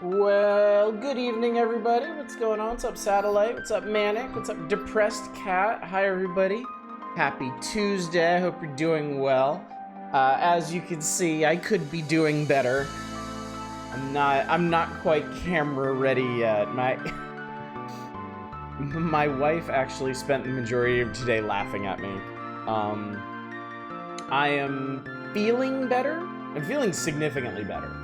Well, good evening, everybody. What's going on? What's up, Satellite? What's up, Manic? What's up, Depressed Cat? Hi, everybody. Happy Tuesday. I hope you're doing well. As you can see, I could be doing better. I'm not quite camera ready yet. My wife actually spent the majority of today laughing at me. I am feeling better. I'm feeling significantly better.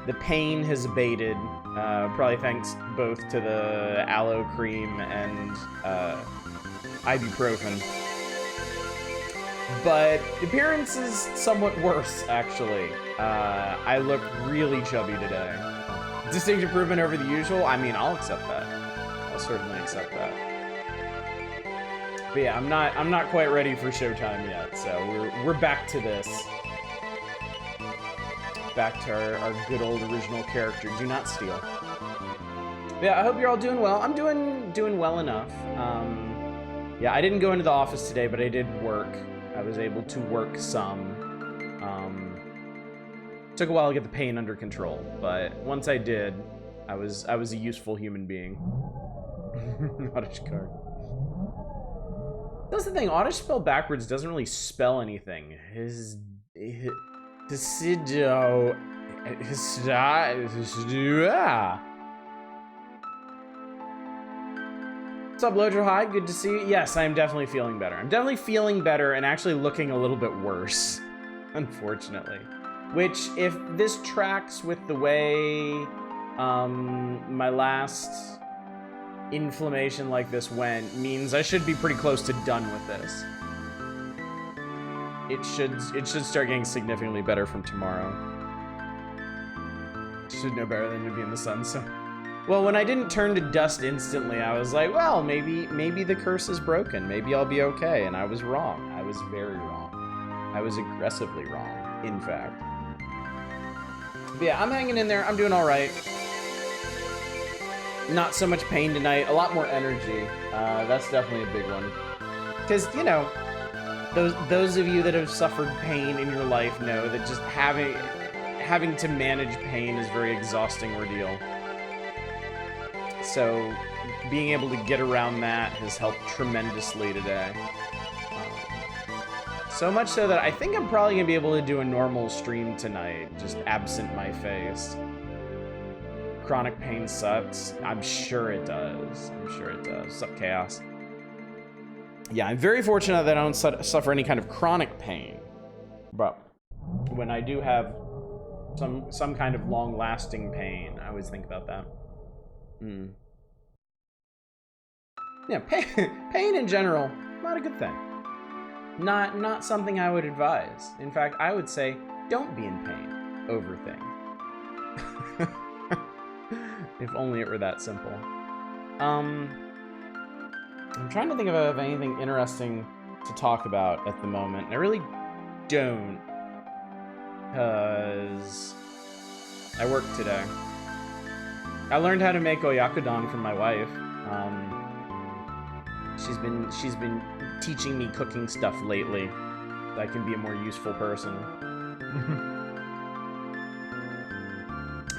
The pain has abated, probably thanks both to the aloe cream and ibuprofen. But the appearance is somewhat worse, actually. I look really chubby today. Distinct improvement over the usual? I mean, I'll accept that. I'll certainly accept that. But yeah, I'm not quite ready for showtime yet, so we're back to this. Back to our good old original character. Do not steal. Yeah, I hope you're all doing well. I'm doing well enough. Yeah, I didn't go into the office today, but I did work. I was able to work some. Took a while to get the pain under control, but once I did, I was a useful human being. Oddish card. That's the thing. Oddish spelled backwards doesn't really spell anything. Decido. What's up, Lojo? Hi, good to see you. Yes, I am definitely feeling better. I'm definitely feeling better and actually looking a little bit worse, unfortunately. Which, if this tracks with the way my last inflammation like this went, means I should be pretty close to done with this. It should start getting significantly better from tomorrow. Should know better than to be in the sun, so. Well, when I didn't turn to dust instantly, I was like, well, maybe the curse is broken. Maybe I'll be okay. And I was wrong. I was very wrong. I was aggressively wrong, in fact. But yeah, I'm hanging in there. I'm doing all right. Not so much pain tonight. A lot more energy. That's definitely a big one. Because, you know, those of you that have suffered pain in your life know that just having to manage pain is a very exhausting ordeal. So being able to get around that has helped tremendously today. So much so that I think I'm probably gonna be able to do a normal stream tonight, just absent my face. Chronic pain sucks. I'm sure it does. I'm sure it does. What's up, Chaos? Yeah, I'm very fortunate that I don't suffer any kind of chronic pain. But when I do have some kind of long-lasting pain, I always think about that. Yeah, pain in general, not a good thing. Not something I would advise. In fact, I would say, don't be in pain over things. If only it were that simple. I'm trying to think of anything interesting to talk about at the moment. I really don't, because I work today. I learned how to make oyakodon from my wife. She's been teaching me cooking stuff lately, so I can be a more useful person.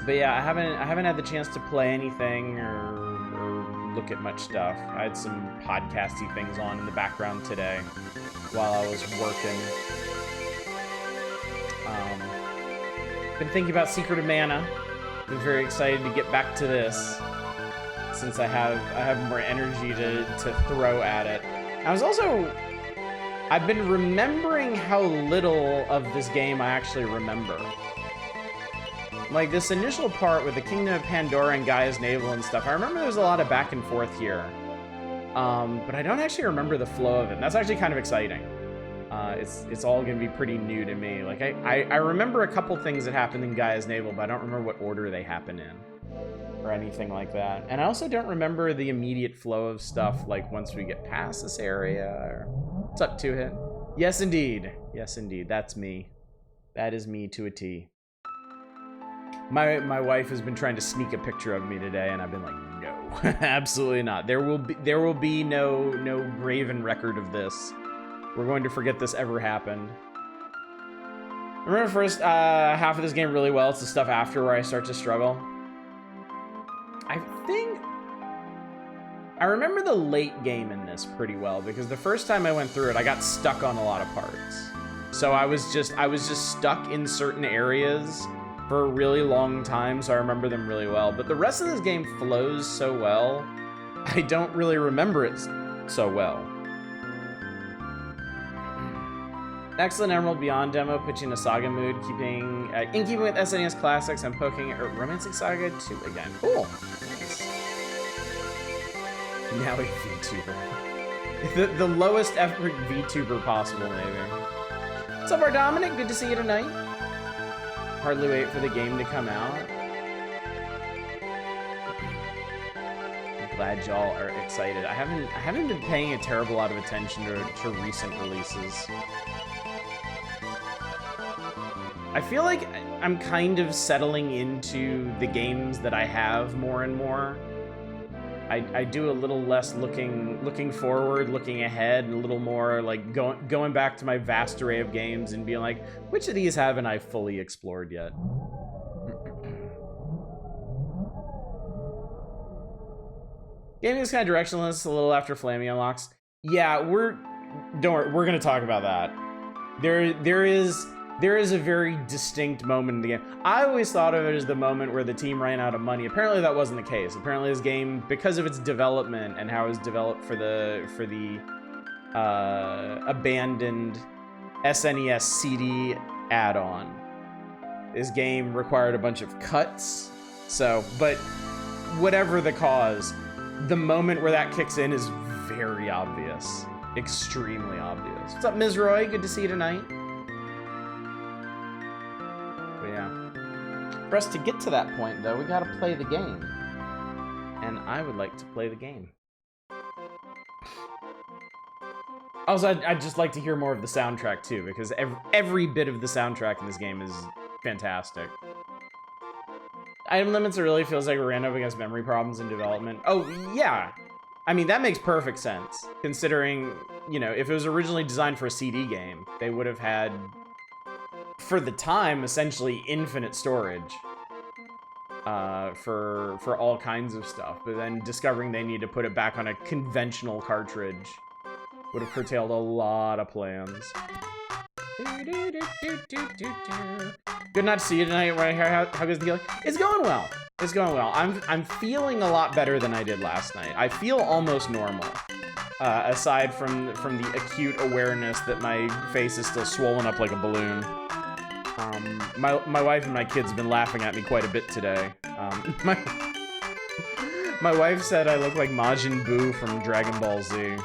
But yeah, I haven't had the chance to play anything or look at much stuff. I had some podcasty things on in the background today while I was working. Been thinking about Secret of Mana. Been very excited to get back to this, since I have more energy to throw at it. I've been remembering how little of this game I actually remember. Like, this initial part with the Kingdom of Pandora and Gaia's Navel and stuff, I remember there was a lot of back and forth here. But I don't actually remember the flow of it, and that's actually kind of exciting. It's all gonna be pretty new to me. Like, I remember a couple things that happened in Gaia's Navel, but I don't remember what order they happen in, or anything like that. And I also don't remember the immediate flow of stuff, like once we get past this area, or... What's up, Two Hit? Yes, indeed. Yes, indeed. That's me. That is me to a T. My wife has been trying to sneak a picture of me today, and I've been like, no, absolutely not. There will be no graven record of this. We're going to forget this ever happened. remember the first half of this game really well. It's the stuff after where I start to struggle. I remember the late game in this pretty well because the first time I went through it, I got stuck on a lot of parts. So I was just stuck in certain areas for a really long time, so I remember them really well. But the rest of this game flows so well, I don't really remember it so well. Excellent Emerald Beyond demo, pitching a Saga mood, in keeping with SNES classics, and poking at Romancing Saga 2 again. Cool. Nice. Now a VTuber. The lowest effort VTuber possible, maybe. What's up, Dominic? Good to see you tonight. Hardly wait for the game to come out. I'm glad y'all are excited. I haven't been paying a terrible lot of attention to recent releases. I feel like I'm kind of settling into the games that I have more and more. I do a little less looking forward, looking ahead, and a little more like going back to my vast array of games and being like, which of these haven't I fully explored yet? Gaming is kind of directionless a little after Flammy unlocks. Yeah, don't worry, we're gonna talk about that. There is a very distinct moment in the game. I always thought of it as the moment where the team ran out of money. Apparently that wasn't the case. Apparently this game, because of its development and how it was developed for the abandoned SNES CD add-on, this game required a bunch of cuts. So, but whatever the cause, the moment where that kicks in is very obvious. Extremely obvious. What's up, Ms. Roy? Good to see you tonight. For us to get to that point, though, we gotta play the game. And I would like to play the game. Also, I'd just like to hear more of the soundtrack, too, because every bit of the soundtrack in this game is fantastic. Item limits, it really feels like we ran up against memory problems in development. Oh, yeah. I mean, that makes perfect sense, considering, you know, if it was originally designed for a CD game, they would have had, for the time, essentially infinite storage for all kinds of stuff. But then discovering they need to put it back on a conventional cartridge would have curtailed a lot of plans. Good not to see you tonight. How goes the healing? It's going well. It's going well. I'm feeling a lot better than I did last night. I feel almost normal. Aside from the acute awareness that my face is still swollen up like a balloon. My wife and my kids have been laughing at me quite a bit today. My wife said I look like Majin Buu from Dragon Ball Z.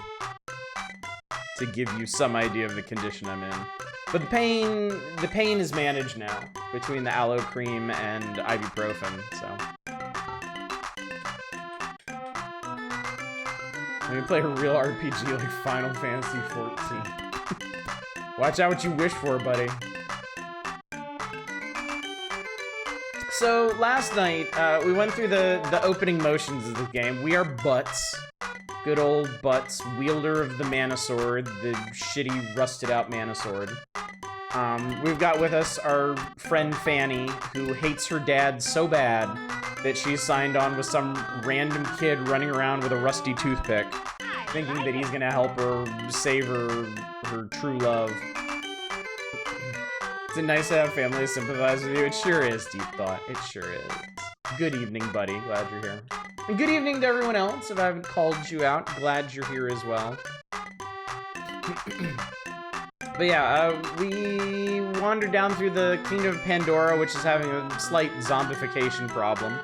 To give you some idea of the condition I'm in. But the pain is managed now between the aloe cream and ibuprofen, so. Let me play a real RPG like Final Fantasy XIV. Watch out what you wish for, buddy. So last night, we went through the opening motions of the game. We are Butts. Good old Butts, wielder of the Mana Sword, the shitty, rusted-out Mana Sword. We've got with us our friend Fanny, who hates her dad so bad that she's signed on with some random kid running around with a rusty toothpick, thinking that he's gonna help her save her true love. Is it nice to have family to sympathize with you? It sure is, Deep Thought. It sure is. Good evening, buddy. Glad you're here. And good evening to everyone else, if I haven't called you out. Glad you're here as well. But yeah, we wandered down through the Kingdom of Pandora, which is having a slight zombification problem.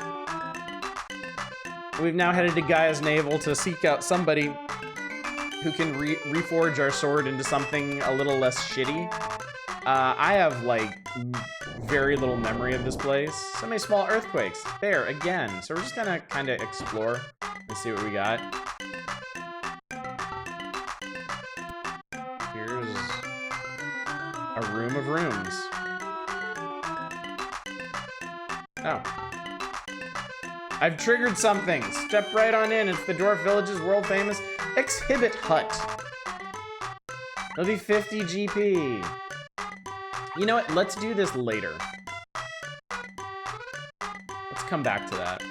We've now headed to Gaia's Navel to seek out somebody who can reforge our sword into something a little less shitty. I have, like, very little memory of this place. So many small earthquakes. There, again. So we're just gonna kind of explore and see what we got. Here's a room of rooms. Oh. I've triggered something. Step right on in. It's the Dwarf Village's world-famous exhibit hut. It'll be 50 GP. You know what? Let's do this later. Let's come back to that.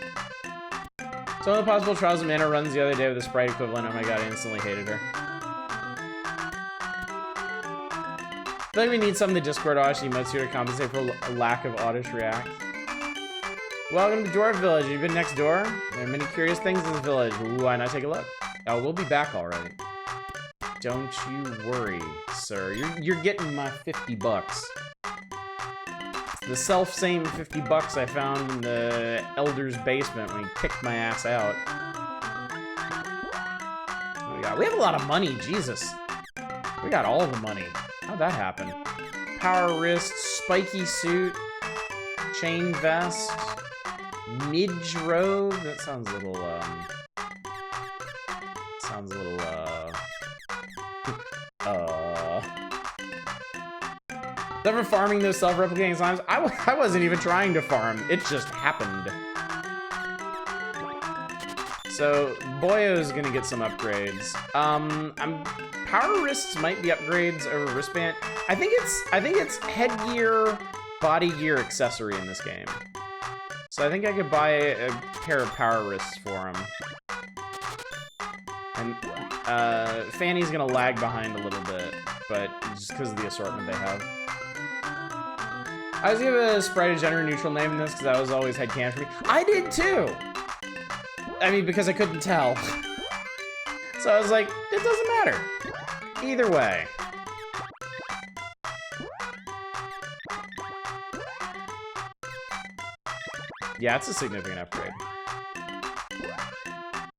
So one of the possible trials of mana runs the other day with a sprite equivalent. Oh my god, I instantly hated her. I feel like we need some of the Discord Oddish emotes here to compensate for a lack of Oddish React. Welcome to Dwarf Village. You've been next door? There are many curious things in this village. Why not take a look? Oh, we'll be back already. Don't you worry, sir. You're getting my 50 bucks. The self-same 50 bucks I found in the Elder's basement when he kicked my ass out. What do we got? We have a lot of money, Jesus. We got all the money. How'd that happen? Power wrist, spiky suit, chain vest, midge robe. That sounds a little, Never farming those self-replicating slimes. I wasn't even trying to farm. It just happened. So Boyo's gonna get some upgrades. Power wrists might be upgrades over wristband. I think it's headgear, body gear, accessory in this game. So I think I could buy a pair of power wrists for him. And Fanny's gonna lag behind a little bit, but just because of the assortment they have. I was gonna give a sprite a gender neutral name in this because that was always headcanon for me. I did too! I mean, because I couldn't tell. So I was like, it doesn't matter. Either way. Yeah, it's a significant upgrade.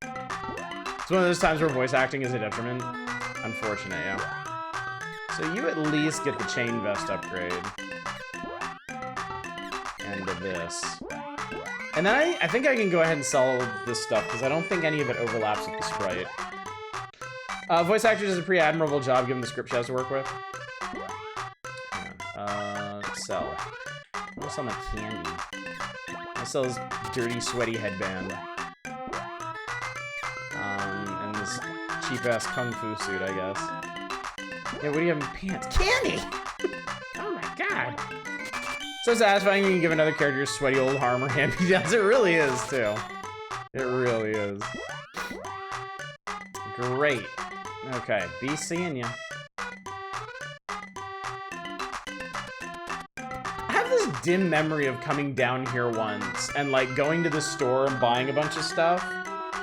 It's one of those times where voice acting is a detriment. Unfortunate, yeah. So you at least get the chain vest upgrade. And this. And then I think I can go ahead and sell this stuff, because I don't think any of it overlaps with the sprite. Voice actor does a pretty admirable job given the script she has to work with. Sell. I'll sell my candy. I'll sell this dirty, sweaty headband. And this cheap-ass kung fu suit, I guess. Yeah, what do you have in pants? Candy! Oh my god! So satisfying you can give another character sweaty old armor hand-me-downs. It really is, too. It really is. Great. Okay, be seeing ya. I have this dim memory of coming down here once and, like, going to the store and buying a bunch of stuff,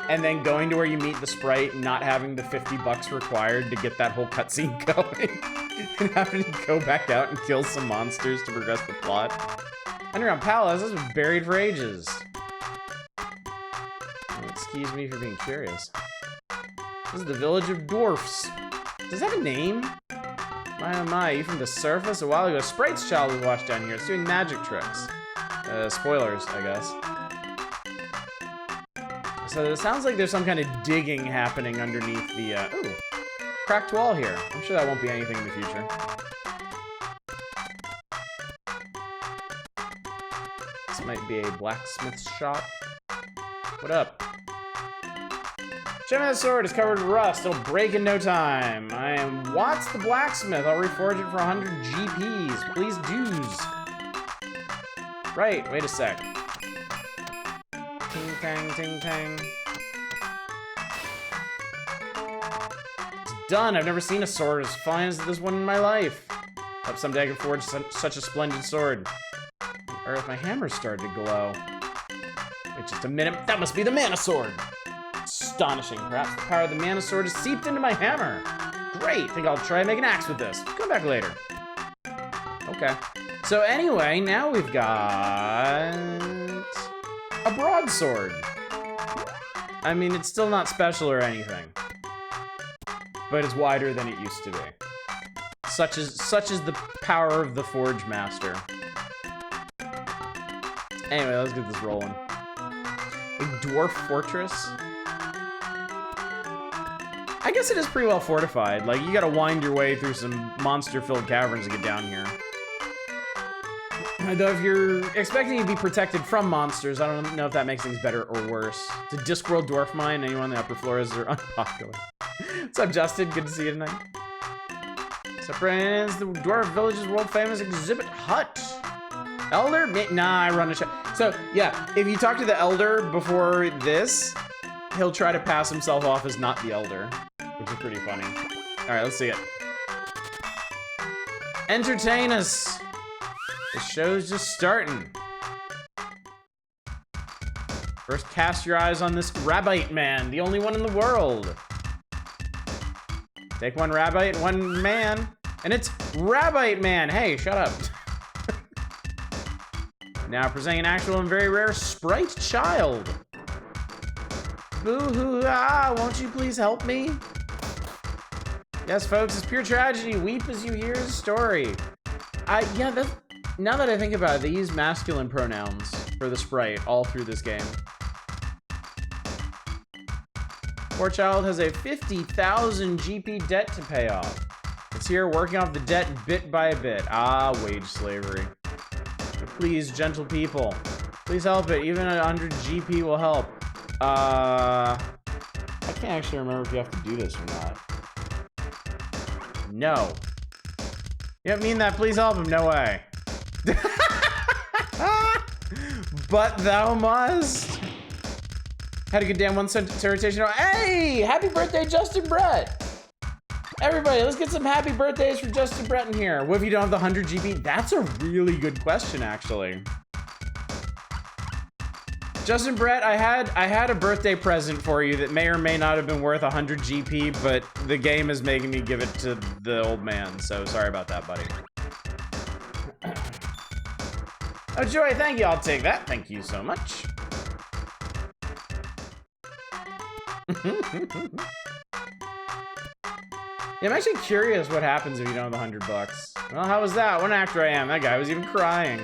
and then going to where you meet the sprite and not having the 50 bucks required to get that whole cutscene going. And having to go back out and kill some monsters to progress the plot. Underground Palace, this was buried for ages. Oh, excuse me for being curious. This is the village of dwarfs. Does that have a name? My oh my, you from the surface? A while ago, Sprite's child was washed down here. It's doing magic tricks. Spoilers, I guess. So it sounds like there's some kind of digging happening underneath the, ooh. Cracked wall here. I'm sure that won't be anything in the future. This might be a blacksmith's shop. What up? Gemma's sword is covered in rust. It'll break in no time. I am Watts the blacksmith. I'll reforge it for 100 GPs. Please dues. Right, wait a sec. Ting tang, ting tang. Done. I've never seen a sword as fine as this one in my life. Hope someday I can forge such a splendid sword. On Earth, my hammer started to glow. Wait just a minute. That must be the mana sword. Astonishing. Perhaps the power of the mana sword has seeped into my hammer. Great. Think I'll try and make an axe with this. Come back later. Okay. So anyway, now we've got a broadsword. I mean, it's still not special or anything. But it's wider than it used to be. Such is the power of the Forge Master. Anyway, let's get this rolling. A dwarf fortress? I guess it is pretty well fortified. Like, you gotta wind your way through some monster-filled caverns to get down here. Though if you're expecting to be protected from monsters, I don't know if that makes things better or worse. It's a Discworld dwarf mine. Anyone on the upper floors are unpopular. What's up, Justin? Good to see you tonight. Surprise, the Dwarf Village's world-famous exhibit hut. Elder? Nah, I run a show. So, yeah, if you talk to the Elder before this, he'll try to pass himself off as not the Elder, which is pretty funny. All right, let's see it. Entertain us. The show's just starting. First, cast your eyes on this Rabbite man, the only one in the world. Take one Rabbite, one man, and it's Rabbite Man. Hey, shut up. Now presenting an actual and very rare sprite child. Boo-hoo-ah, won't you please help me? Yes, folks, it's pure tragedy. Weep as you hear his story. Yeah, now that I think about it, they use masculine pronouns for the sprite all through this game. Poor child has a 50,000 GP debt to pay off. It's here working off the debt bit by bit. Ah, wage slavery. But please, gentle people, please help it. Even 100 GP will help. I can't actually remember if you have to do this or not. No. You don't mean that? Please help him. No way. But thou must. Had a good damn one cent rotation. Hey, happy birthday, Justin Brett. Everybody, let's get some happy birthdays for Justin Brett in here. What if you don't have the 100 GP? That's a really good question, actually. Justin Brett, I had a birthday present for you that may or may not have been worth 100 GP, but the game is making me give it to the old man, so sorry about that, buddy. Oh, Joy, thank you. I'll take that. Thank you so much. Yeah, I'm actually curious what happens if you don't have 100 bucks. Well, how was that? What an actor I am. That guy was even crying.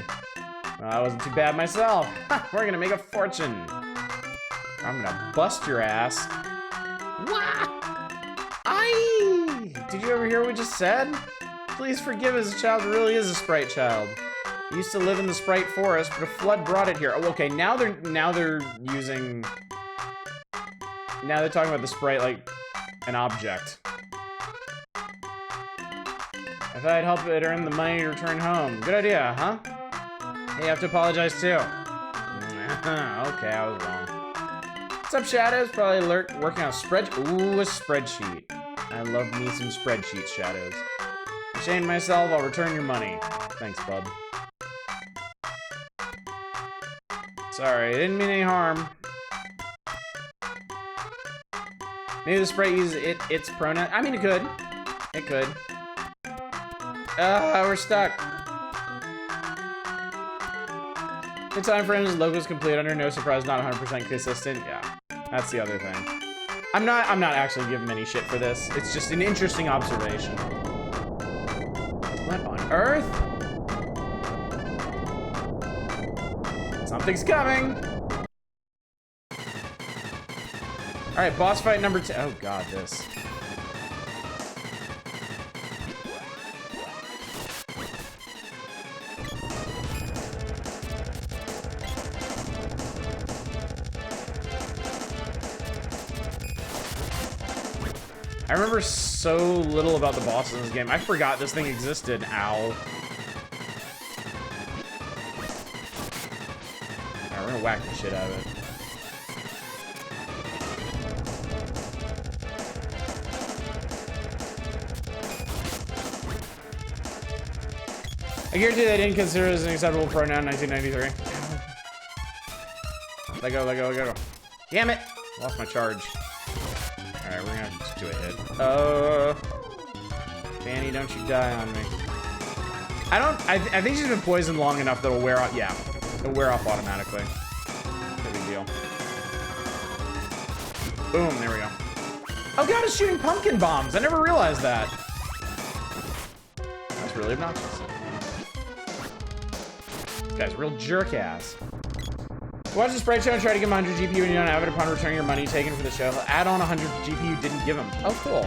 Well, I wasn't too bad myself. We're gonna make a fortune. I'm gonna bust your ass. Did you ever hear what we just said? Please forgive us. The child really is a sprite child. He used to live in the sprite forest, but a flood brought it here. Oh, okay. Now they're using. Now they're talking about the sprite like an object. I thought I'd help it earn the money to return home. Good idea, huh? Hey, you have to apologize too. Okay, I was wrong. What's up, Shadows? Probably working on a spreadsheet. I love me some spreadsheets, Shadows. Ashamed myself, I'll return your money. Thanks, bub. Sorry, I didn't mean any harm. Maybe the sprite uses its pronoun. I mean, it could. It could. We're stuck. The time frame is logos complete under no surprise, not 100% consistent. Yeah, that's the other thing. I'm not actually giving him any shit for this. It's just an interesting observation. What on earth? Something's coming. All right, boss fight number 2. Oh god, this. I remember so little about the bosses in this game. I forgot this thing existed. Ow. Alright, we're gonna whack the shit out of it. I guarantee they didn't consider it as an acceptable pronoun in 1993. Let go, let go, let go. Damn it! Lost my charge. Alright, we're gonna just do a hit. Fanny, don't you die on me. I think she's been poisoned long enough that it'll wear off. Yeah, it'll wear off automatically. No big deal. Boom, there we go. Oh god, it's shooting pumpkin bombs. I never realized that. That's really obnoxious. This guy's a real jerk ass. Watch the sprite show and try to give him 100 GP when you don't have it upon returning your money taken for the show. He'll add on 100 GP you didn't give him. Oh, cool.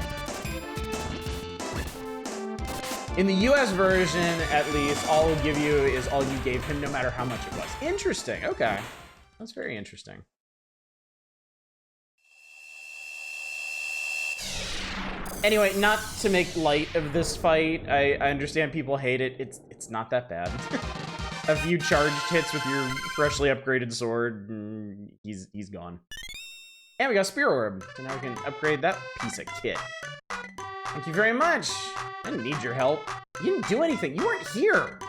In the US version, at least, all he'll give you is all you gave him, no matter how much it was. Interesting. Okay. That's very interesting. Anyway, not to make light of this fight. I understand people hate it. It's not that bad. A few charged hits with your freshly upgraded sword, and he's gone. And we got Spear Orb, so now we can upgrade that piece of kit. Thank you very much. I didn't need your help. You didn't do anything. You weren't here.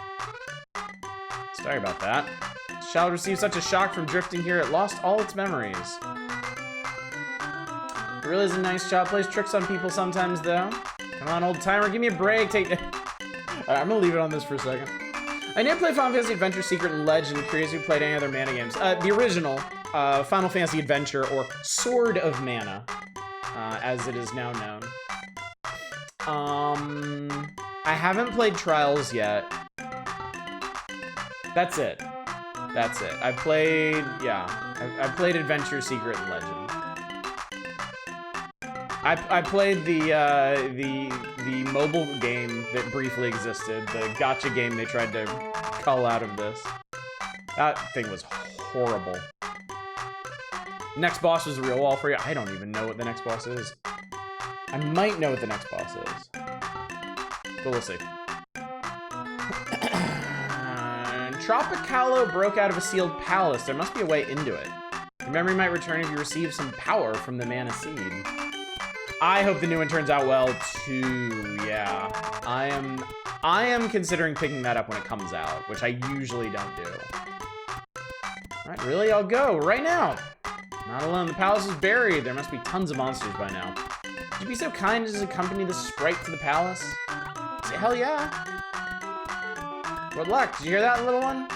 Sorry about that. This child received such a shock from drifting here, it lost all its memories. It really is a nice child. Plays tricks on people sometimes, though. Come on, old timer, give me a break. All right, I'm gonna leave it on this for a second. I never played Final Fantasy Adventure Secret and Legend. Curious if you played any other Mana games. The original Final Fantasy Adventure, or Sword of Mana, as it is now known. I haven't played Trials yet. That's it. That's it. I played Adventure Secret and Legend. I played the mobile game that briefly existed, the gacha game they tried to cull out of this. That thing was horrible. Next boss was a real wall for you. I don't even know what the next boss is. I might know what the next boss is, but we'll see. Tropicalo broke out of a sealed palace. There must be a way into it. Your memory might return if you receive some power from the Mana Seed. I hope the new one turns out well too. Yeah, I am considering picking that up when it comes out, which I usually don't do. All right, really? I'll go right now. Not alone. The palace is buried. There must be tons of monsters by now. Would you be so kind as to accompany the sprite to the palace? Say hell yeah. Good luck. Did you hear that, little one?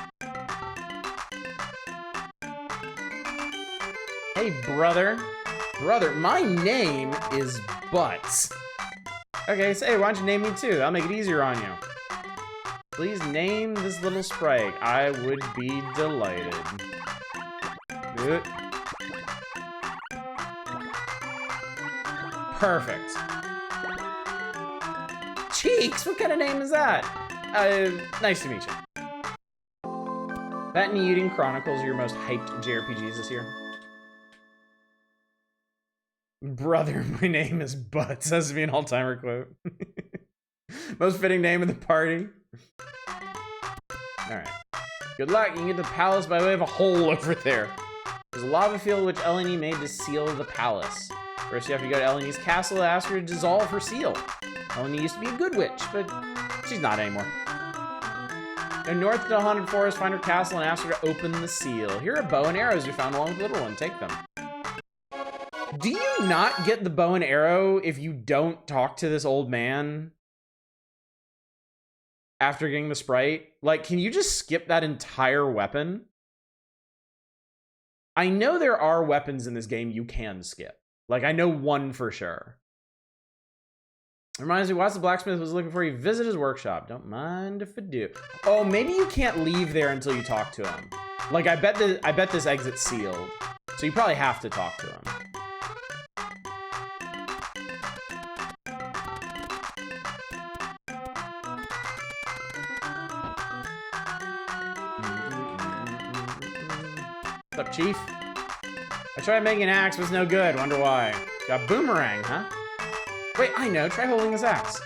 Hey, brother. Brother, my name is Butts. Okay, so hey, why don't you name me too? I'll make it easier on you. Please name this little sprite. I would be delighted. Good. Perfect. Cheeks? What kind of name is that? Nice to meet you. That and Eating Chronicles are your most hyped JRPGs this year. Brother, my name is Butts. Has to be an all-timer quote. Most fitting name in the party. Alright. Good luck. You can get to the palace by way of a hole over there. There's a lava field which Eleni made to seal the palace. First, you have to go to Eleni's castle and ask her to dissolve her seal. Eleni used to be a good witch, but she's not anymore. Go north to the Haunted Forest, find her castle, and ask her to open the seal. Here are bow and arrows you found along with the little one. Take them. Do you not get the bow and arrow if you don't talk to this old man after getting the sprite? Like, can you just skip that entire weapon? I know there are weapons in this game you can skip. Like, I know one for sure. Reminds me, whilst the blacksmith was looking for you, visit his workshop. Don't mind if I do. Oh, maybe you can't leave there until you talk to him. Like, I bet this exit's sealed. So you probably have to talk to him. What's up, Chief? I tried making an axe, but it's no good. Wonder why. Got boomerang, huh? Wait, I know. Try holding this axe.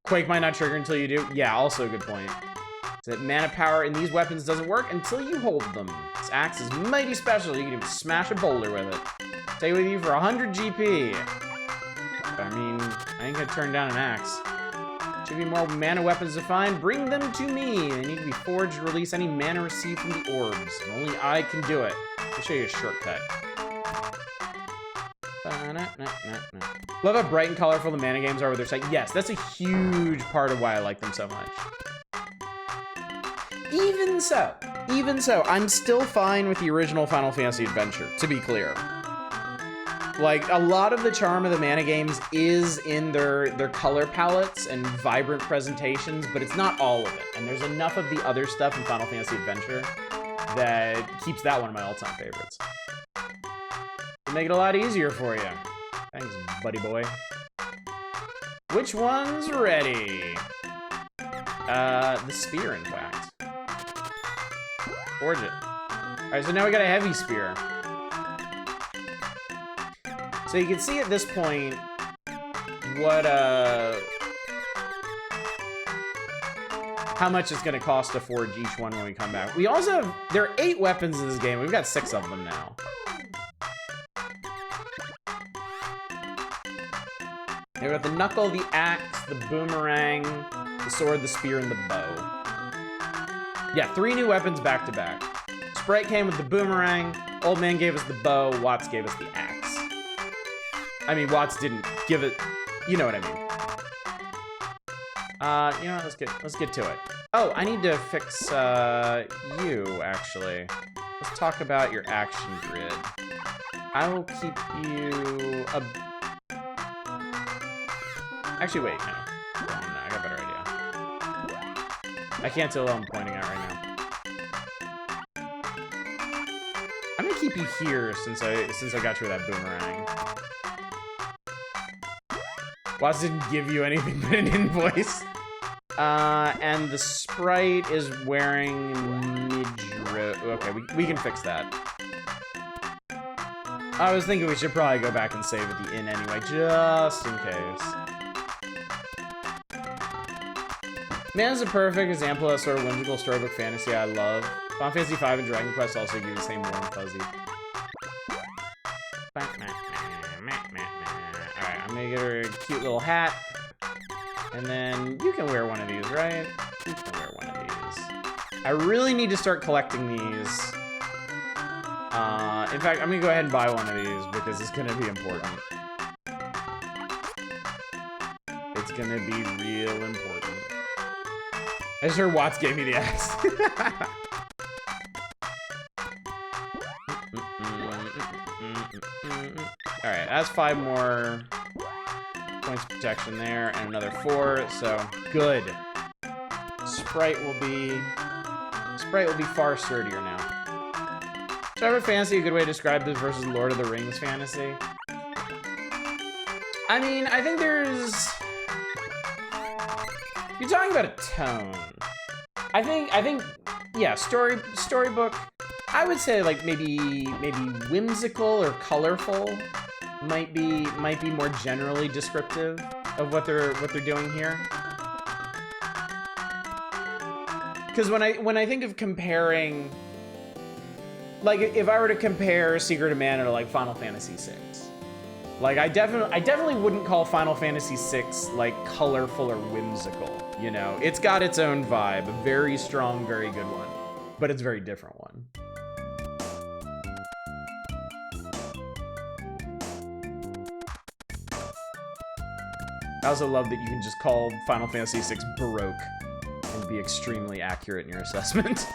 Quake might not trigger until you do. Yeah, also a good point. So that mana power in these weapons doesn't work until you hold them. This axe is mighty special. You can even smash a boulder with it. Stay with you for 100 GP. I mean, I ain't gonna turn down an axe. Should be more mana weapons to find. Bring them to me. They need to be forged to release any mana received from the orbs. And only I can do it. I'll show you a shortcut. Love how bright and colorful the mana games are with their site. Yes, that's a huge part of why I like them so much. Even so, I'm still fine with the original Final Fantasy Adventure, to be clear. Like, a lot of the charm of the mana games is in their color palettes and vibrant presentations, but it's not all of it. And there's enough of the other stuff in Final Fantasy Adventure that keeps that one of my all-time favorites. Make it a lot easier for you. Thanks, buddy boy. Which one's ready? The spear, in fact. Forge it. Alright, so now we got a heavy spear. So you can see at this point what, how much it's gonna cost to forge each one when we come back. We also have, there are 8 weapons in this game. We've got 6 of them now. We've got the knuckle, the axe, the boomerang, the sword, the spear, and the bow. Yeah, 3 new weapons back to back. Sprite came with the boomerang, Old Man gave us the bow, Watts gave us the axe. I mean, Watts didn't give it, you know what I mean. You know what, let's get to it. Oh, I need to fix, you, actually. Let's talk about your action grid. I will keep you a... Actually, wait, no. No, I got a better idea. I can't tell what I'm pointing at right now. I'm gonna keep you here since I got you with that boomerang. Watts didn't give you anything but an invoice. And the sprite is wearing midriff. Okay, we can fix that. I was thinking we should probably go back and save at the inn anyway, just in case. Man is a perfect example of sort of whimsical storybook fantasy I love. Final Fantasy V and Dragon Quest also give you the same warm fuzzy. Alright, I'm gonna give her a cute little hat. And then you can wear one of these, right? You can wear one of these. I really need to start collecting these. In fact, I'm gonna go ahead and buy one of these because it's gonna be important. It's gonna be real important. I sure Watts gave me the axe. Alright, that's 5 more points of protection there, and another 4, so good. Sprite will be far sturdier now. Cyber fantasy, a good way to describe this versus Lord of the Rings fantasy. I mean, I think there's... You're talking about a tone. I think, yeah, storybook. I would say like maybe whimsical or colorful might be more generally descriptive of what they're doing here. Because when I think of comparing, like if I were to compare Secret of Mana to like Final Fantasy VI, like I definitely wouldn't call Final Fantasy VI like colorful or whimsical. You know, it's got its own vibe, a very strong, very good one, but it's a very different one. I also love that you can just call Final Fantasy VI Baroque and be extremely accurate in your assessment.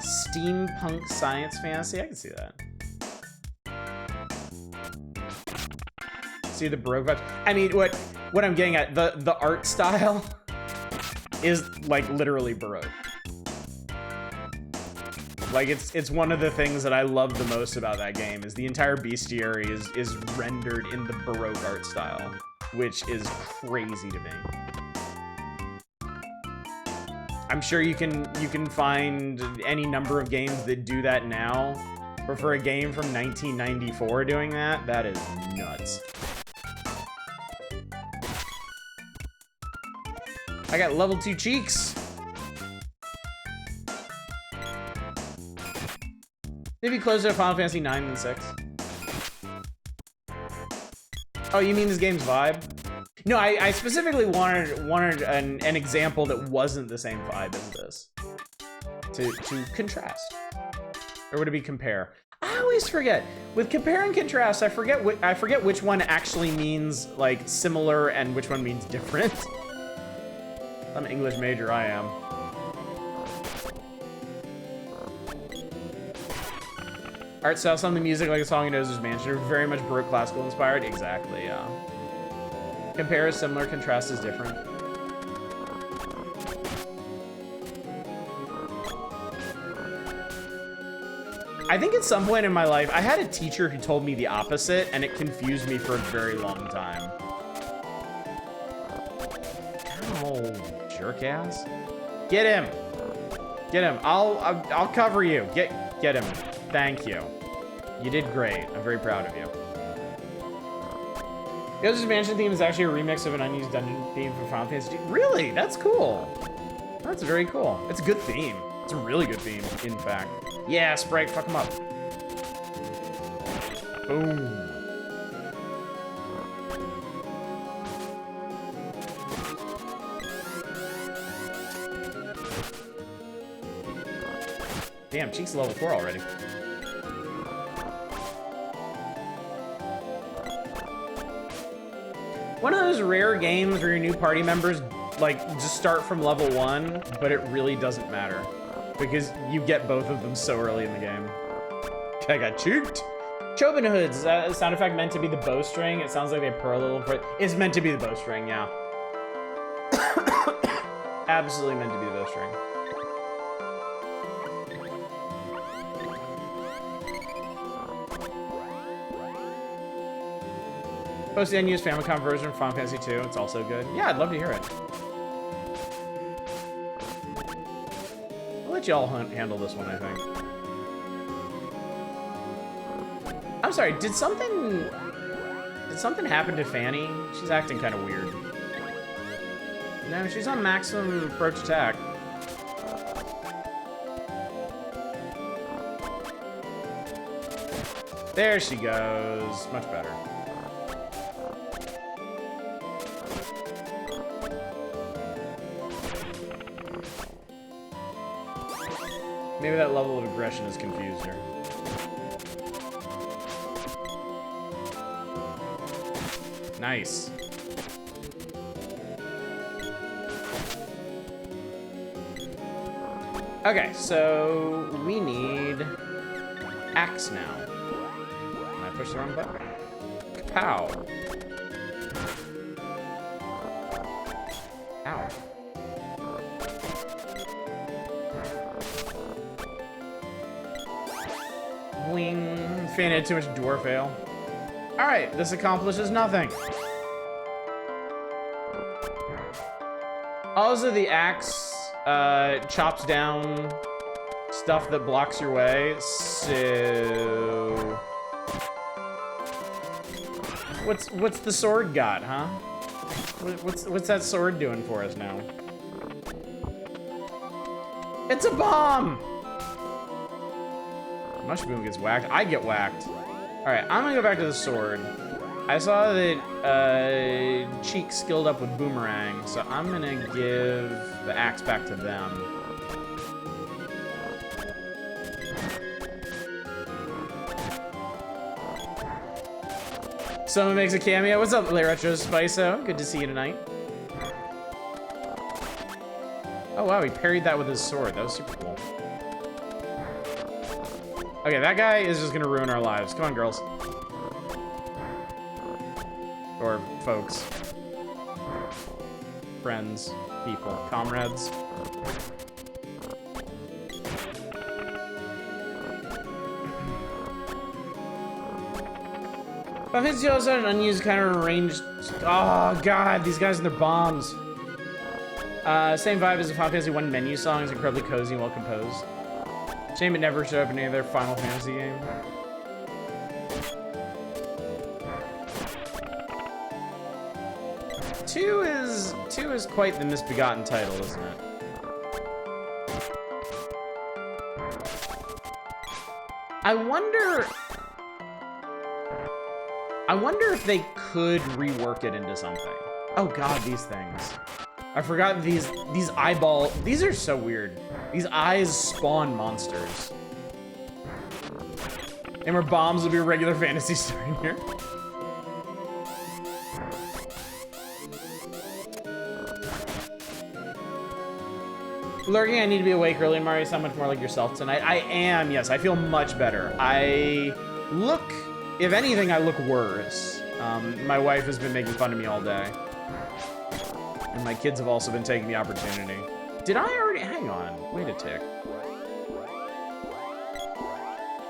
Steampunk science fantasy, I can see that. See the Baroque vibes? I mean, what I'm getting at, the art style is like literally Baroque. Like it's one of the things that I love the most about that game is the entire bestiary is rendered in the Baroque art style, which is crazy to me. I'm sure you can find any number of games that do that now, but for a game from 1994 doing that, that is nuts. I got level 2 cheeks. Maybe closer to Final Fantasy 9 than 6. Oh, you mean this game's vibe? No, I specifically wanted an example that wasn't the same vibe as this. To contrast. Or would it be compare? I always forget. With compare and contrast, I forget which one actually means like similar and which one means different. I'm an English major, I am. Art style, some of the music like a song he knows is mansion, very much Baroque classical inspired. Exactly, yeah. Compare is similar, contrast is different. I think at some point in my life, I had a teacher who told me the opposite, and it confused me for a very long time. normal jerk ass. Get him. Get him. I'll cover you. Get him. Thank you. You did great. I'm very proud of you. Yoshi's Mansion theme is actually a remix of an unused dungeon theme for Final Fantasy. Really? That's cool. That's very cool. It's a good theme. It's a really good theme, in fact. Yeah, Sprite, fuck him up. Boom. Damn, Cheek's level 4 already. One of those rare games where your new party members like just start from level 1, but it really doesn't matter because you get both of them so early in the game. I got cheeked. Chobin hoods, is that a sound effect meant to be the bowstring? It sounds like they purr a little bit. It's meant to be the bowstring, yeah. Absolutely meant to be the bowstring. Post the unused Famicom version of Final Fantasy 2. It's also good. Yeah, I'd love to hear it. I'll let y'all handle this one, I think. I'm sorry, did something happen to Fanny? She's acting kind of weird. No, she's on maximum approach attack. There she goes. Much better. Maybe that level of aggression has confused her. Nice. Okay, so we need axe now. I pushed the wrong button. Pow. Ow. Wing. Fan had too much dwarf ale. Alright, this accomplishes nothing. Also, the axe chops down stuff that blocks your way, so... What's the sword got, huh? What's that sword doing for us now? It's a bomb! Mushroom gets whacked. I get whacked. Alright, I'm gonna go back to the sword. I saw that Cheek skilled up with Boomerang, so I'm gonna give the axe back to them. Someone makes a cameo. What's up, Retro Spiso? Good to see you tonight. Oh wow, he parried that with his sword. That was super cool. Okay, that guy is just gonna ruin our lives. Come on, girls. Or folks. Friends, people, comrades. Final Fantasy also had an unused kind of arranged. Oh god, these guys and their bombs. Same vibe as the Final Fantasy 1 menu song. It's incredibly cozy and well composed. Shame it never showed up in any other Final Fantasy game. Two is quite the misbegotten title, isn't it? I wonder if they could rework it into something. Oh god, these things. I forgot these eyeball. These are so weird. These eyes spawn monsters. And where bombs will be a regular fantasy starting here. Lurking, I need to be awake early, Mario. You sound much more like yourself tonight. I am, yes. I feel much better. I look, if anything, I look worse. My wife has been making fun of me all day. And my kids have also been taking the opportunity. Did I already? Hang on. Wait a tick.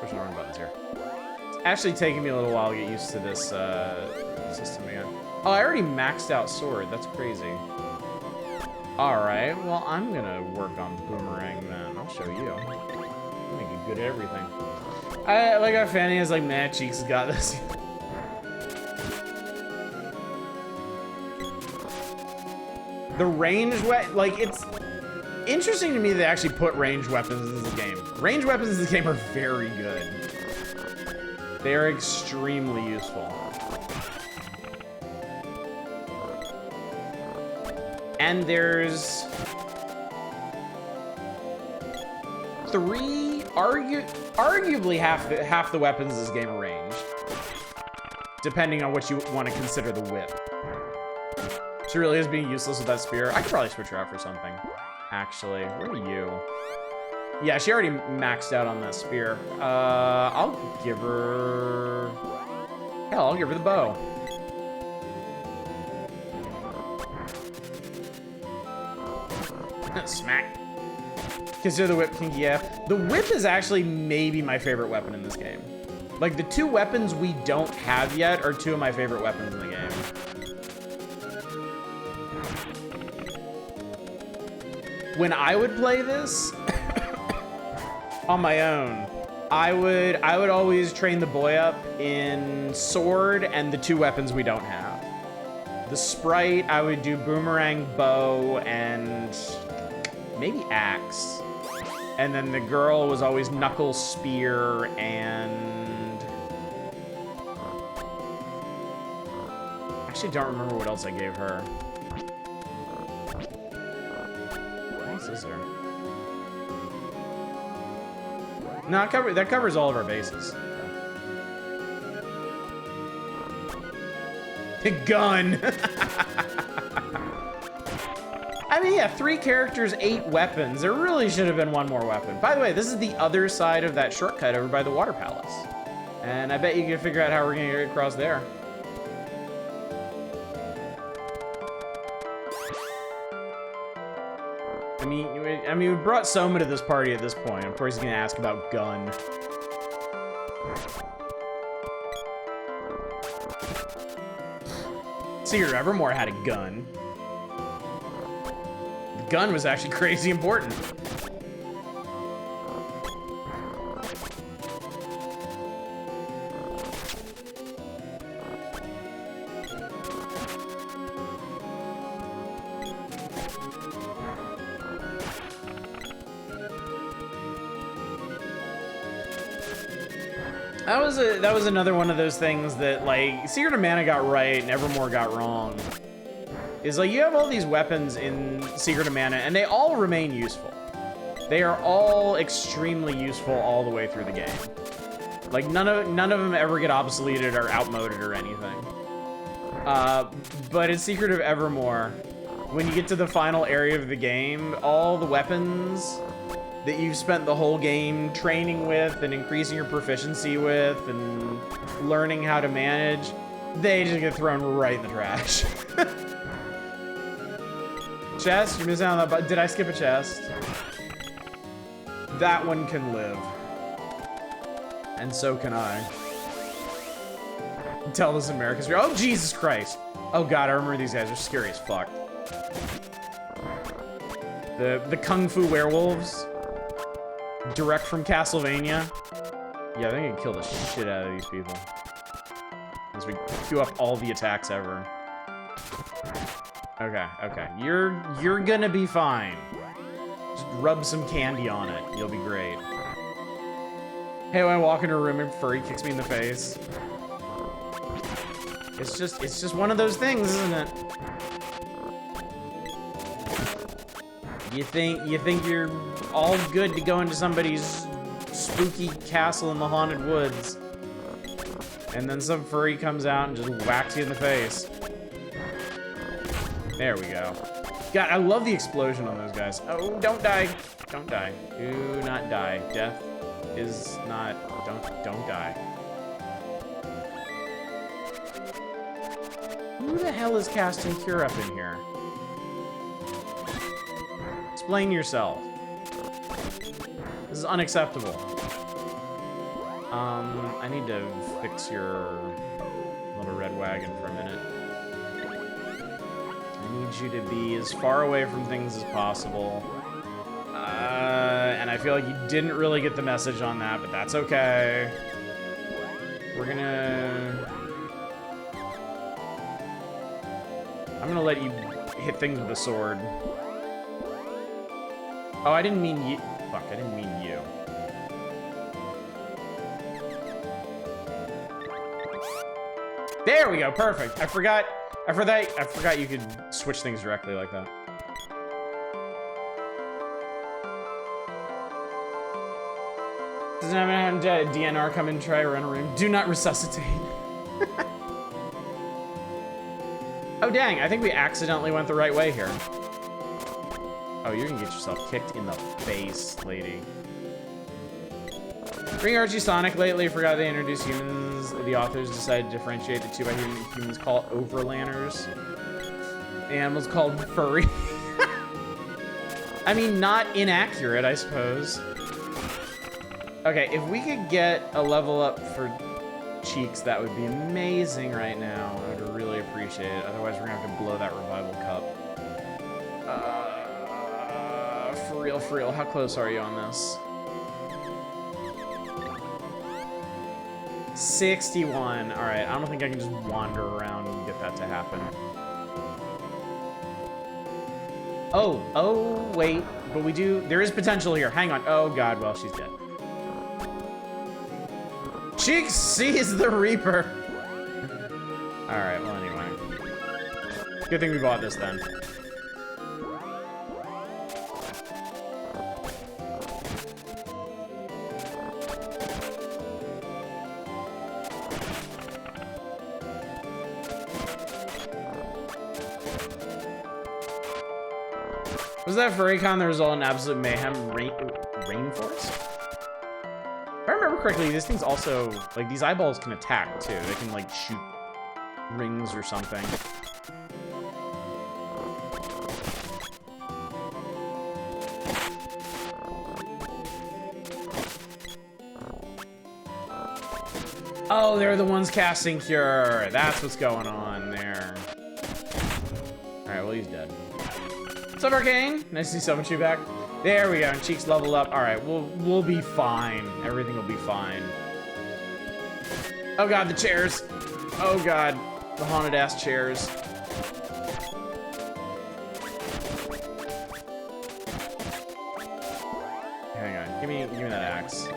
Pushing the wrong buttons here. It's actually taking me a little while to get used to this system again. Oh, I already maxed out sword. That's crazy. Alright, well, I'm gonna work on Boomerang then. I'll show you. I'm gonna get good at everything. I like how Fanny is like, man, Cheeks has got this. The ranged like, it's interesting to me they actually put ranged weapons in this game. Ranged weapons in this game are very good. They are extremely useful. And there's arguably half the weapons in this game are ranged, depending on what you want to consider the whip. She really is being useless with that spear. I could probably switch her out for something. Actually, where are you? Yeah, she already maxed out on that spear. I'll give her... Hell, I'll give her the bow. Smack. Consider the whip kinky, yeah. The whip is actually maybe my favorite weapon in this game. Like, the two weapons we don't have yet are two of my favorite weapons in the game. When I would play this on my own, I would always train the boy up in sword and the two weapons we don't have. The sprite, I would do boomerang, bow, and maybe axe. And then the girl was always knuckle, spear, and... I actually don't remember what else I gave her. What else is there? No, that covers all of our bases. Gun! I mean, yeah, 3 characters, 8 weapons. There really should have been one more weapon. By the way, this is the other side of that shortcut over by the Water Palace. And I bet you can figure out how we're gonna get across there. I mean, we brought Soma to this party at this point. Of course, he's gonna ask about gun. Seeker Evermore had a gun. The gun was actually crazy important. That was another one of those things that, like, Secret of Mana got right and Evermore got wrong. Is like, you have all these weapons in Secret of Mana and they all remain useful. They are all extremely useful all the way through the game. Like, none of them ever get obsoleted or outmoded or anything. But in Secret of Evermore, when you get to the final area of the game, all the weapons that you've spent the whole game training with and increasing your proficiency with and learning how to manage, they just get thrown right in the trash. Chest, you're missing out on that. Did I skip a chest? That one can live. And so can I. Tell this America's real. Oh, Jesus Christ. Oh God, I remember these guys are scary as fuck. The Kung Fu werewolves. Direct from Castlevania. Yeah, they can kill the shit out of these people. As we queue up all the attacks ever. Okay, okay. You're gonna be fine. Just rub some candy on it. You'll be great. Hey, when I walk into a room and Furry kicks me in the face. It's just one of those things, isn't it? You think you're all good to go into somebody's spooky castle in the haunted woods, and then some furry comes out and just whacks you in the face. There we go. God, I love the explosion on those guys. Oh, don't die. Don't die. Do not die. Death is not... Don't die. Who the hell is casting Cure up in here? Explain yourself. This is unacceptable. I need to fix your little red wagon for a minute. I need you to be as far away from things as possible. And I feel like you didn't really get the message on that, but that's okay. We're gonna... I'm gonna let you hit things with a sword. Oh, I didn't mean you. Fuck, I didn't mean you. There we go, perfect. I forgot you could switch things directly like that. Doesn't have a DNR come and try run a room. Do not resuscitate. Oh dang, I think we accidentally went the right way here. Oh, you're gonna get yourself kicked in the face, lady. Bring Archie Sonic lately, forgot they introduced humans. The authors decided to differentiate the two by humans called overlanders. Animals called furry. I mean, not inaccurate, I suppose. Okay, if we could get a level up for Cheeks, that would be amazing right now. I would really appreciate it. Otherwise, we're gonna have to blow that revival cup. For real, how close are you on this? 61. All right, I don't think I can just wander around and get that to happen. Oh, wait, but we do, there is potential here. Hang on. Oh God, well, she's dead. Cheeks sees the Reaper. All right, well, anyway. Good thing we bought this then. Was that Furrycon the result in absolute mayhem rainforest? If I remember correctly, these things also, like, these eyeballs can attack too. They can, like, shoot rings or something. Oh, they're the ones casting Cure. That's what's going on there. All right, well, he's dead. What's up, Arcane? Nice to see someone you back. There we go. And Cheeks leveled up. All right, we'll be fine. Everything will be fine. Oh God, the chairs. Oh God, the haunted ass chairs. Hang on, give me that axe.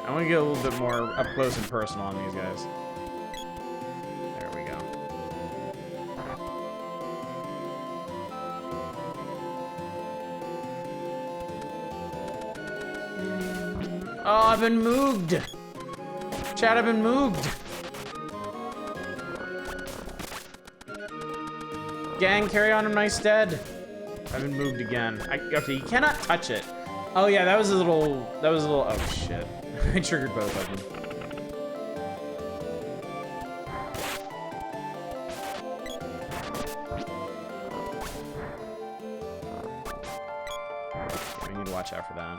I want to get a little bit more up close and personal on these guys. There we go. Oh, I've been moved. Chat, I've been moved. Gang, carry on in my stead. I've been moved again. Okay, you cannot touch it. Oh yeah, that was a little, oh shit. I triggered both of them. We need to watch out for that.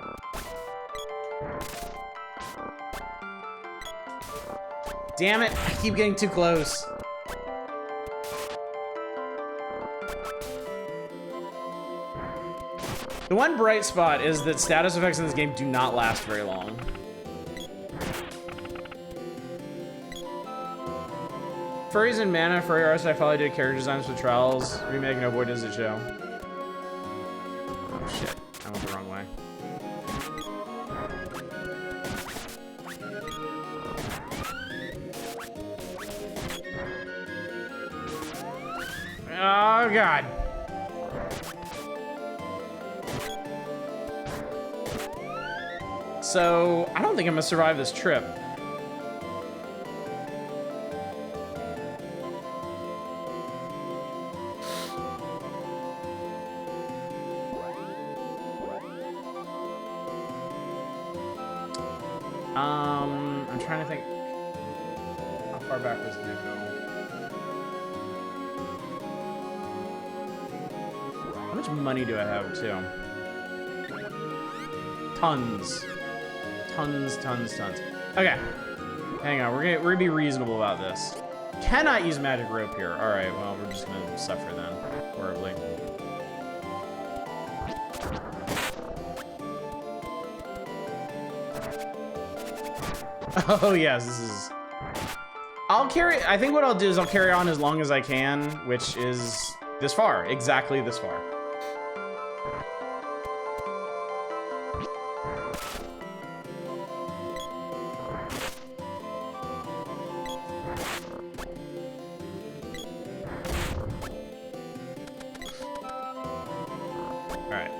Damn it, I keep getting too close. The one bright spot is that status effects in this game do not last very long. Furries and Mana, Furry Arts I followed did character designs for Trials, remake No Boy Does It Show. Oh shit, I went the wrong way. Oh God. So, I don't think I'm gonna survive this trip. I'm trying to think. How far back was Neko? How much money do I have, too? Tons. Tons. Okay. Hang on, we're gonna be reasonable about this. Cannot use magic rope here. Alright, well, we're just gonna suffer then. Horribly. Oh, yes, this is... I think what I'll do is I'll carry on as long as I can, which is this far. Exactly this far. Alright.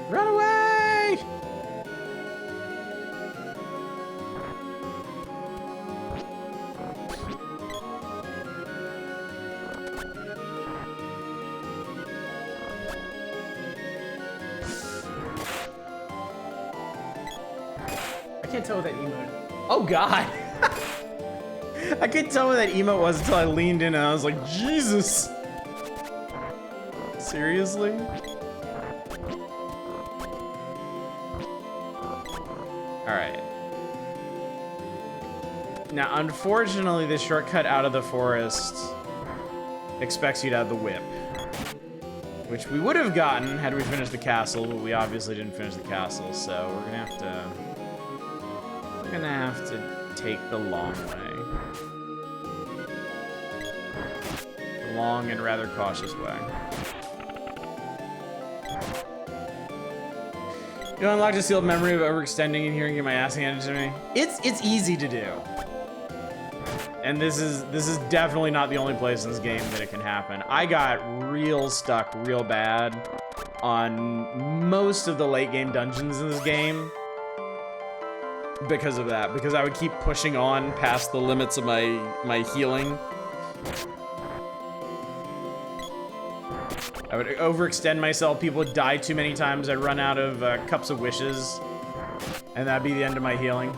Run away! I can't tell what that emote... Oh, God! I couldn't tell what that emote was until I leaned in and I was like, Jesus! Seriously? Alright. Now, unfortunately, the shortcut out of the forest expects you to have the whip. Which we would have gotten had we finished the castle, but we obviously didn't finish the castle, so we're gonna have to... We're gonna have to take the long way. The long and rather cautious way. You unlocked a sealed memory of overextending and hearing my ass handed to me. It's easy to do. And this is definitely not the only place in this game that it can happen. I got real stuck real bad on most of the late game dungeons in this game because of that. Because I would keep pushing on past the limits of my healing. I would overextend myself. People would die too many times. I'd run out of cups of wishes. And that'd be the end of my healing.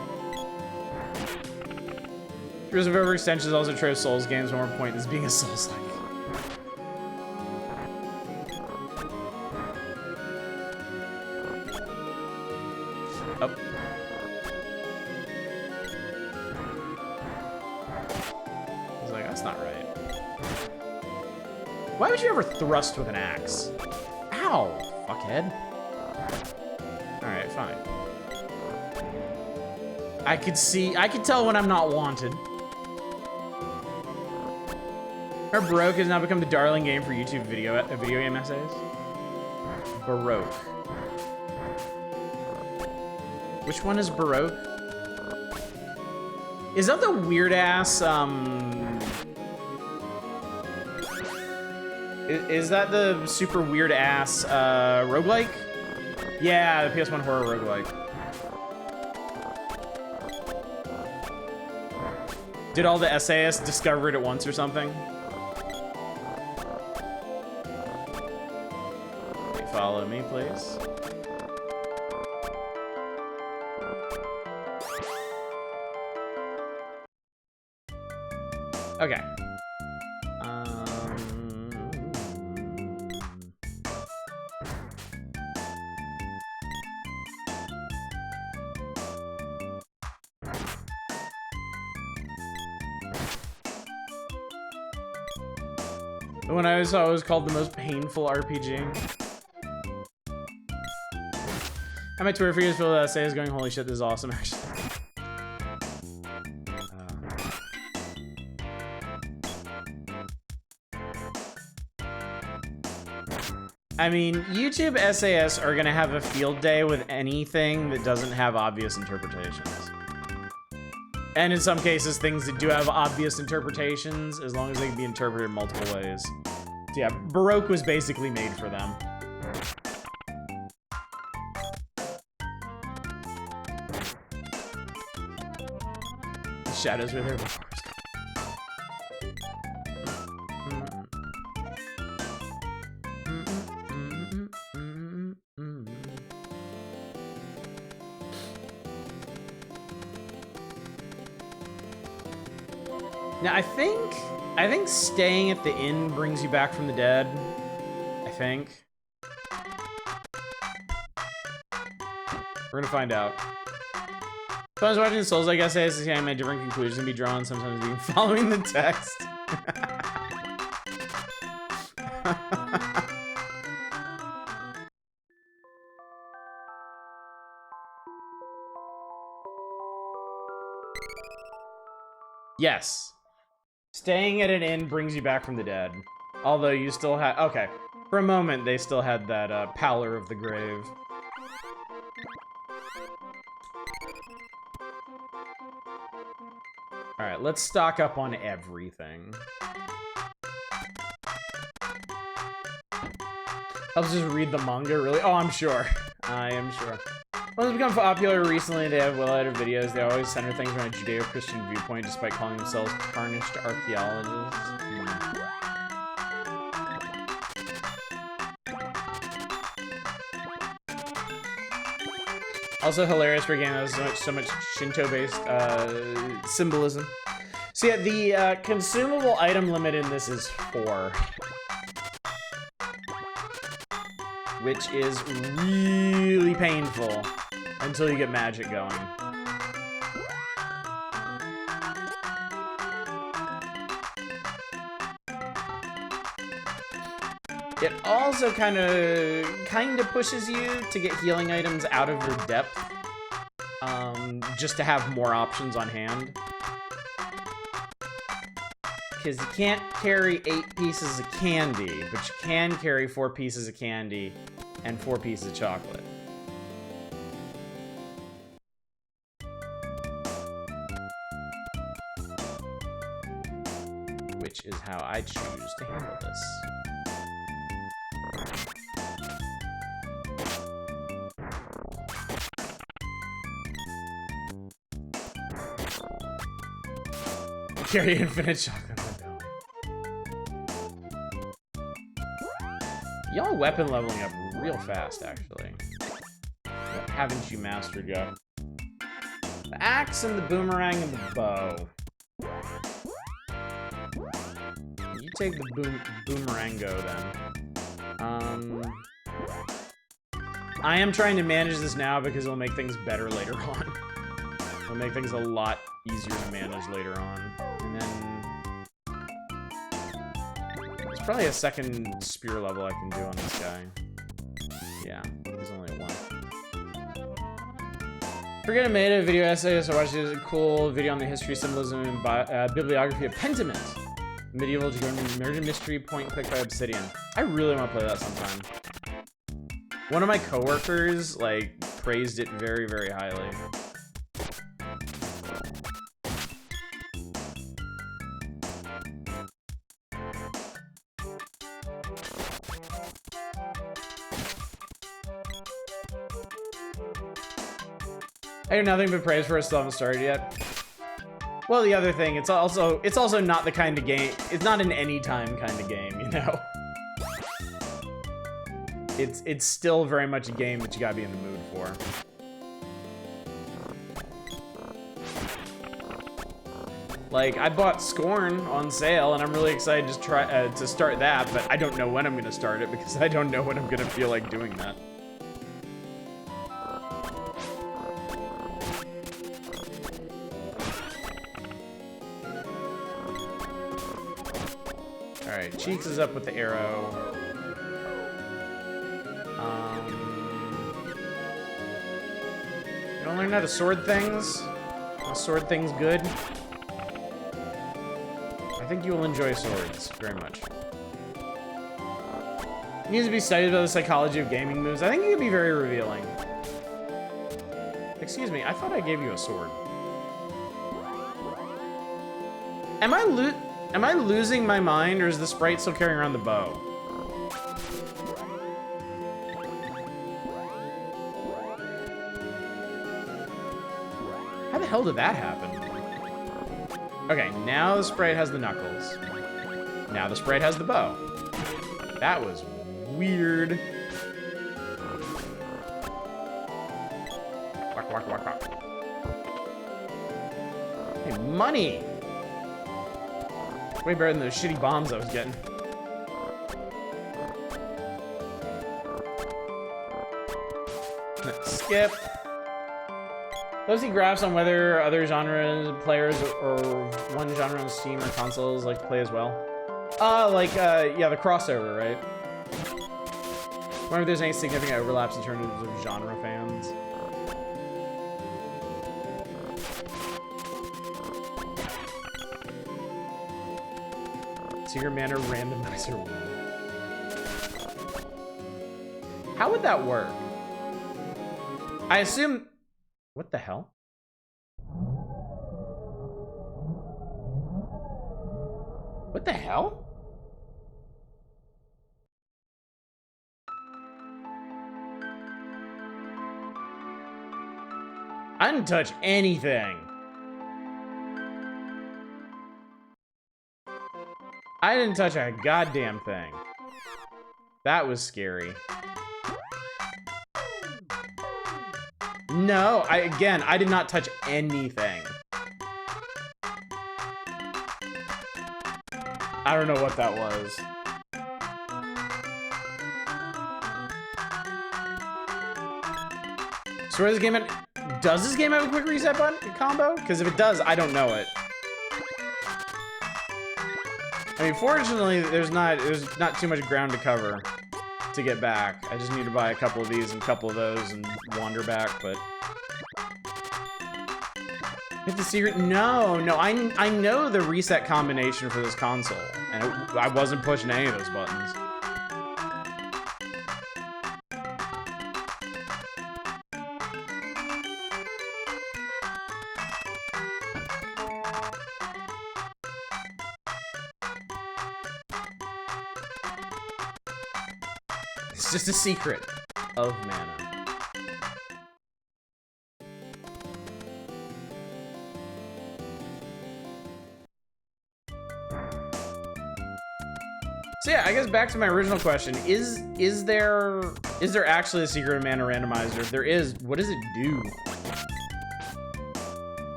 Risk of overextension is also true of Souls games. One more point is being a Souls-like. Oh. I was like, that's not right. Why would you ever thrust with an axe? Ow, fuckhead. Alright, fine. I could tell when I'm not wanted. Our Baroque has now become the darling game for YouTube video game essays. Baroque. Which one is Baroque? Is that the weird ass, Is that the super weird ass, roguelike? Yeah, the PS1 horror roguelike. Did all the essayists discover it at once or something? Follow me, please. Okay. The one I saw was called the most painful RPG. How my Twitter figures feel that essay is going, holy shit, this is awesome, actually. I mean, YouTube SAS are gonna have a field day with anything that doesn't have obvious interpretations. And in some cases, things that do have obvious interpretations, as long as they can be interpreted in multiple ways. So yeah, Baroque was basically made for them. The shadows were there before. Now, I think staying at the inn brings you back from the dead. I think. We're gonna find out. So I was watching the Souls, I guess, I made different conclusions and be drawn, sometimes even following the text. Yes. Staying at an inn brings you back from the dead. Although you still had... Okay. For a moment, they still had that pallor of the grave. Alright, let's stock up on everything. I'll just read the manga, really? Oh, I'm sure. I am sure. Well, it's become popular recently. They have well-edited videos. They always center things from a Judeo-Christian viewpoint, despite calling themselves tarnished archaeologists. Also hilarious for a game that has so much Shinto-based symbolism. So yeah, the consumable item limit in this is 4. Which is really painful until you get magic going. It also kind of pushes you to get healing items out of your depth, just to have more options on hand. Because you can't carry 8 pieces of candy, but you can carry 4 pieces of candy and 4 pieces of chocolate. Which is how I choose to handle this. Carry infinite chocolate. Y'all weapon leveling up real fast, actually. What haven't you mastered yet? The axe and the boomerang and the bow. You take the boomerango then. I am trying to manage this now because it'll make things better later on. It'll make things a lot easier to manage later on. And then there's probably a second spear level I can do on this guy. Yeah, there's only 1. Forget I made a video essay, so I watched a cool video on the history, symbolism, and bibliography of Pentiment. Medieval murder mystery point and click by Obsidian. I really want to play that sometime. One of my coworkers, like, praised it very, very highly. I hear nothing but praise for it, still haven't started yet. Well, the other thing, it's also not the kind of game, it's not an anytime kind of game, you know? It's still very much a game that you gotta be in the mood for. Like, I bought Scorn on sale, and I'm really excited to try to start that, but I don't know when I'm gonna start it because I don't know when I'm gonna feel like doing that. Alright, Cheeks is up with the arrow. You wanna learn how to sword things? Are sword things good? I think you will enjoy swords very much. You need to be studied about the psychology of gaming moves. I think it could be very revealing. Excuse me, I thought I gave you a sword. Am I losing my mind, or is the sprite still carrying around the bow? How the hell did that happen? Okay, now the sprite has the knuckles. Now the sprite has the bow. That was weird. Walk, walk, walk, walk. Hey, money! Way better than those shitty bombs I was getting. Skip. Those see graphs on whether other genre players or one genre on Steam or consoles like to play as well. Yeah, the crossover, right? Wonder if there's any significant overlaps in terms of genre fans. Secret Mana randomizer. How would that work? I assume... What the hell? What the hell? I didn't touch anything. I didn't touch a goddamn thing. That was scary. No, again, I did not touch anything. I don't know what that was. So where this game does this game have a quick reset button combo? Because if it does, I don't know it. I mean, fortunately, there's not too much ground to cover to get back. I just need to buy a couple of these and a couple of those and wander back, but... Hit the secret? No, I know the reset combination for this console, and I wasn't pushing any of those buttons. It's just a secret of mana. So yeah, I guess back to my original question: is there actually a secret of mana randomizer? If there is, what does it do?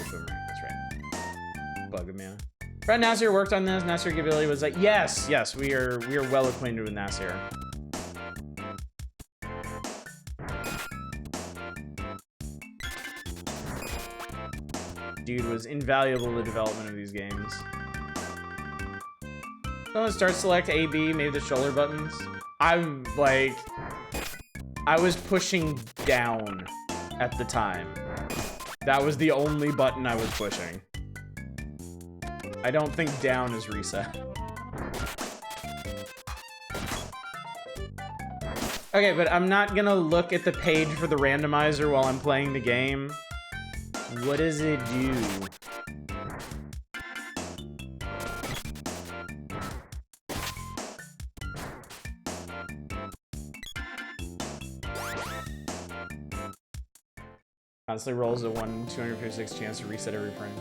That's right. Bug of mana. Brad Nasir worked on this. Nasir Gavili was like, yes, we are well acquainted with Nasir. Dude was invaluable in the development of these games. Someone start select A, B, maybe the shoulder buttons. I was pushing down at the time. That was the only button I was pushing. I don't think down is reset. Okay, but I'm not gonna look at the page for the randomizer while I'm playing the game. What does it do? Constantly rolls a 1/256 chance to reset every frame.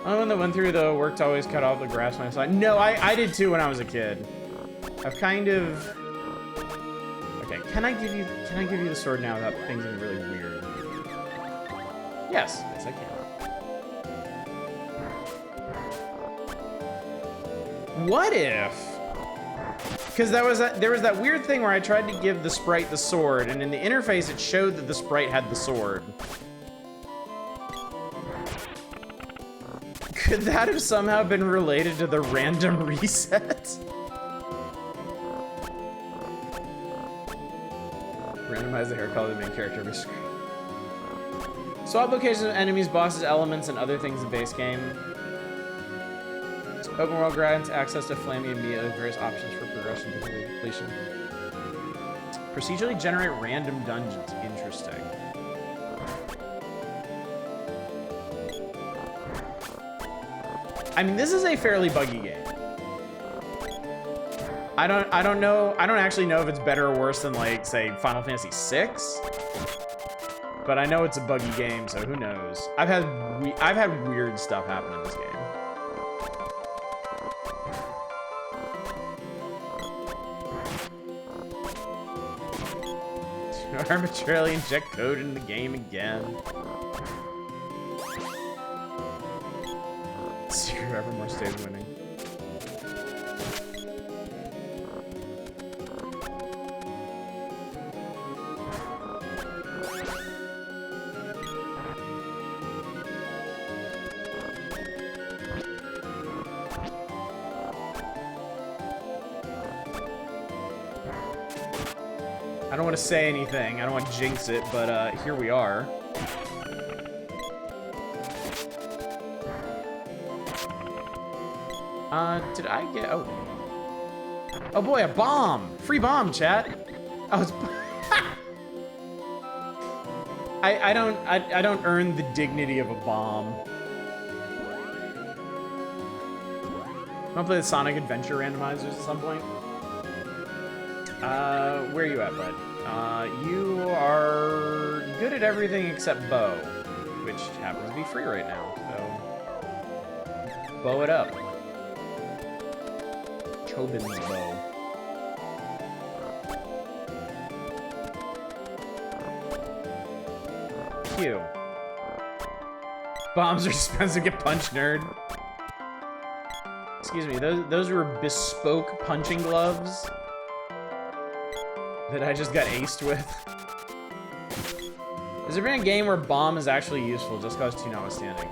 Only one that went through the work to always cut off the grass when I saw it. No, I did too when I was a kid. I've kind of... Okay, can I give you the sword now without things getting really weird? Yes, I can. What if? Because there was that weird thing where I tried to give the sprite the sword, and in the interface it showed that the sprite had the sword. Could that have somehow been related to the random reset? Randomize the hair color of the main character of your screen. Swap locations of enemies, bosses, elements, and other things in base game. Open world grants access to Flammy immediately with various options for progression to completion. Procedurally generate random dungeons. Interesting. I mean, this is a fairly buggy game. I don't actually know if it's better or worse than, like, say, Final Fantasy VI. But I know it's a buggy game, so who knows? I've had weird stuff happen in this game. To arbitrarily inject code in the game again. Secret Evermore stays winning. I don't want to say anything. I don't want to jinx it, but here we are. Did I get... Oh. Oh boy, a bomb! Free bomb, chat! Oh, it's... I don't earn the dignity of a bomb. Wanna play the Sonic Adventure randomizers at some point? Where are you at, bud? You are good at everything except bow, which happens to be free right now, so... Bow it up. Chobin's bow. Q. Bombs are expensive, get punched, nerd. Excuse me, those were bespoke punching gloves that I just got aced with. Has there been a game where bomb is actually useful, just cause 2 notwithstanding?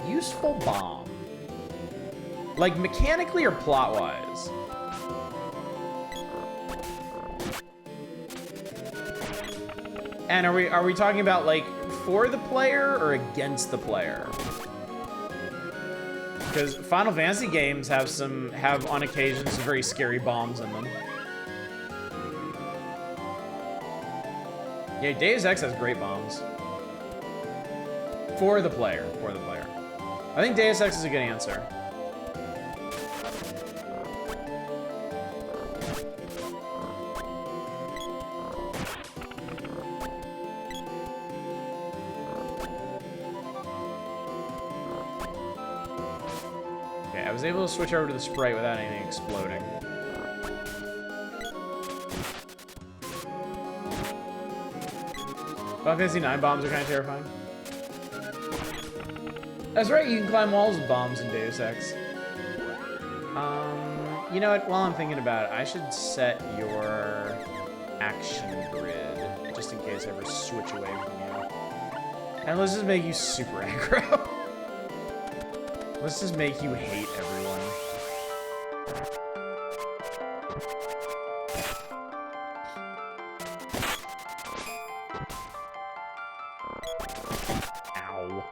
Useful bomb. Like mechanically or plot-wise? And are we talking about like for the player or against the player? Because Final Fantasy games have on occasion some very scary bombs in them. Yeah, Deus Ex has great bombs. For the player, I think Deus Ex is a good answer. Okay, I was able to switch over to the Sprite without anything exploding. Final Fantasy 9 bombs are kind of terrifying. That's right, you can climb walls with bombs in Deus Ex. You know what, while I'm thinking about it, I should set your action grid, just in case I ever switch away from you. And let's just make you super aggro. Let's just make you hate everyone. Ow.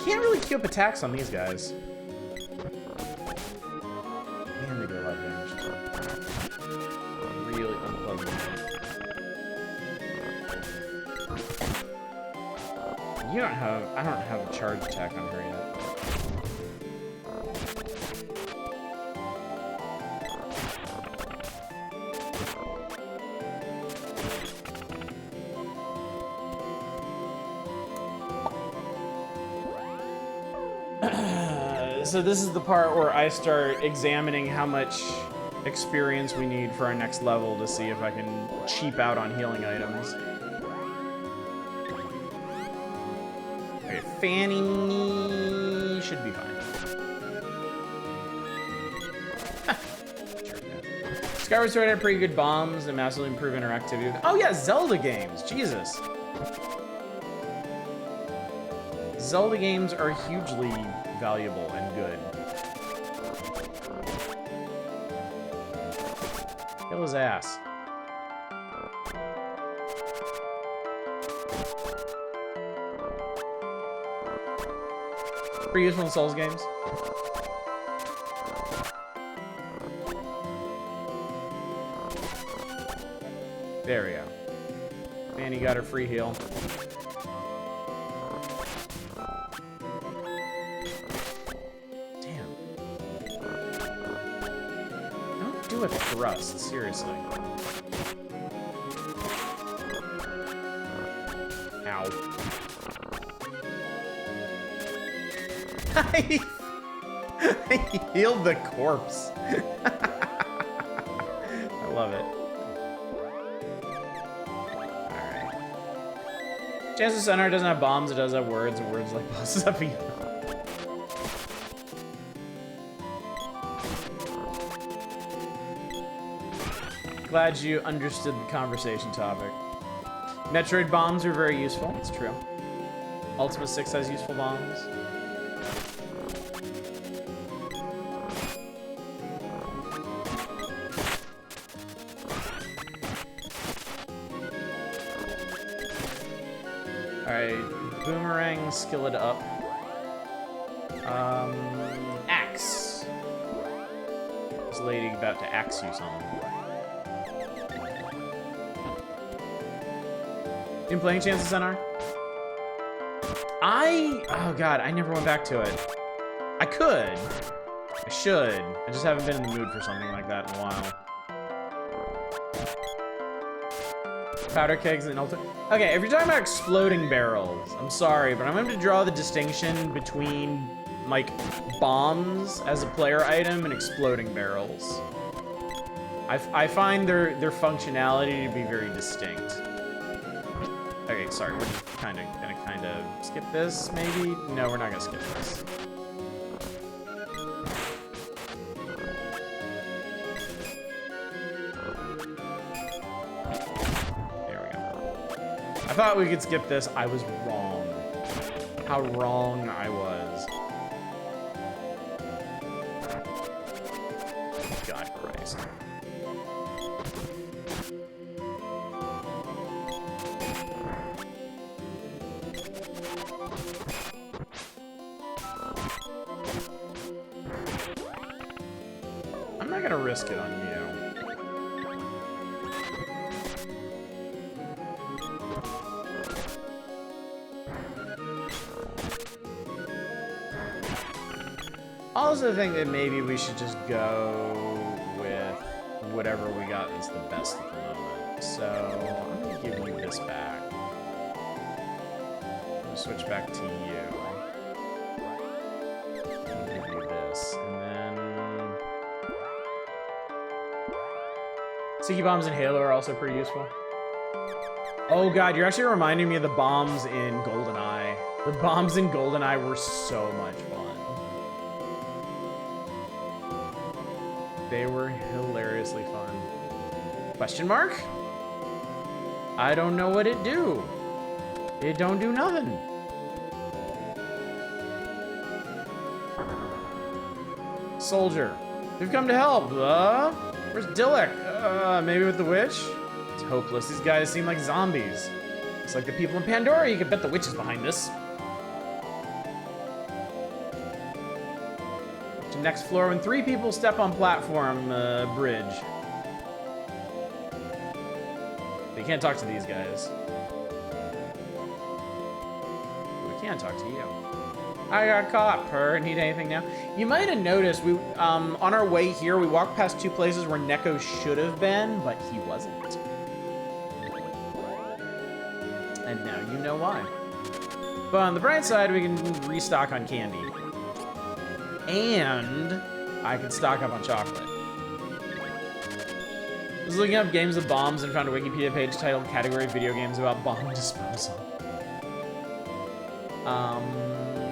Can't really queue up attacks on these guys. Man, they do a lot of damage. Really unpleasant. I don't have a charge attack on her yet. So this is the part where I start examining how much experience we need for our next level to see if I can cheap out on healing items. Okay, Fanny should be fine. Skyward Sword had pretty good bombs and massively improved interactivity. Oh yeah, Zelda games, Jesus. Zelda games are hugely valuable and good. Kill his ass. Pretty useful in Souls games. There we go. And he got her free heal. Damn. Don't do a thrust, seriously. Ow. I healed the corpse. I love it. Alright. Chances Center doesn't have bombs, it does have words, and words like bosses up again. Glad you understood the conversation topic. Metroid bombs are very useful, it's true. Ultima 6 has useful bombs. Alright, boomerang, skillet up. Axe. This lady about to axe you something. Been playing Chances NR? Oh god, I never went back to it. I could. I should. I just haven't been in the mood for something like that in a while. Powder kegs and ultimate. Okay, if you're talking about exploding barrels, I'm sorry, but I'm going to draw the distinction between, like, bombs as a player item and exploding barrels. I find their functionality to be very distinct. Okay, sorry, we're just gonna skip this, maybe? No, we're not gonna skip this. There we go. I thought we could skip this. I was wrong. How wrong I was. God Christ. I'm not gonna risk it on you. I also think that maybe we should just go with whatever we got is the best at the moment. So I'm gonna give you this back. I'm gonna switch back to you. I'll give you this, and then Sticky bombs in Halo are also pretty useful. Oh god, you're actually reminding me of the bombs in GoldenEye. The bombs in GoldenEye were so much fun. They were hilariously fun. Question mark? I don't know what it do. It don't do nothing. Soldier. We've come to help. Where's Dilek? Maybe with the witch? It's hopeless. These guys seem like zombies. It's like the people in Pandora. You could bet the witch is behind this. To next floor when 3 people step on platform bridge. But you can't talk to these guys. We can talk to you. I got caught, Per. Need anything now? You might have noticed we on our way here we walked past 2 places where Neko should have been, but he wasn't. And now you know why. But on the bright side, we can restock on candy. And I can stock up on chocolate. I was looking up games with bombs and found a Wikipedia page titled Category Video Games about bomb disposal.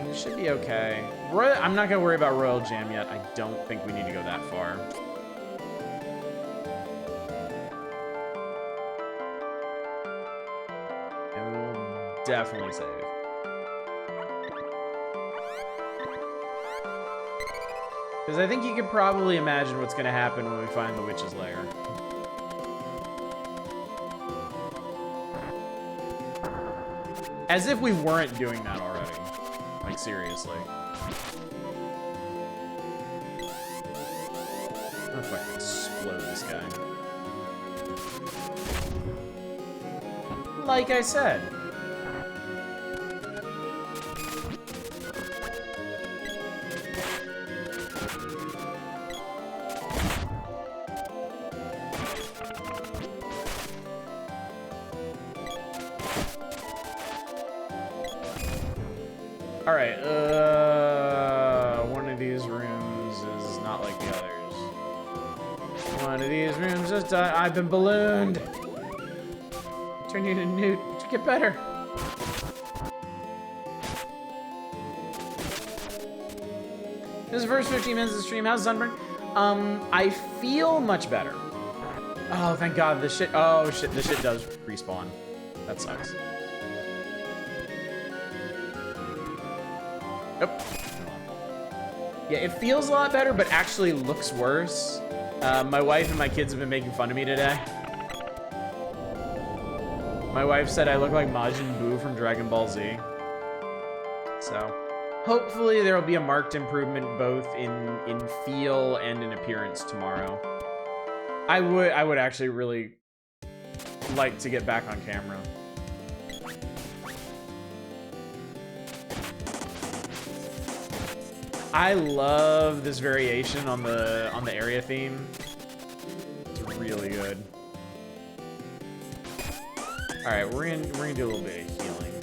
It should be okay. I'm not gonna worry about Royal Jam yet. I don't think we need to go that far. And we'll definitely save. Because I think you could probably imagine what's gonna happen when we find the witch's lair. As if we weren't doing that already. Like, seriously. I'm gonna fucking explode this guy. like I said. All right, one of these rooms is not like the others. One of these rooms just I've been ballooned. Turn you to Newt to get better. This is the first 15 minutes of the stream. How's Sunburn? I feel much better. Oh, thank God. This shit. Oh shit. This shit does respawn. That sucks. Yep. Yeah, it feels a lot better, but actually looks worse. My wife and my kids have been making fun of me today. My wife said I look like Majin Buu from Dragon Ball Z. So, hopefully there will be a marked improvement both in feel and in appearance tomorrow. I would actually really like to get back on camera. I love this variation on the area theme. It's really good. All right, we're gonna do a little bit of healing.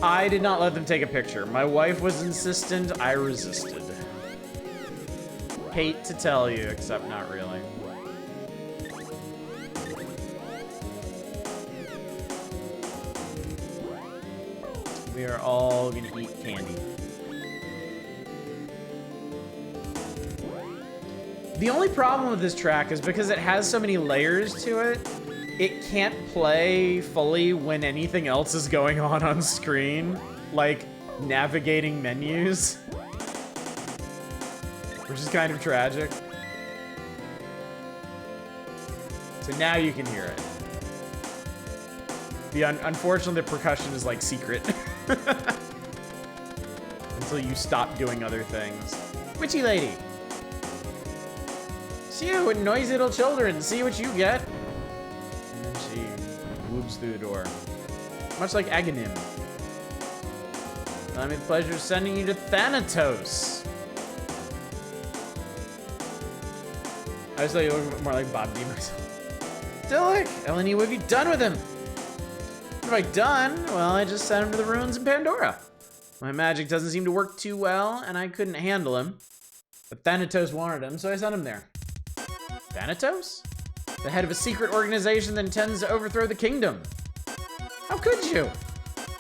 I did not let them take a picture. My wife was insistent. I resisted. Hate to tell you, except not really. We are all gonna eat candy. The only problem with this track is because it has so many layers to it, it can't play fully when anything else is going on screen, like navigating menus, which is kind of tragic. So now you can hear it. Unfortunately, the percussion is like secret until you stop doing other things. Witchy lady. See you, noisy little children. See what you get. And then she whoops through the door. Much like Aghanim. I mean, the pleasure of sending you to Thanatos. I just thought you looked more like Bob D myself. Dillick, Eleni, what have you done with him? What have I done? Well, I just sent him to the ruins in Pandora. My magic doesn't seem to work too well, and I couldn't handle him. But Thanatos wanted him, so I sent him there. Thanatos? The head of a secret organization that intends to overthrow the kingdom. How could you?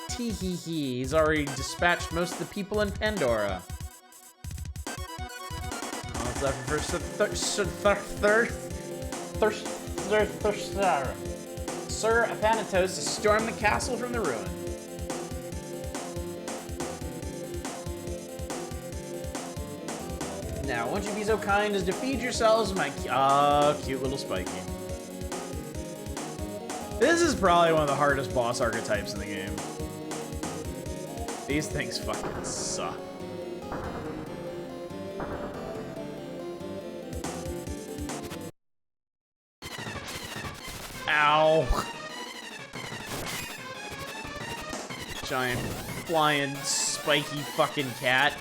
Tee-hee-hee, he's already dispatched most of the people in Pandora. All that's left for Sir Thanatos to storm the castle from the ruin. Now, won't you be so kind as to feed yourselves my cute little Spiky. This is probably one of the hardest boss archetypes in the game. These things fucking suck. Ow. Giant flying spiky fucking cat.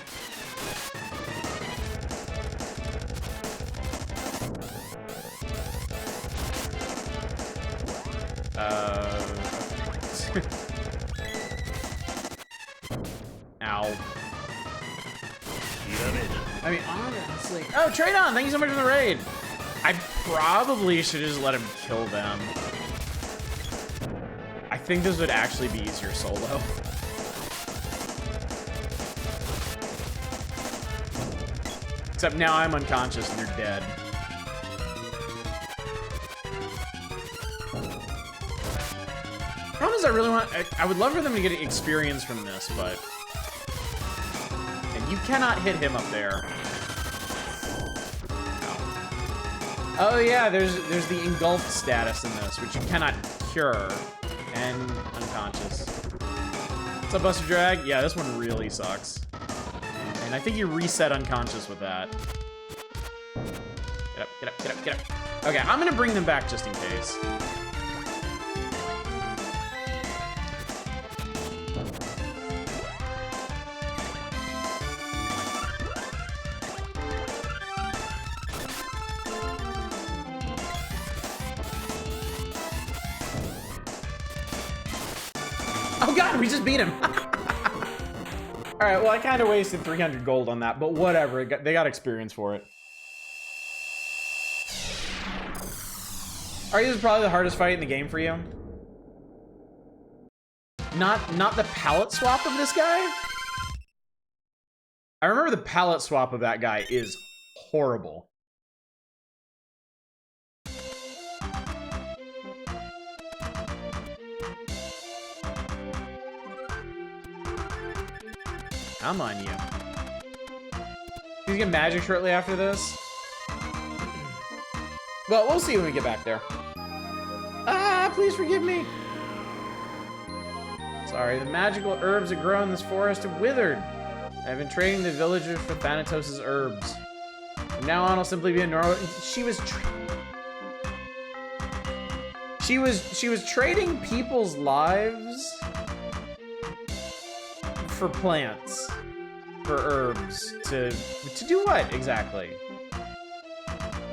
Ow. I mean, honestly. Oh, Traydon, thank you so much for the raid. I probably should have just let him kill them. I think this would actually be easier solo. Except now I'm unconscious and they're dead. Problem is, I would love for them to get experience from this, but... And you cannot hit him up there. Oh yeah, there's the engulfed status in this, which you cannot cure, and unconscious. What's up, Buster Drag? Yeah, this one really sucks. And I think you reset unconscious with that. Get up, get up, get up, get up. Okay, I'm gonna bring them back just in case. god, we just beat him! Alright, well I kind of wasted 300 gold on that, but whatever, they got experience for it. Alright, this is probably the hardest fight in the game for you. Not the palette swap of this guy? I remember the palette swap of that guy is horrible. Come on, you. He's gonna magic shortly after this. Well, we'll see when we get back there. Ah, please forgive me. Sorry, the magical herbs that grow in this forest have withered. I've been trading the villagers for Thanatos' herbs. From now on, I'll simply be a normal. She was trading people's lives for plants, for herbs, to do what exactly?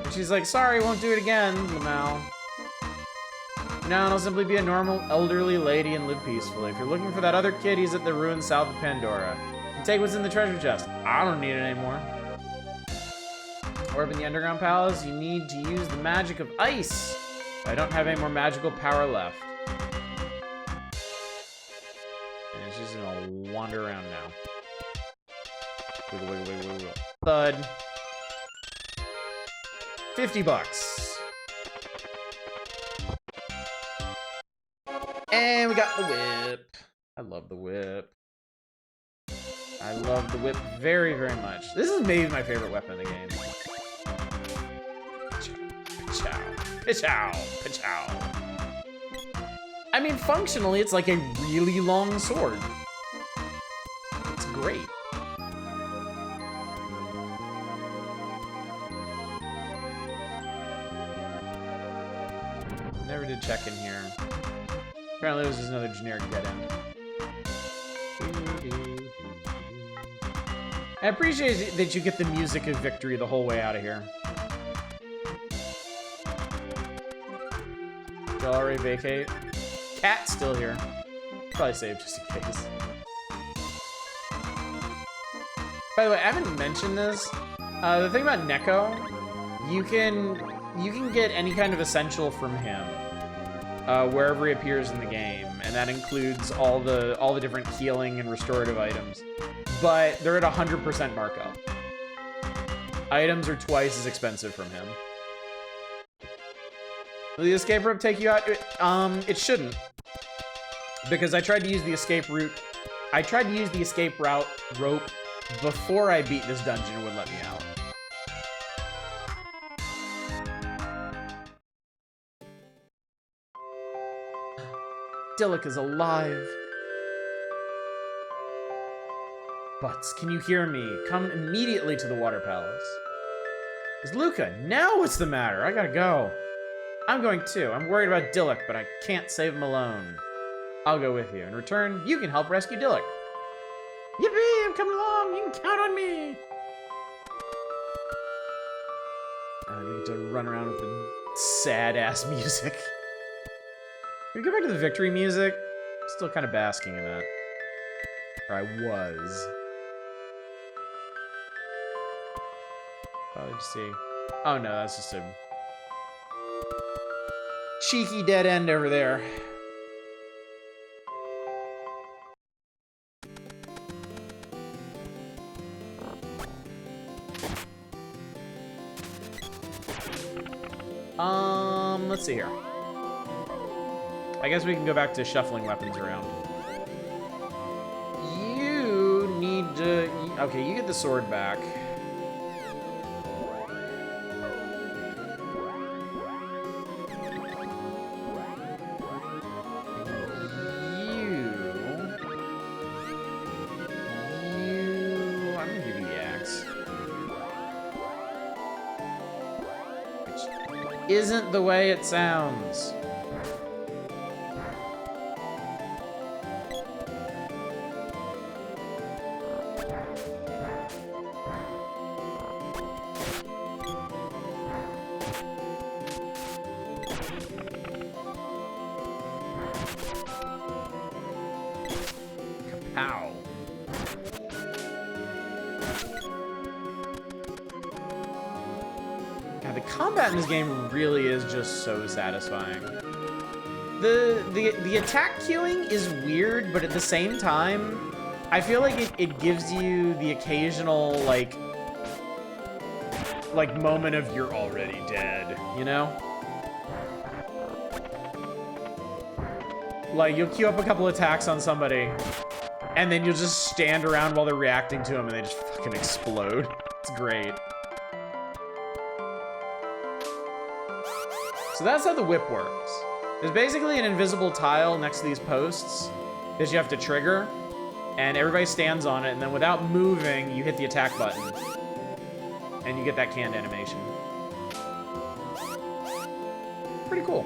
And she's like, sorry, won't do it again, Lamal. Now I'll simply be a normal, elderly lady and live peacefully. If you're looking for that other kid, he's at the ruins south of Pandora. And take what's in the treasure chest. I don't need it anymore. Or up in the underground palace, you need to use the magic of ice. I don't have any more magical power left. And she's gonna wander around now. Wiggle, wiggle, wiggle, wiggle. Thud. 50 bucks. And we got the whip. I love the whip. I love the whip very, very much. This is maybe my favorite weapon in the game. Pachow, pachow, pachow. I mean, functionally, it's like a really long sword. It's great. Never did check in here. Apparently, this is another generic dead end. I appreciate that you get the music of victory the whole way out of here. Shall I already vacate? Cat's still here. Probably save just in case. By the way, I haven't mentioned this. The thing about Neko, you can get any kind of essential from him. Wherever he appears in the game, and that includes all the different healing and restorative items. But they're at 100% markup. Items are twice as expensive from him. Will the escape rope take you out? It shouldn't, because I tried to use the escape route. I tried to use the escape route rope before I beat this dungeon. It wouldn't let me out. Dillik is alive. Butts, can you hear me? Come immediately to the water palace. Is Luca? Now what's the matter? I gotta go. I'm going too. I'm worried about Dillik, but I can't save him alone. I'll go with you. In return, you can help rescue Dillik. Yippee! I'm coming along. You can count on me. I need to run around with the sad-ass music. Can we go back to the victory music? I'm still kind of basking in that. Or I was. Let's see. Oh no, that's just a cheeky dead end over there. Let's see here. I guess we can go back to shuffling weapons around. You need to... Okay, you get the sword back. I'm gonna give you the axe. Which isn't the way it sounds. Ow. God, the combat in this game really is just so satisfying. The attack queuing is weird, but at the same time, I feel like it gives you the occasional, like moment of you're already dead, you know? Like, you'll queue up a couple attacks on somebody, and then you'll just stand around while they're reacting to them, and they just fucking explode. It's great. So that's how the whip works. There's basically an invisible tile next to these posts that you have to trigger, and everybody stands on it, and then without moving, you hit the attack button, and you get that canned animation. Pretty cool.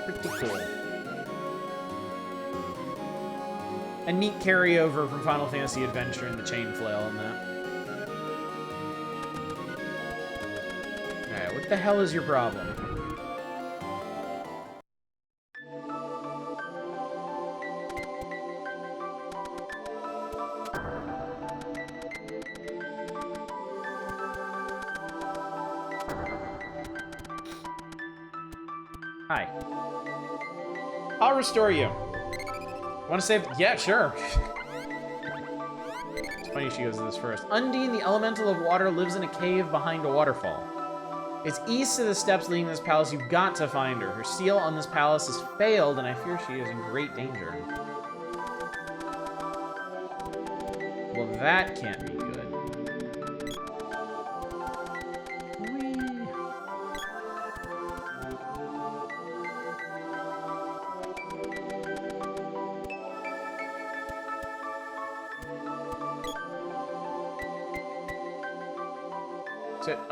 Pretty cool. A neat carryover from Final Fantasy Adventure and the chain flail in that. Alright, what the hell is your problem? Hi. I'll restore you. Want to save? Yeah, sure. It's funny she goes to this first. Undine, the elemental of water, lives in a cave behind a waterfall. It's east of the steps leading to this palace. You've got to find her. Her seal on this palace has failed, and I fear she is in great danger. Well, that can't be good.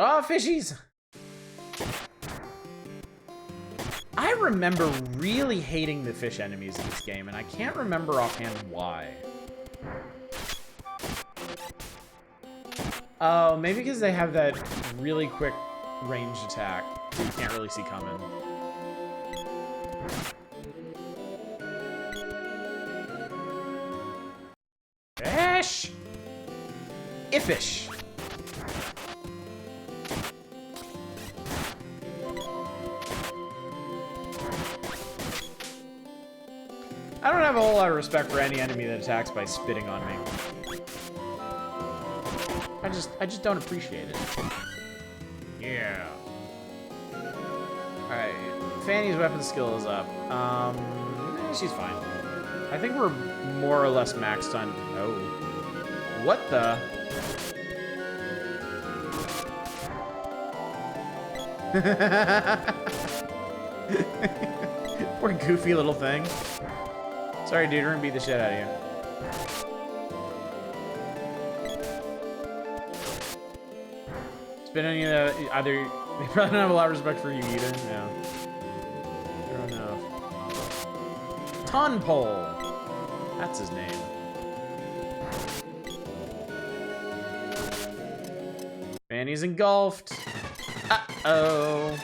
Oh, fishies! I remember really hating the fish enemies in this game, and I can't remember offhand why. Oh, maybe because they have that really quick ranged attack that you can't really see coming. Fish! Iffish! I don't have a whole lot of respect for any enemy that attacks by spitting on me. I just don't appreciate it. Yeah. Alright. Fanny's weapon skill is up. She's fine. I think we're more or less maxed on... Oh. What the... Poor goofy little thing. Sorry, dude, we're gonna beat the shit out of you. It's been any either they probably don't have a lot of respect for you either. No. Fair enough. Tonpole. That's his name. Fanny's engulfed. Uh-oh.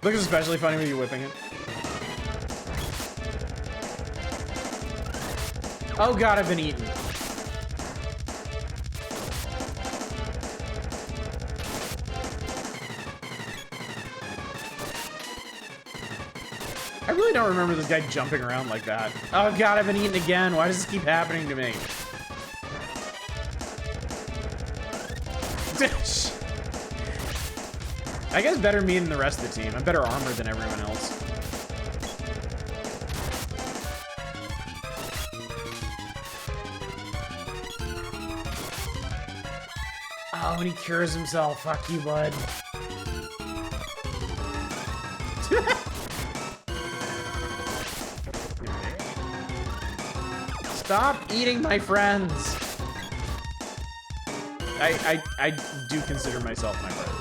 Looks especially funny when you're whipping it. Oh god, I've been eaten. I really don't remember this guy jumping around like that. Oh god, I've been eaten again. Why does this keep happening to me? I guess better me than the rest of the team. I'm better armored than everyone else. Oh, and he cures himself. Fuck you, bud. Stop eating my friends. I do consider myself my friend.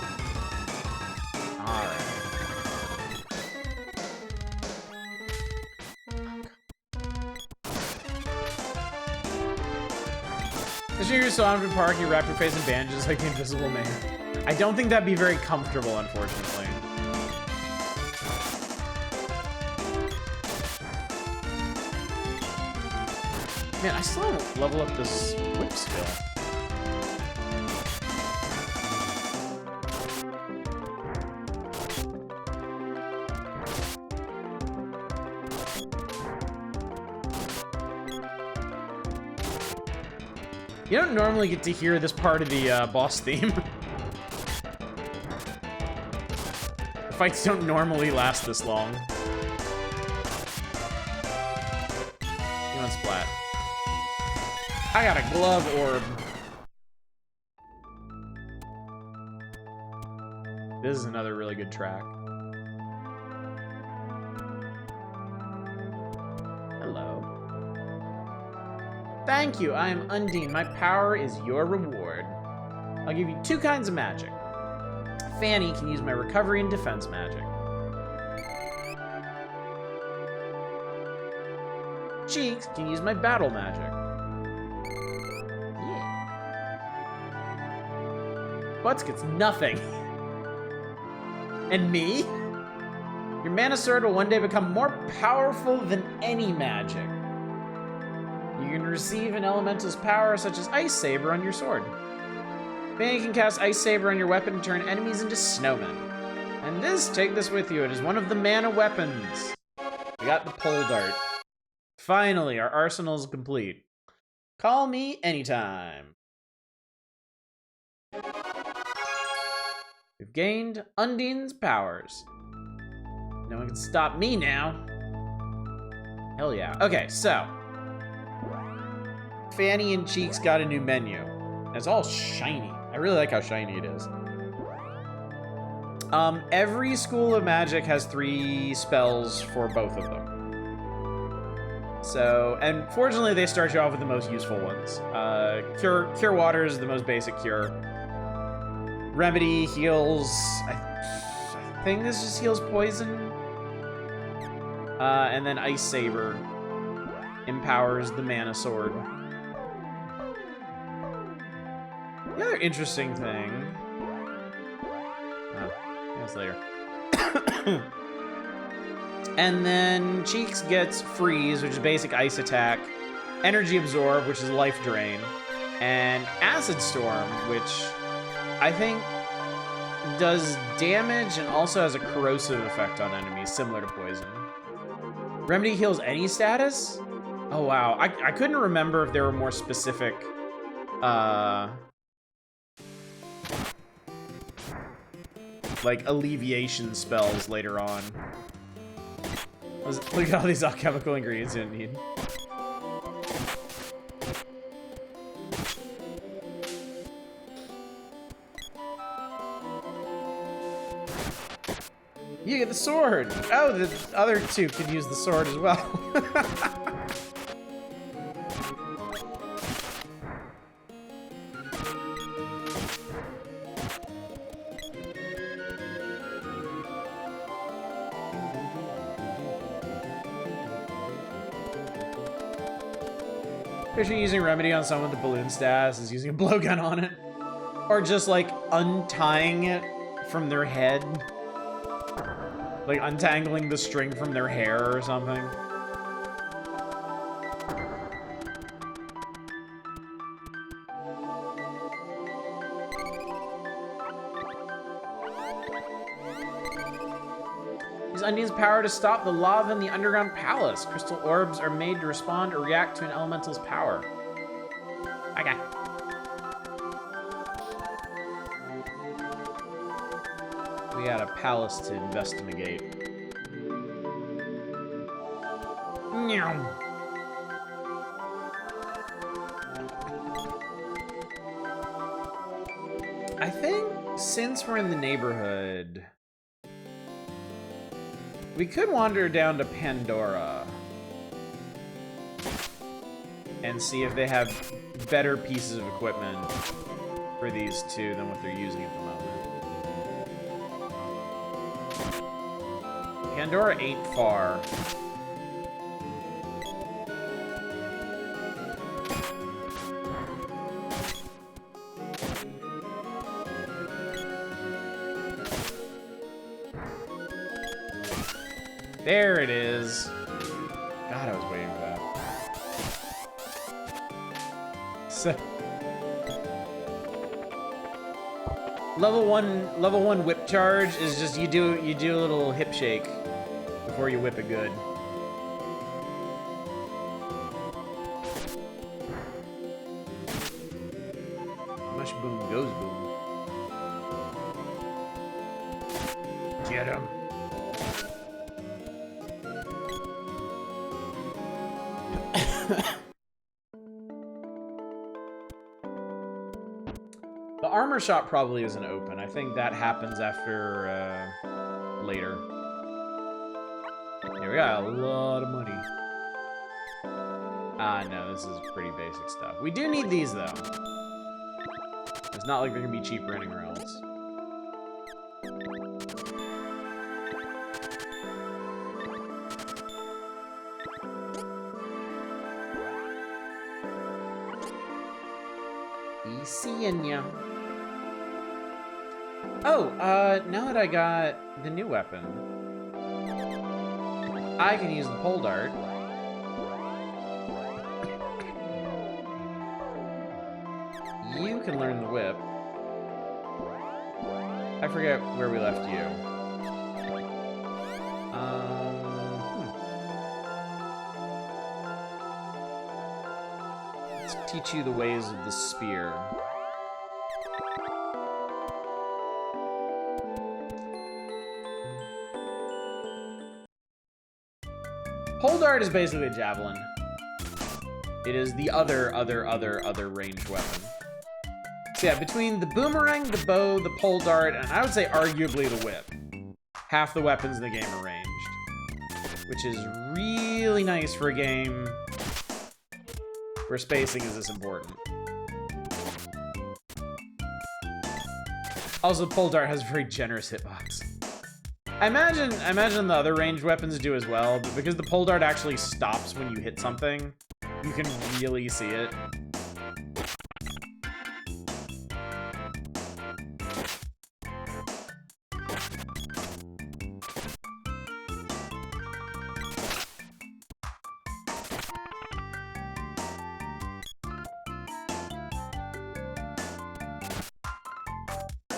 You're so out of the park, you wrap your face in bandages like the Invisible Man. I don't think that'd be very comfortable, unfortunately. Man, I still don't level up this whip skill. You don't normally get to hear this part of the boss theme. The fights don't normally last this long. You want splat. I got a glove orb. This is another really good track. Hello. Thank you, I am Undine. My power is your reward. I'll give you 2 kinds of magic. Fanny can use my recovery and defense magic. Cheeks can use my battle magic. Yeah. Butts gets nothing. And me? Your mana sword will one day become more powerful than any magic. You can receive an elemental's power such as Ice Saber on your sword. Fanny can cast Ice Saber on your weapon to turn enemies into snowmen. And take this with you. It is one of the mana weapons. We got the pole dart. Finally, our arsenal is complete. Call me anytime. We've gained Undine's powers. No one can stop me now. Hell yeah. Okay, so. Fanny and Cheeks got a new menu. It's all shiny. I really like how shiny it is. Every school of magic has 3 spells for both of them. So, and fortunately they start you off with the most useful ones. Cure Water is the most basic cure. Remedy heals, I think this just heals poison. And then Ice Saber empowers the mana sword. The other interesting thing... Oh, that's later. And then Cheeks gets Freeze, which is basic ice attack, Energy Absorb, which is life drain, and Acid Storm, which I think does damage and also has a corrosive effect on enemies, similar to poison. Remedy heals any status? Oh wow, I couldn't remember if there were more specific like alleviation spells later on. Look at all these alchemical ingredients you need. You get the sword! Oh, the other 2 could use the sword as well. Picture using Remedy on someone with the balloon status is using a blowgun on it. Or just like untying it from their head. Like untangling the string from their hair or something. Use Undine's power to stop the lava in the underground palace. Crystal orbs are made to respond or react to an elemental's power. Okay. We got a palace to investigate. I think since we're in the neighborhood, we could wander down to Pandora and see if they have better pieces of equipment for these 2 than what they're using at the moment. Pandora ain't far. There it is. God, I was waiting for So level one whip charge is just you do a little hip shake before you whip it good. Mush boom goes boom. Get him. The armor shop probably isn't open. I think that happens after later. Yeah, we got a lot of money. Ah, no, this is pretty basic stuff. We do need these, though. It's not like they're gonna be cheaper anywhere else. Seeing ya. Oh, now that I got the new weapon, I can use the pole dart. You can learn the whip. I forget where we left you. Let's teach you the ways of the spear. Pole dart is basically a javelin. It is the other ranged weapon. So yeah, between the boomerang, the bow, the pole dart, and I would say arguably the whip, half the weapons in the game are ranged. Which is really nice for a game where spacing is this important. Also, pole dart has a very generous hitbox. I imagine the other ranged weapons do as well, but because the pole dart actually stops when you hit something, you can really see it.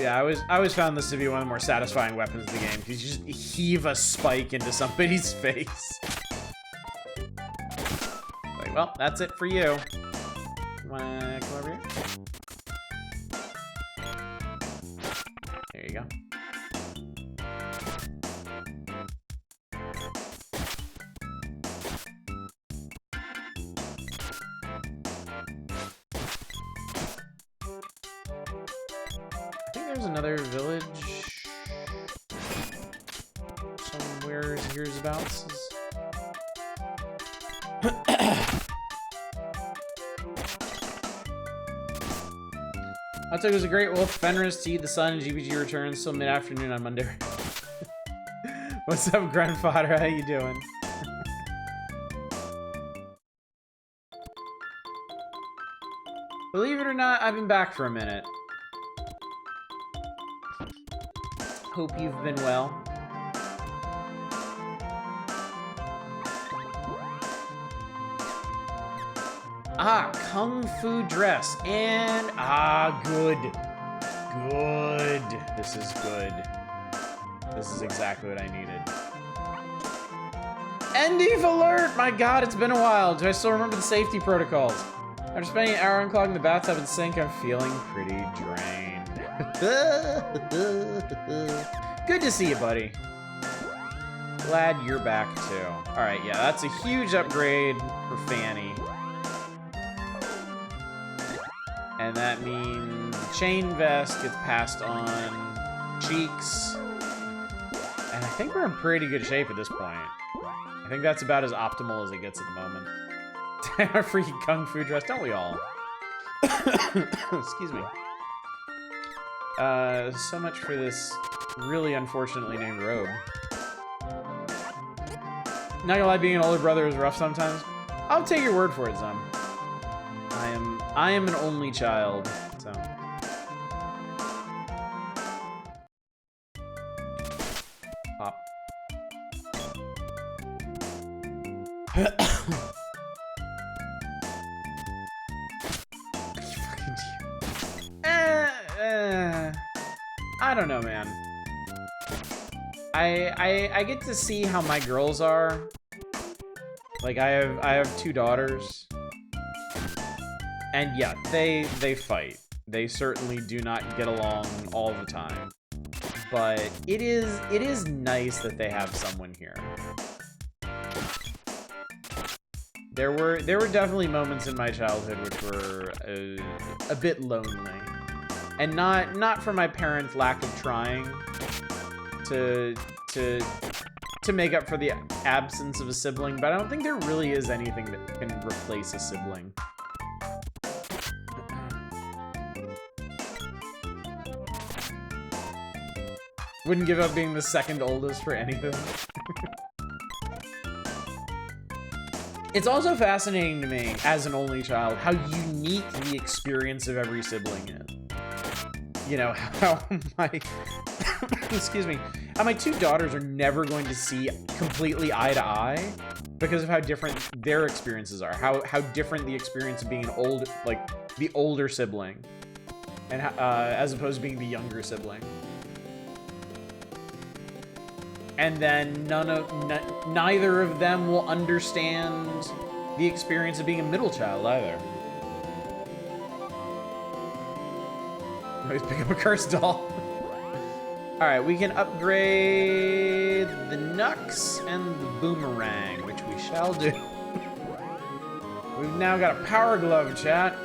Yeah, I always found this to be one of the more satisfying weapons in the game, because you just heave a spike into somebody's face. Like, well, that's it for you. Wanna come over here? There you go. There's another village somewhere hereabouts. Outside was a great wolf, Fenris to eat the sun, and GBG returns till mid-afternoon on Monday. What's up, grandfather? How you doing? Believe it or not, I've been back for a minute. Hope you've been well. Ah, Kung Fu dress. And, good. Good. This is good. This is exactly what I needed. Endive alert! My god, it's been a while. Do I still remember the safety protocols? After spending an hour unclogging the bathtub and sink, I'm feeling pretty drained. Good to see you, buddy. Glad you're back, too. Alright, yeah, that's a huge upgrade for Fanny. And that means the chain vest gets passed on Cheeks. And I think we're in pretty good shape at this point. I think that's about as optimal as it gets at the moment. Our freaking Kung Fu dress, don't we all? Excuse me. So much for this really unfortunately named robe. Not gonna lie, being an older brother is rough sometimes. I'll take your word for it, Zum. I am an only child, so. Pop. I don't know, man. I get to see how my girls are. Like, I have 2 daughters. And yeah, they fight. They certainly do not get along all the time. But it is nice that they have someone here. There were definitely moments in my childhood which were a bit lonely. And not for my parents' lack of trying to make up for the absence of a sibling, but I don't think there really is anything that can replace a sibling. Wouldn't give up being the second oldest for anything. It's also fascinating to me, as an only child, how unique the experience of every sibling is. You know, how my... excuse me. How my 2 daughters are never going to see completely eye to eye because of how different their experiences are. How different the experience of being the older sibling, and as opposed to being the younger sibling. And then neither of them will understand the experience of being a middle child either. Always pick up a cursed doll. Alright, we can upgrade the Nux and the Boomerang, which we shall do. We've now got a Power Glove, chat.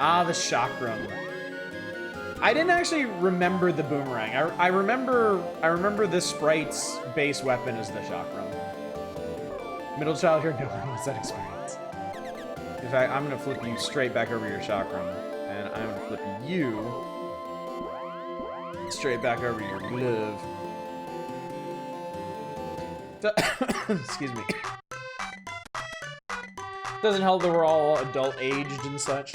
Ah, the Chakram. I didn't actually remember the Boomerang. I remember the sprite's base weapon is the Chakram. Middle child here, no one wants that experience. In fact, I'm gonna flip you straight back over your Chakram, and I'm gonna flip you straight back over your glove. Excuse me. Doesn't help that we're all adult aged and such.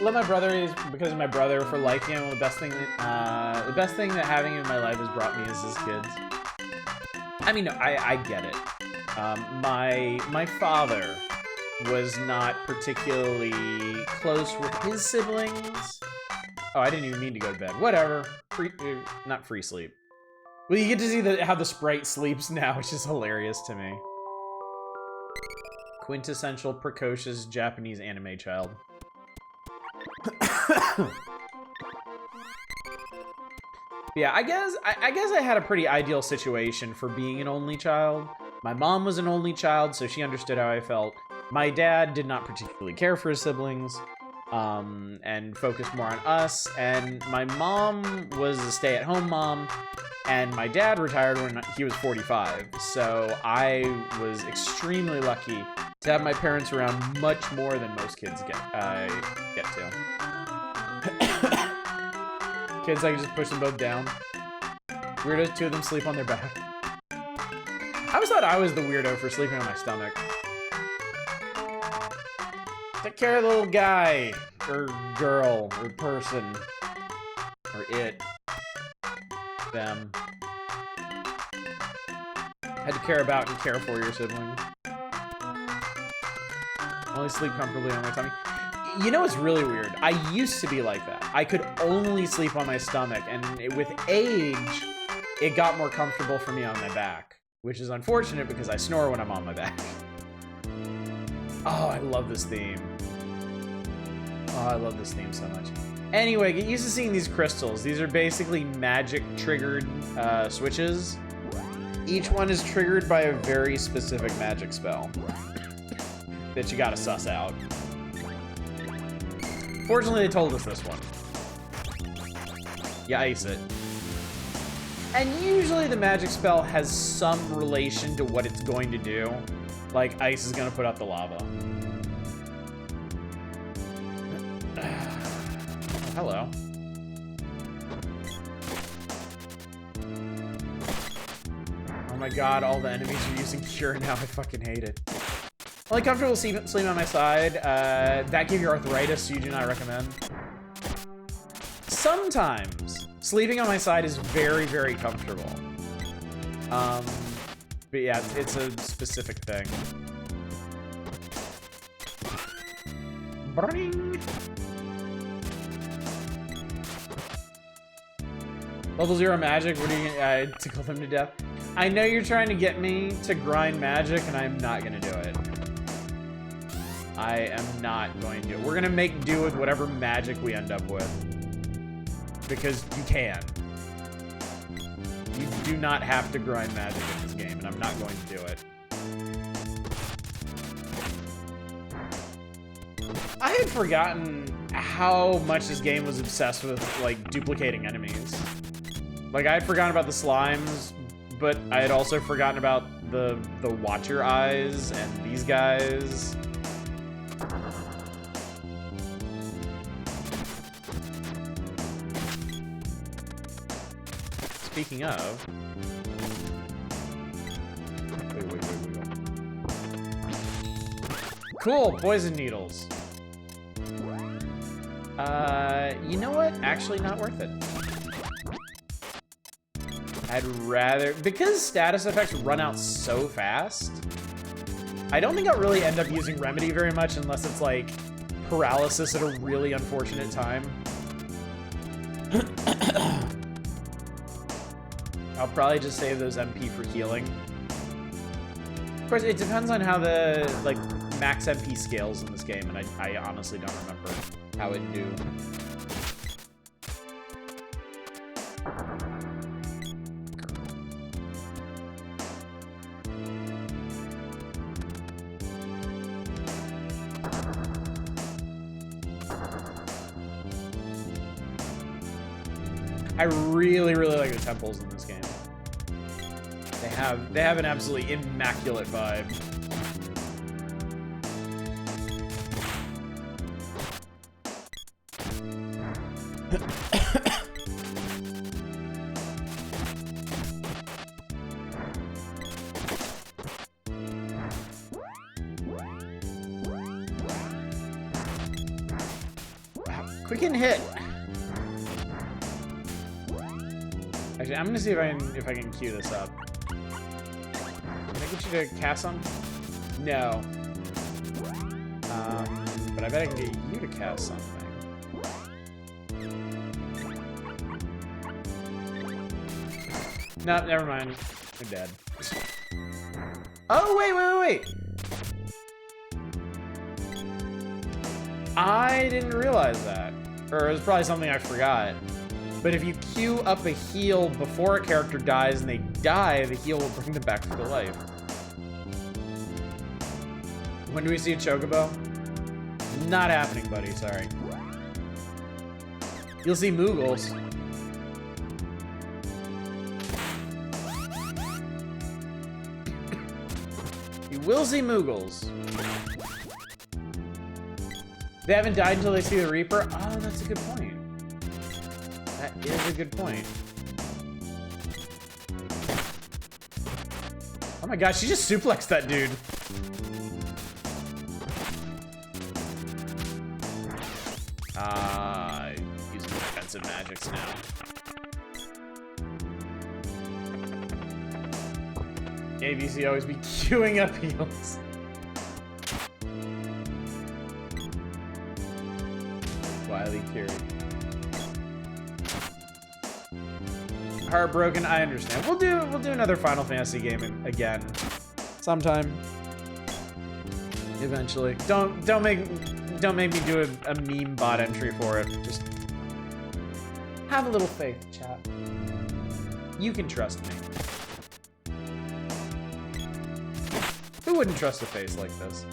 Love my brother is because of my brother for life. You know, the best thing that having him in my life has brought me is his kids. I mean, I get it. My father was not particularly close with his siblings. Oh, I didn't even mean to go to bed. Whatever. Not free sleep. Well, you get to see how the sprite sleeps now, which is hilarious to me. Quintessential precocious Japanese anime child. Yeah, I guess I had a pretty ideal situation for being an only child. My mom was an only child, so she understood how I felt. My dad did not particularly care for his siblings, and focused more on us. And my mom was a stay-at-home mom, and my dad retired when he was 45. So I was extremely lucky to have my parents around much more than most kids get to. Kids, I can just push them both down. Weirdos, 2 of them sleep on their back. I always thought I was the weirdo for sleeping on my stomach. Take care of the little guy, or girl, or person, or it, them. Had to care about and care for your sibling. Only sleep comfortably on my tummy. You know what's really weird? I used to be like that. I could only sleep on my stomach, and with age, it got more comfortable for me on my back, which is unfortunate because I snore when I'm on my back. Oh, I love this theme. Oh, I love this theme so much. Anyway, get used to seeing these crystals. These are basically magic-triggered switches. Each one is triggered by a very specific magic spell that you gotta suss out. Fortunately, they told us this one. You ice it. And usually the magic spell has some relation to what it's going to do. Like, ice is gonna put out the lava. Hello. Oh my god, all the enemies are using cure now. I fucking hate it. Only comfortable sleeping on my side. That gave you arthritis, so you do not recommend. Sometimes sleeping on my side is very, very comfortable. But yeah, it's a specific thing. Burning. Level 0 magic, what are you gonna tickle them to death? I know you're trying to get me to grind magic, and I'm not gonna do it. I am not going to. We're gonna make do with whatever magic we end up with. Because you can. You do not have to grind magic in this game, and I'm not going to do it. I had forgotten how much this game was obsessed with, like, duplicating enemies. Like, I had forgotten about the slimes, but I had also forgotten about the Watcher Eyes and these guys. Speaking of... Wait. Cool, poison needles. You know what? Actually not worth it. I'd rather... Because status effects run out so fast, I don't think I'll really end up using Remedy very much unless it's, like, paralysis at a really unfortunate time. I'll probably just save those MP for healing. Of course, it depends on how the, like, max MP scales in this game, and I honestly don't remember how it do. I really like the temples in this game. They have an absolutely immaculate vibe. Wow, quick and hit. Actually, I'm gonna see if I can queue this up. Can I get you to cast some? No. But I bet I can get you to cast something. No, never mind. You're dead. Oh, wait. I didn't realize that. Or it was probably something I forgot. But if you queue up a heal before a character dies and they die, the heal will bring them back to life. When do we see a Chocobo? Not happening, buddy, sorry. You'll see Moogles. You will see Moogles. They haven't died until they see the Reaper? Oh, that's a good point. That is a good point. Oh my gosh, she just suplexed that dude. Using defensive magics now. ABC always be queuing up heals. Wily Curie. Heartbroken, I understand. We'll do another Final Fantasy game again sometime. Eventually. Don't make me do a meme bot entry for it. Just have a little faith, chat. You can trust me. Who wouldn't trust a face like this?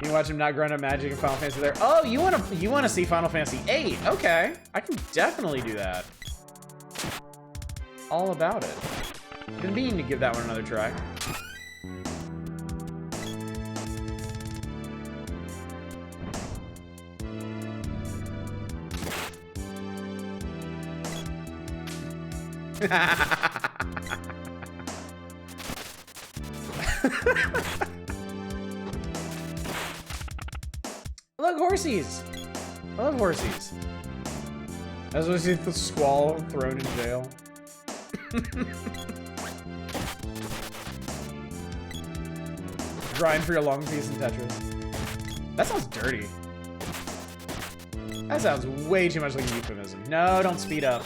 You watch him not grind up magic in Final Fantasy there. Oh, you wanna see Final Fantasy VIII? Okay, I can definitely do that. All about it. Been meaning to give that one another try. Look, horsies! I love horsies. As we see the Squall thrown in jail. Grind for your long piece in Tetris. That sounds dirty. That sounds way too much like a euphemism. No, don't speed up.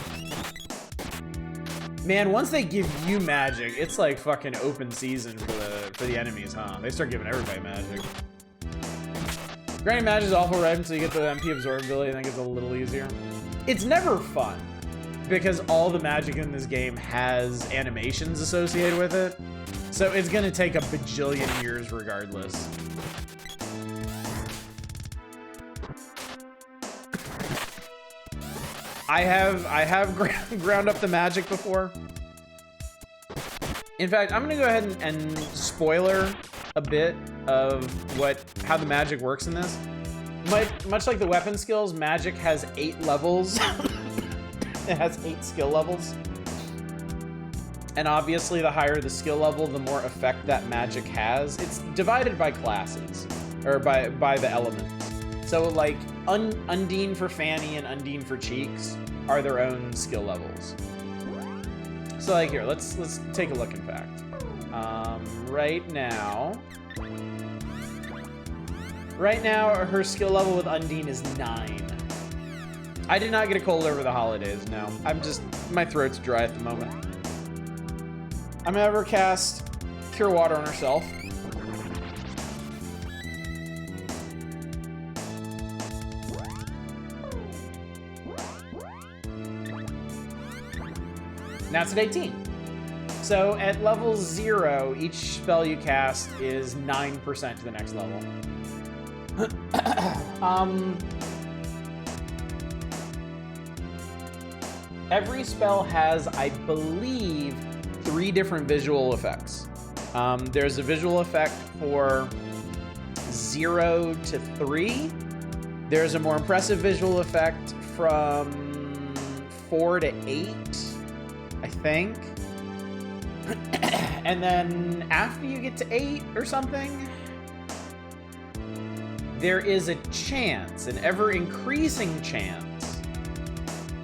Man, once they give you magic, it's like fucking open season for the enemies, huh? They start giving everybody magic. Granting magic is awful right until you get the MP absorbability, I think it's a little easier. It's never fun, because all the magic in this game has animations associated with it. So it's gonna take a bajillion years regardless. I have ground up the magic before. In fact, I'm gonna go ahead and spoiler a bit of how the magic works in this. Much like the weapon skills, magic has 8 levels. It has 8 skill levels. And obviously, the higher the skill level, the more effect that magic has. It's divided by classes, or by the elements. So like Undine for Fanny and Undine for Cheeks are their own skill levels. So like here, let's take a look in fact. Right now her skill level with Undine is 9. I did not get a cold over the holidays, no. My throat's dry at the moment. I'm gonna have her cast Cure Water on herself. Now it's at 18. So at level 0, each spell you cast is 9% to the next level. Every spell has, I believe, 3 different visual effects. There's a visual effect for 0 to 3. There's a more impressive visual effect from 4 to 8. I think. And then after you get to 8 or something, there is a chance, an ever-increasing chance,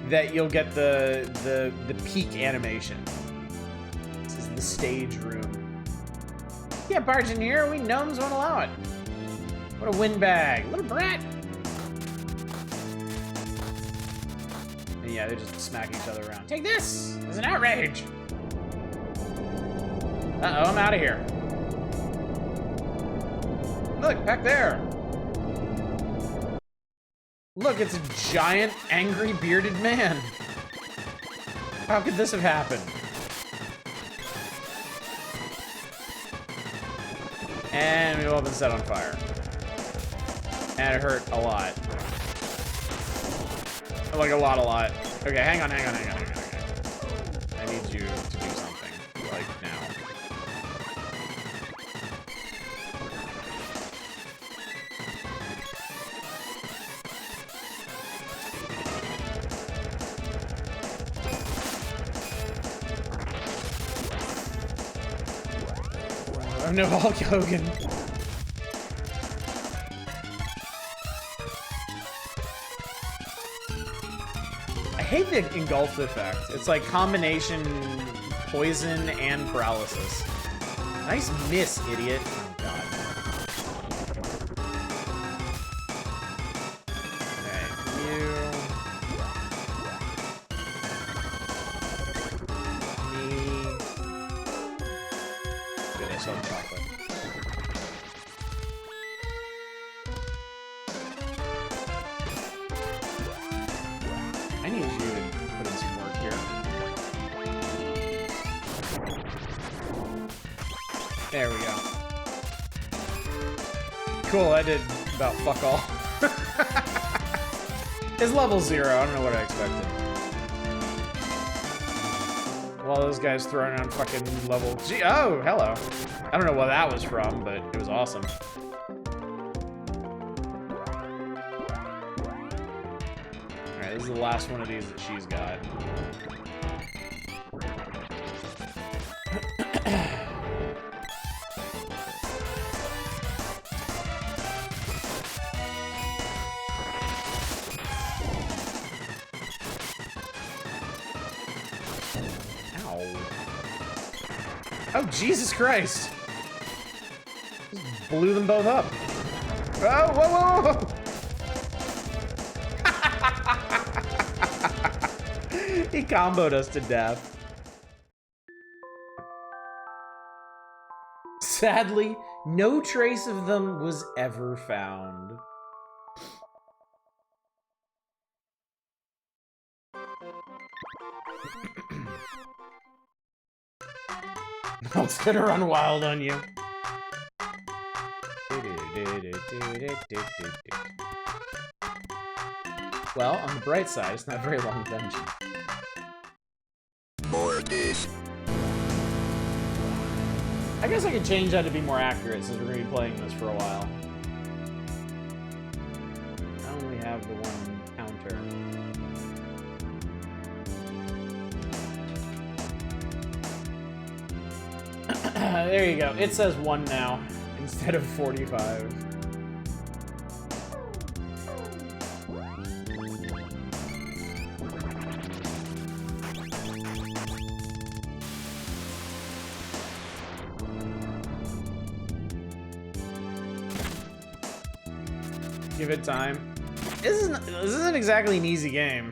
that you'll get the peak animation. This is the stage room. Yeah, barge in here, we gnomes won't allow it. What a windbag, little brat. And yeah, they're just smacking each other around. Take this! It's an outrage! Uh-oh, I'm out of here. Look, back there. Look, it's a giant, angry, bearded man. How could this have happened? And we've all been set on fire. And it hurt a lot. Like a lot. Okay, hang on. I need you to do something, like now. I'm no Hulk Hogan. I hate the engulfed effect. It's like combination poison and paralysis. Nice miss, idiot. Oh god. Okay, you. Me. Good, I saw the chocolate. I need you to put in some work here. There we go. Cool, I did about fuck all. It's level 0, I don't know what I expected. While those guys throwing on fucking level G. Oh, hello. I don't know what that was from, but it was awesome. Alright, this is the last one of these that she's got. Oh, Jesus Christ! blew them both up. Oh, whoa, whoa, whoa. He comboed us to death. Sadly, no trace of them was ever found. Oh, it's gonna run wild on you. Well, on the bright side, it's not a very long dungeon. I guess I could change that to be more accurate since we're going to be playing this for a while. I only have the one counter. There you go. It says 1 now instead of 45. Give it time. This isn't exactly an easy game.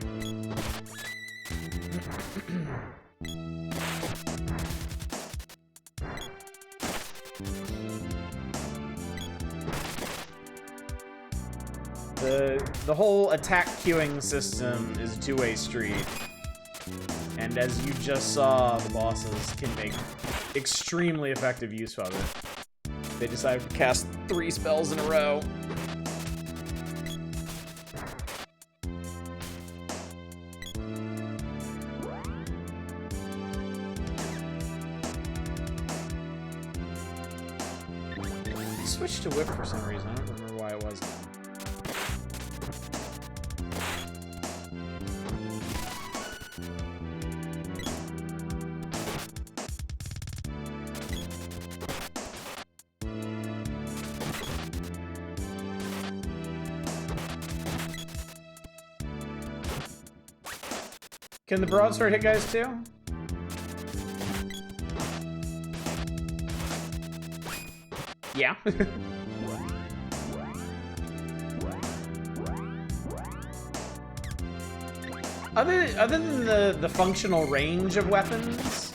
The whole attack queuing system is a two-way street. And as you just saw, the bosses can make extremely effective use of it. They decided to cast 3 spells in a row. Switched to whip for some reason. I don't remember why it was. Can the broadsword hit guys too? Yeah. Other than the functional range of weapons,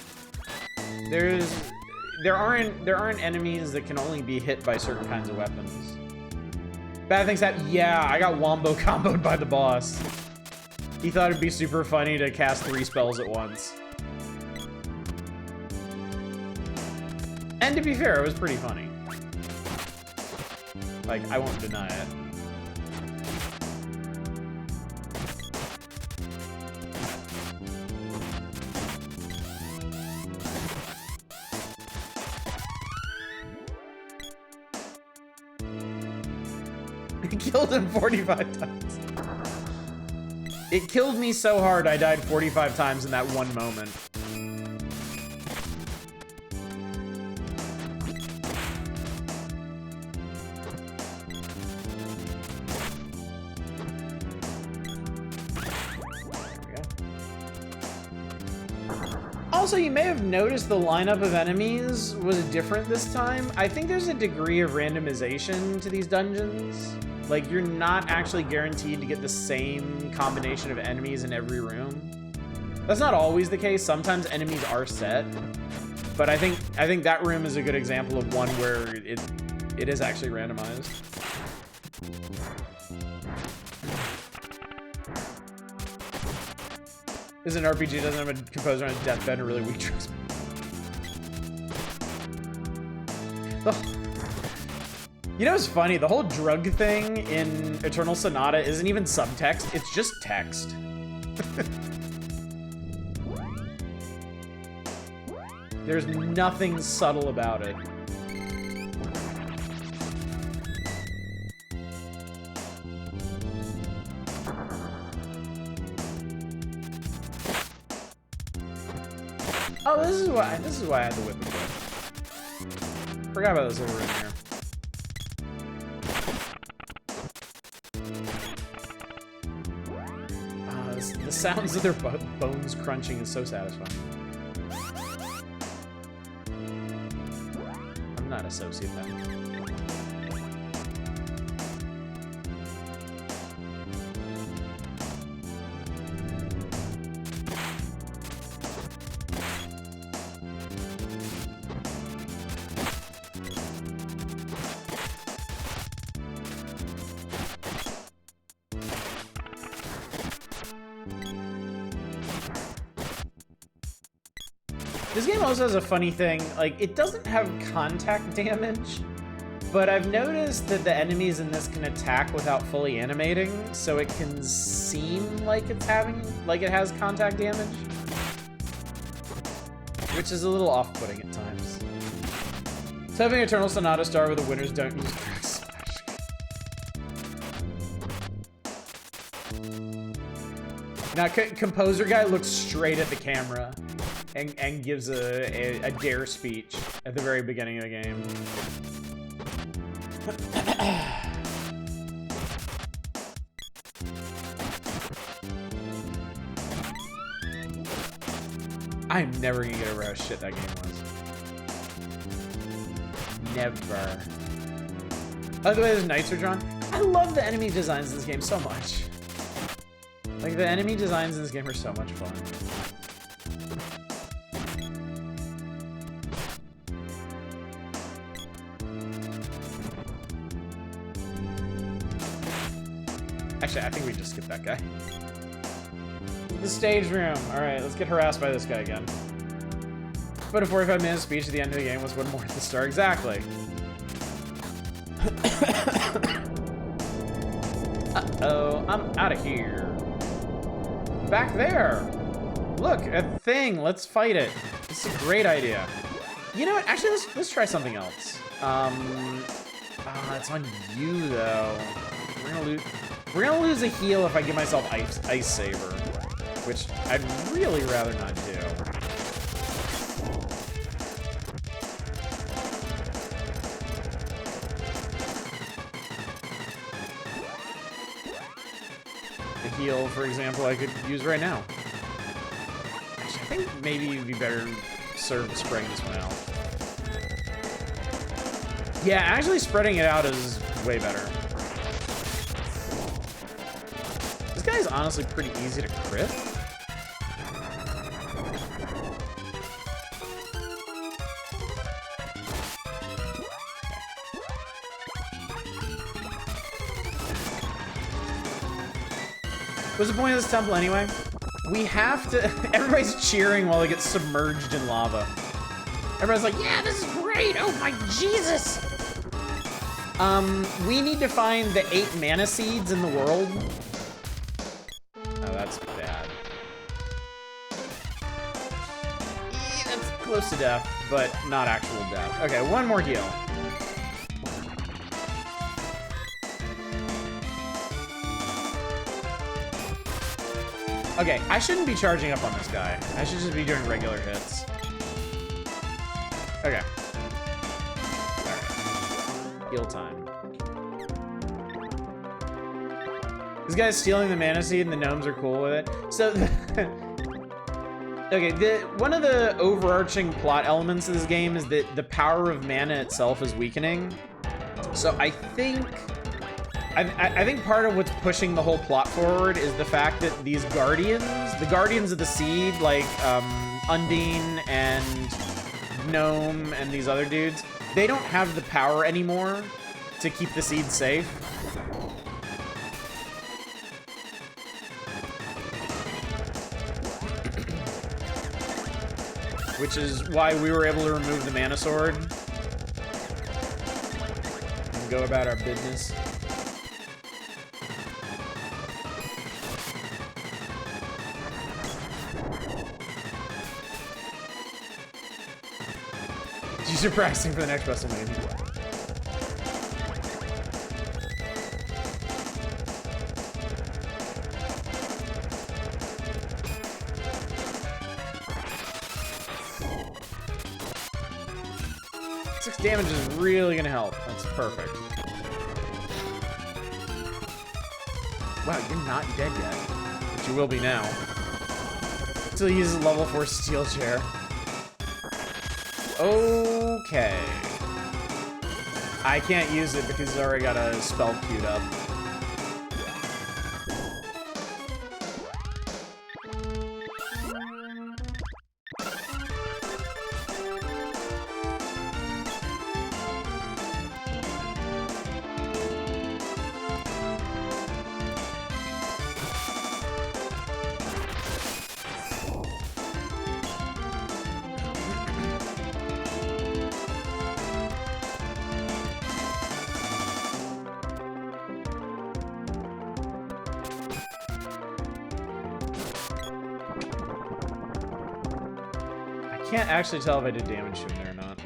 there aren't enemies that can only be hit by certain kinds of weapons. Bad things happen. Yeah, I got wombo comboed by the boss. He thought it'd be super funny to cast 3 spells at once. And to be fair, it was pretty funny. Like, I won't deny it. It killed him 45 times. It killed me so hard I died 45 times in that one moment. Also, you may have noticed the lineup of enemies was different this time. I think there's a degree of randomization to these dungeons. Like, you're not actually guaranteed to get the same combination of enemies in every room. That's not always the case. Sometimes enemies are set. But I think that room is a good example of one where it is actually randomized. This is an RPG, doesn't have a composer on his deathbed and really weak tricks. You know what's funny? The whole drug thing in Eternal Sonata isn't even subtext, it's just text. There's nothing subtle about it. Oh, this is why I had the whip equipped. Forgot about this little room here. The sounds of their bones crunching is so satisfying. I'm not a sociopath. This game also has a funny thing, like, it doesn't have contact damage, but I've noticed that the enemies in this can attack without fully animating, so it can seem like it has contact damage, which is a little off-putting at times. So having Eternal Sonata Star where the winners don't use crack smash. Now, Composer Guy looks straight at the camera and gives a dare speech at the very beginning of the game. I'm never gonna get over how shit that game was. Never. Oh, the way those knights are drawn. I love the enemy designs in this game so much. Like, the enemy designs in this game are so much fun. Actually, I think we just skipped that guy. The stage room. Alright, let's get harassed by this guy again. But a 45-minute speech at the end of the game was one more at the start. Exactly. Uh-oh, I'm out of here. Back there. Look, a thing. Let's fight it. This is a great idea. You know what? Actually, let's try something else. It's on you though. We're gonna lose a heal if I give myself Ice Saber, which I'd really rather not do. The heal, for example, I could use right now. Actually, I think maybe it'd be better served spraying this one out. Yeah, actually spreading it out is way better. This guy is honestly pretty easy to crit. What's the point of this temple anyway? We have to... Everybody's cheering while it gets submerged in lava. Everybody's like, yeah, this is great! Oh my Jesus! We need to find the 8 mana seeds in the world. Oh, that's bad. That's close to death, but not actual death. Okay, one more heal. Okay, I shouldn't be charging up on this guy. I should just be doing regular hits. Okay. Alright. Heal time. This guy's stealing the mana seed and the gnomes are cool with it. So, okay, one of the overarching plot elements of this game is that the power of mana itself is weakening. So I think part of what's pushing the whole plot forward is the fact that these guardians, the guardians of the seed, like Undine and Gnome and these other dudes, they don't have the power anymore to keep the seed safe. Which is why we were able to remove the mana sword and go about our business. You're practicing for the next WrestleMania. Six damage is really gonna help. That's perfect. Wow, you're not dead yet. But you will be now. Until he uses level 4 steel chair. Okay. I can't use it because he's already got a spell queued up. can't actually tell if I did damage to him there or not.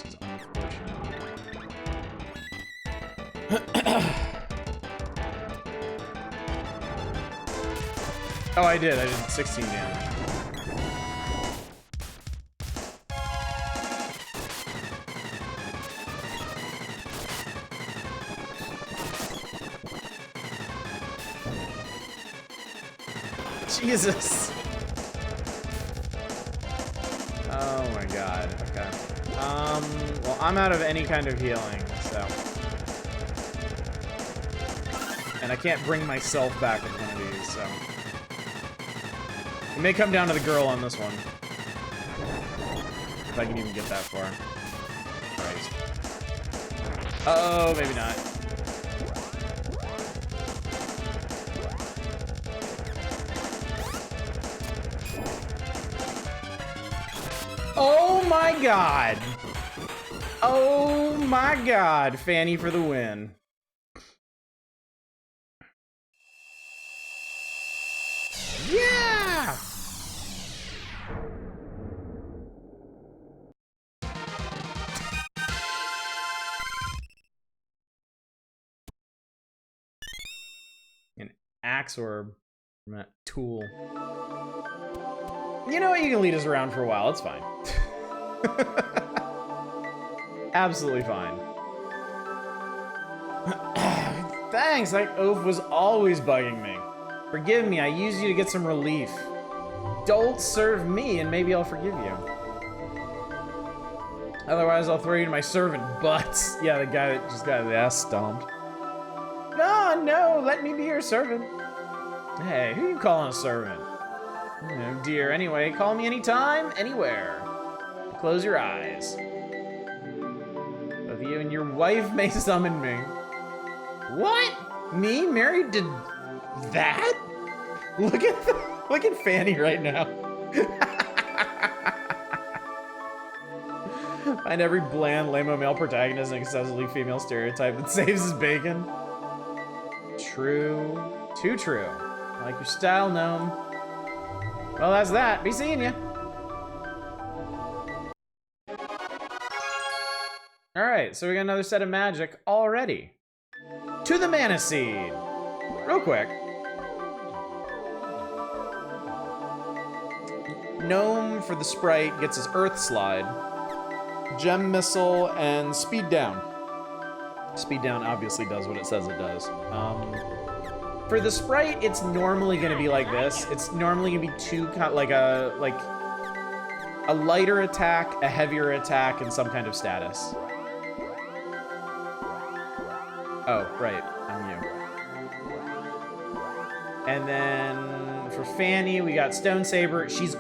It's unfortunate. Oh, I did 16 damage. Jesus. Oh my god. Okay. Well, I'm out of any kind of healing, so. And I can't bring myself back with one of these, so. It may come down to the girl on this one. If I can even get that far. Christ. Uh-oh, maybe not. Oh my god! Oh my god! Fanny for the win. Yeah! An axe orb. Tool. You know what? You can lead us around for a while. It's fine. Absolutely fine. Thanks. That oaf was always bugging me. Forgive me. I used you to get some relief. Don't serve me, and maybe I'll forgive you. Otherwise, I'll throw you to my servant butts. Yeah, the guy that just got his ass stomped. No, no. Let me be your servant. Hey, who you calling a servant? Oh dear, anyway, call me anytime, anywhere. Close your eyes. Both you and your wife may summon me. What? Me married to that? Look at Fanny right now. Find every bland, lame-o male protagonist an excessively female stereotype that saves his bacon. True. Too true. I like your style, gnome. Well, that's that. Be seeing ya. Alright, so we got another set of magic already. To the Mana Seed. Real quick. Gnome for the sprite gets his Earth Slide, Gem Missile, and Speed Down. Speed Down obviously does what it says it does. For the sprite, it's normally going to be like this. It's normally going to be two, like a lighter attack, a heavier attack, and some kind of status. Oh, right. I'm you. And then for Fanny, we got Stone Saber. She's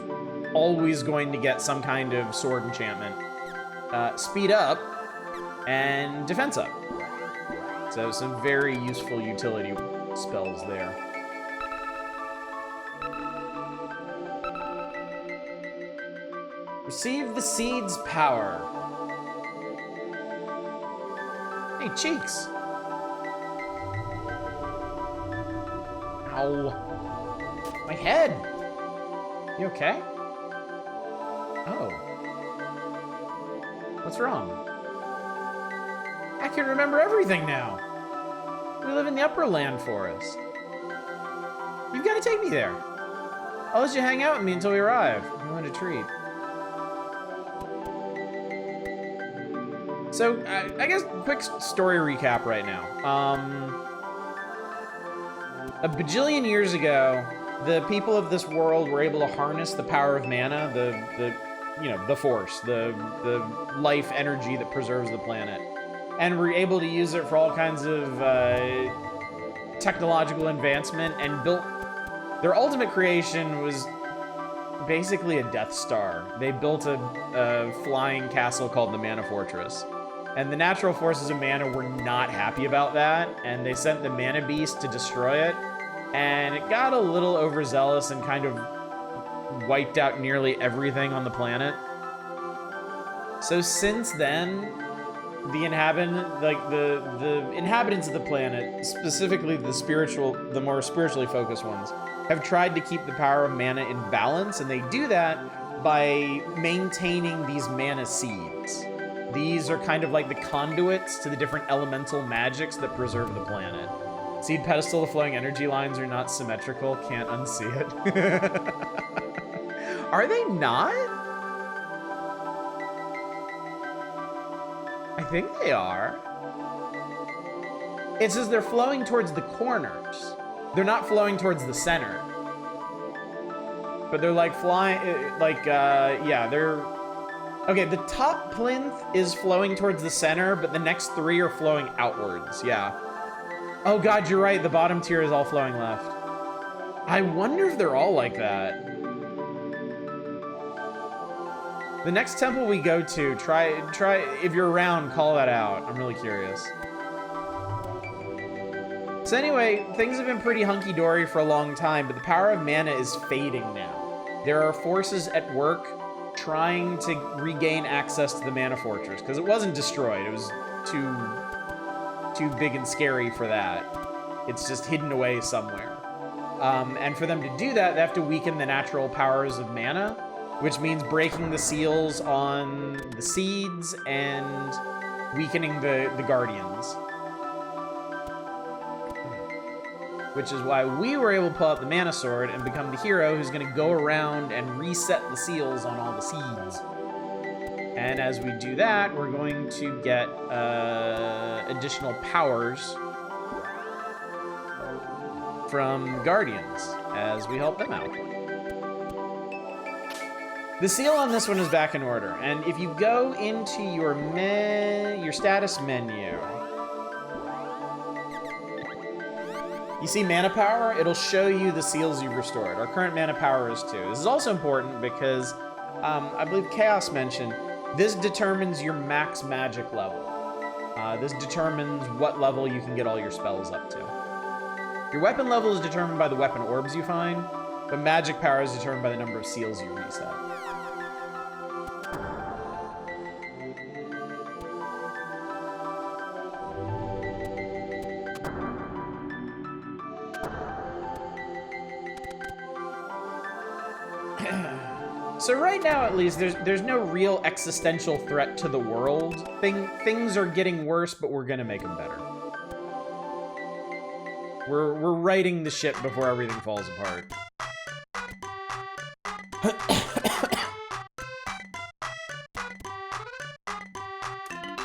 always going to get some kind of sword enchantment. Speed up and defense up. So some very useful utility spells there. Receive the seed's power. Hey, cheeks. Ow. My head. You okay? Oh. What's wrong? I can remember everything now. We live in the Upper Land Forest. You've got to take me there. I'll let you hang out with me until we arrive. I want a treat. So, I guess quick story recap right now. A bajillion years ago, the people of this world were able to harness the power of mana, the force, the life energy that preserves the planet. And were able to use it for all kinds of technological advancement, and built their ultimate creation was basically a Death Star. They built a flying castle called the Mana Fortress. And the natural forces of mana were not happy about that, and they sent the Mana Beast to destroy it. And it got a little overzealous and kind of wiped out nearly everything on the planet. So since then, the inhabitants of the planet, specifically the more spiritually focused ones, have tried to keep the power of mana in balance, and they do that by maintaining these mana seeds. These are kind of like the conduits to the different elemental magics that preserve the planet. Seed pedestal, the flowing energy lines are not symmetrical. Can't unsee it. Are they not? I think they are. It says they're flowing towards the corners. They're not flowing towards the center. But they're like flying, yeah, they're... Okay, the top plinth is flowing towards the center, but the next three are flowing outwards, yeah. Oh god, you're right, the bottom tier is all flowing left. I wonder if they're all like that. The next temple we go to, try, if you're around, call that out. I'm really curious. So anyway, things have been pretty hunky-dory for a long time, but the power of mana is fading now. There are forces at work trying to regain access to the Mana Fortress, because it wasn't destroyed. It was too big and scary for that. It's just hidden away somewhere. And for them to do that, they have to weaken the natural powers of mana, which means breaking the seals on the seeds and weakening the guardians. Which is why we were able to pull out the Mana Sword and become the hero who's going to go around and reset the seals on all the seeds. And as we do that, we're going to get additional powers from Guardians as we help them out. The seal on this one is back in order, and if you go into your status menu, you see mana power, it'll show you the seals you've restored. Our current mana power is 2. This is also important because, I believe Chaos mentioned, this determines your max magic level. This determines what level you can get all your spells up to. Your weapon level is determined by the weapon orbs you find, but magic power is determined by the number of seals you reset. So right now, at least, there's no real existential threat to the world. Things are getting worse, but we're gonna make them better. We're righting the ship before everything falls apart.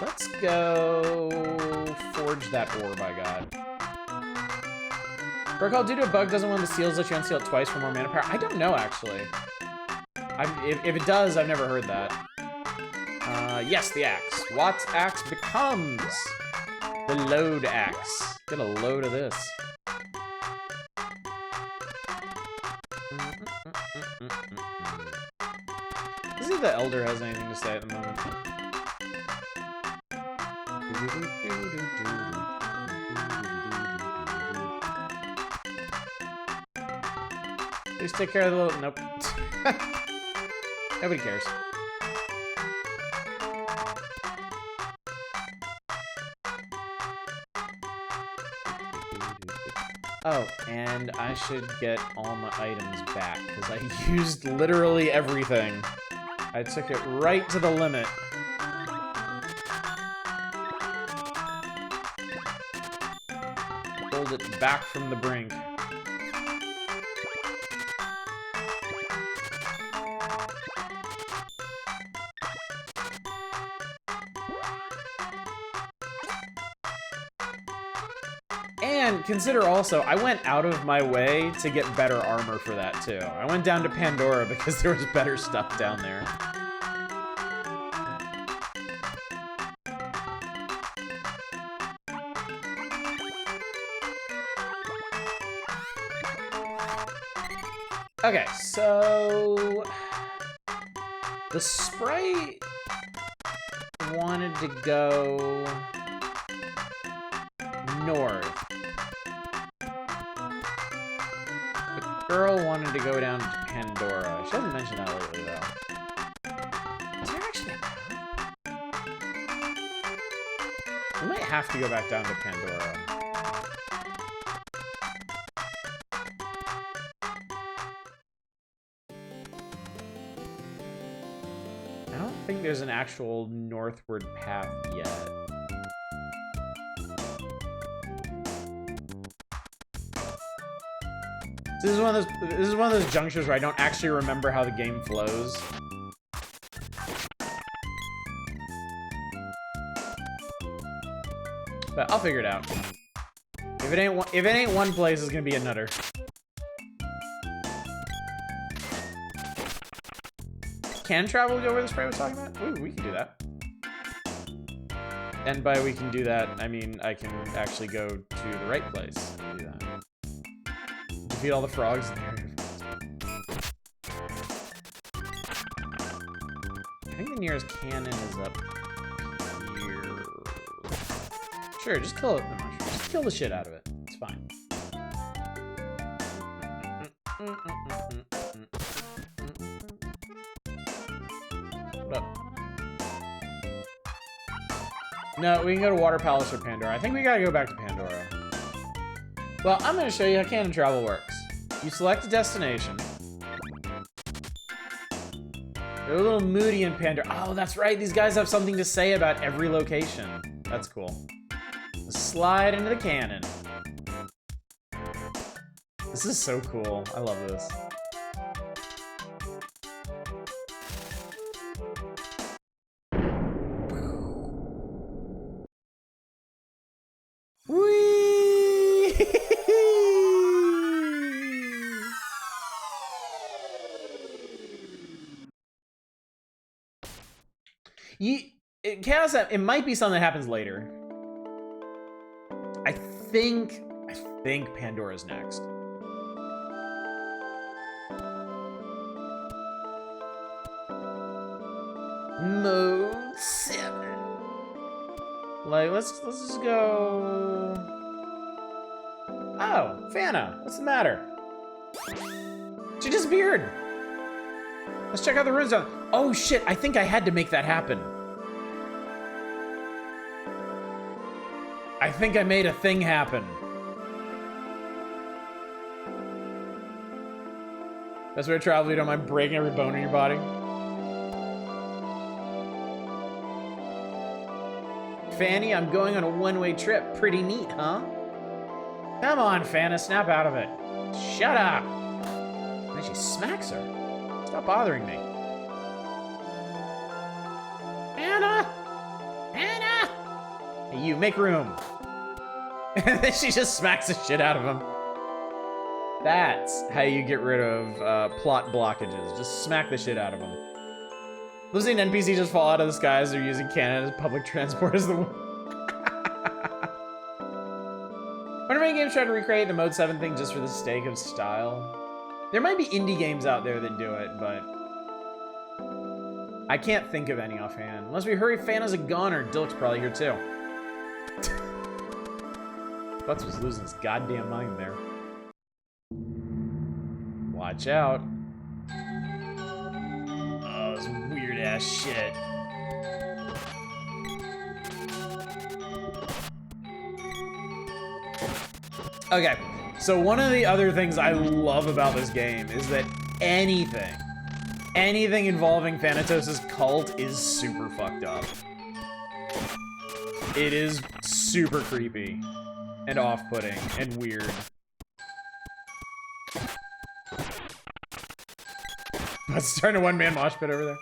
Let's go forge that orb I got. Recall, due to a bug, doesn't one of the seals let you unseal it twice for more mana power? I don't know, actually. If it does, I've never heard that. Yes, the axe. Watt's axe becomes the load axe. Get a load of this. Let's see if the Elder has anything to say at the moment. Please take care of the little... Nope. Nobody cares. Oh, and I should get all my items back, because I used literally everything. I took it right to the limit. Pulled it back from the brink. And consider also, I went out of my way to get better armor for that too. I went down to Pandora because there was better stuff down there. Okay, so the sprite wanted to go north. The girl wanted to go down to Pandora. She hasn't mentioned that lately, though. Is there actually a map? We might have to go back down to Pandora. think there's an actual northward path yet. This is one of those junctures where I don't actually remember how the game flows. But I'll figure it out. If it ain't one place, it's gonna be another. Can travel go where the spray was talking about? Ooh, we can do that. And by we can do that, I mean I can actually go to the right place and do that. Defeat all the frogs in there. I think the nearest cannon is up here. Sure, just kill it. Just kill the shit out of it. It's fine. What up? No, we can go to Water Palace or Pandora. I think we gotta go back to Pandora. Well, I'm gonna show you how cannon travel works. You select a destination. They're a little moody in Pandora. Oh, that's right. These guys have something to say about every location. That's cool. Slide into the cannon. This is so cool. I love this. Whee! Chaos, it might be something that happens later. I think Pandora's next. Mode 7. Like, let's just go. Oh, Fana, what's the matter? She disappeared. Let's check out the ruins zone. Oh shit, I think I had to make that happen. I think I made a thing happen. That's where I travel, you don't mind breaking every bone in your body. Fanny, I'm going on a one-way trip. Pretty neat, huh? Come on, Fana, snap out of it. Shut up. And she smacks her. Stop bothering me. Anna! Anna! Hey, you, make room. And then she just smacks the shit out of him. That's how you get rid of plot blockages. Just smack the shit out of them. Those an NPC just fall out of the sky as they're using cannon as public transport as the one. Wonder if any games try to recreate the Mode 7 thing just for the sake of style. There might be indie games out there that do it, but I can't think of any offhand. Unless we hurry, Fana's a goner. Dilk's probably here too. Butts was losing his goddamn mind there. Watch out. Oh, this weird ass shit. Okay, so one of the other things I love about this game is that anything involving Thanatos' cult is super fucked up. It is super creepy and off-putting and weird. Let's start a one-man mosh pit over there.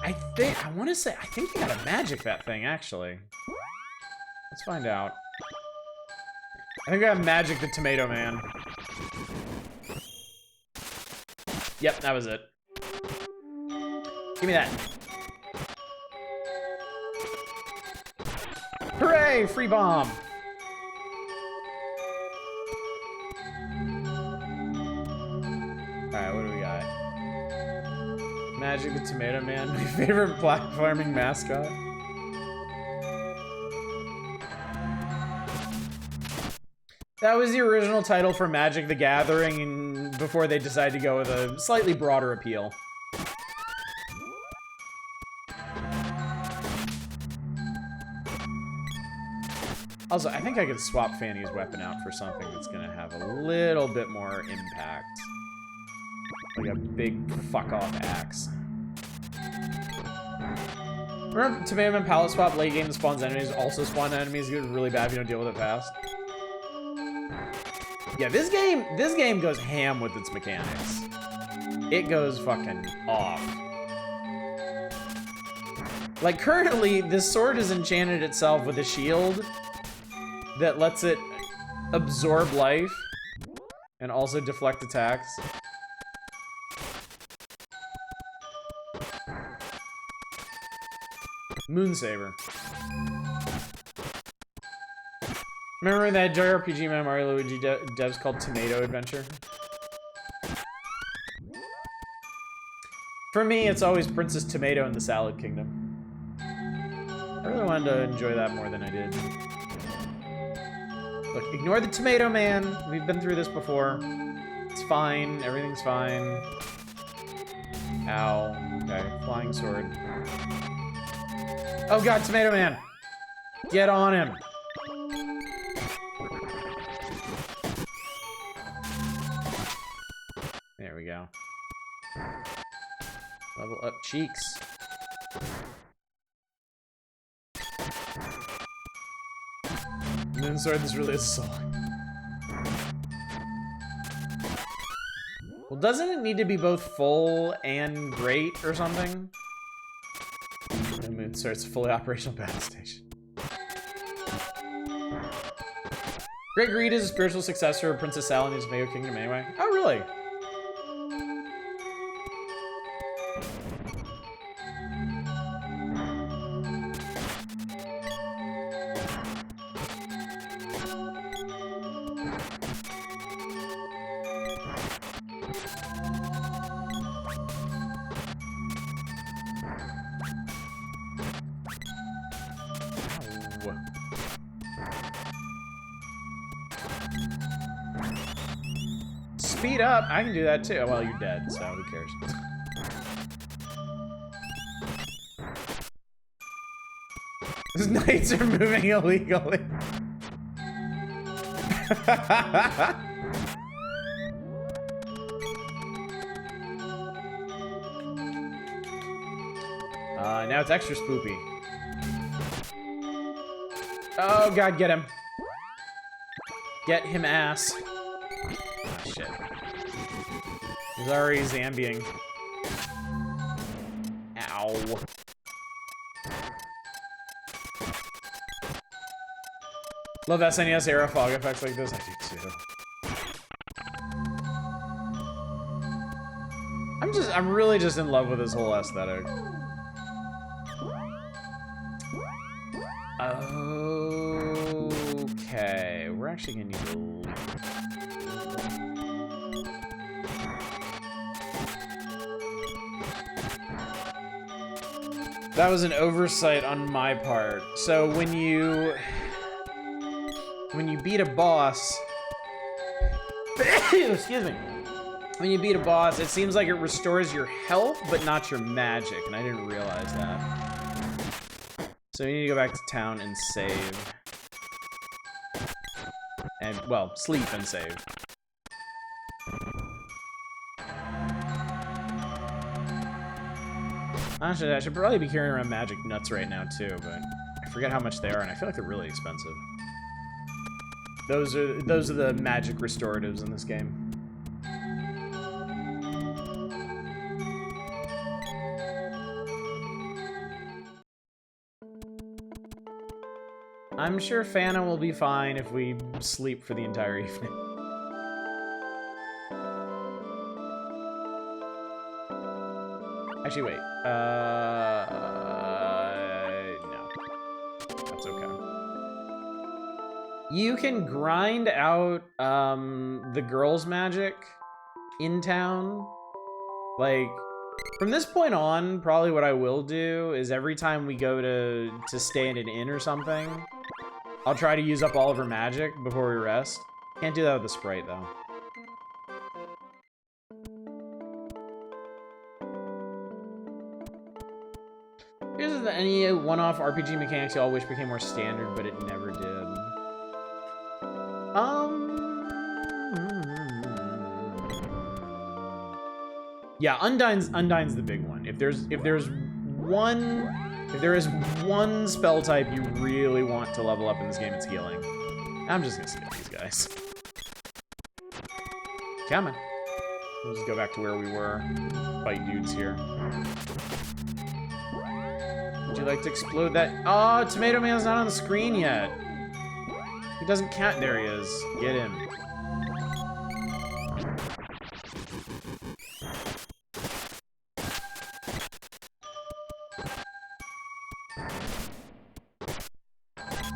I think they gotta magic that thing, actually. Let's find out. I think I gotta magic the Tomato Man. Yep, that was it. Give me that. Hooray! Free bomb! Alright, what do we got? Magic the Tomato Man, my favorite platforming mascot. That was the original title for Magic the Gathering before they decided to go with a slightly broader appeal. Also, I think I could swap Fanny's weapon out for something that's gonna have a little bit more impact. Like a big fuck-off axe. Remember Tomato Man Palette Swap, late game spawns enemies, also spawn enemies, get really bad if you don't deal with it fast. Yeah, this game goes ham with its mechanics. It goes fucking off. Like, currently, this sword is enchanted itself with a shield that lets it absorb life and also deflect attacks. Moonsaber. Remember that JRPG man Mario Luigi devs called Tomato Adventure? For me, it's always Princess Tomato in the Salad Kingdom. I really wanted to enjoy that more than I did. Look, ignore the Tomato Man. We've been through this before. It's fine. Everything's fine. Ow. Okay. Flying sword. Oh god, Tomato Man! Get on him! There we go. Level up cheeks. Moonsword, this really is a song. Well, doesn't it need to be both full and great or something? And Moonsword's a fully operational battle station. Great Greed is a spiritual successor of Princess Salad in Tomato Kingdom anyway. Oh, really? Speed up! I can do that too. Well, you're dead, so who cares? These knights are moving illegally. Now it's extra spoopy. Oh god, get him. Get him, ass. Oh, shit. He's already zambying. Ow. Love SNES era fog effects like this. I do too. I'm really just in love with this whole aesthetic. Okay, we're actually gonna need to leave. That was an oversight on my part. So when you beat a boss, excuse me. When you beat a boss, it seems like it restores your health, but not your magic, and I didn't realize that. So you need to go back to town and save. And, well, sleep and save. Honestly, I should probably be carrying around magic nuts right now, too, but I forget how much they are, and I feel like they're really expensive. Those are the magic restoratives in this game. I'm sure Fana will be fine if we sleep for the entire evening. Actually, wait. No. That's okay. You can grind out the girls' magic in town. Like, from this point on, probably what I will do is every time we go to stay in an inn or something, I'll try to use up all of her magic before we rest. Can't do that with the sprite, though. Here's any one-off RPG mechanics y'all wish became more standard, but it never did. Yeah, Undyne's the big one. If there's one spell type you really want to level up in this game, it's healing. I'm just gonna skip these guys. Come on. We'll just go back to where we were. Fight dudes here. Would you like to explode that? Oh, Tomato Man's not on the screen yet. He doesn't count. There he is. Get him.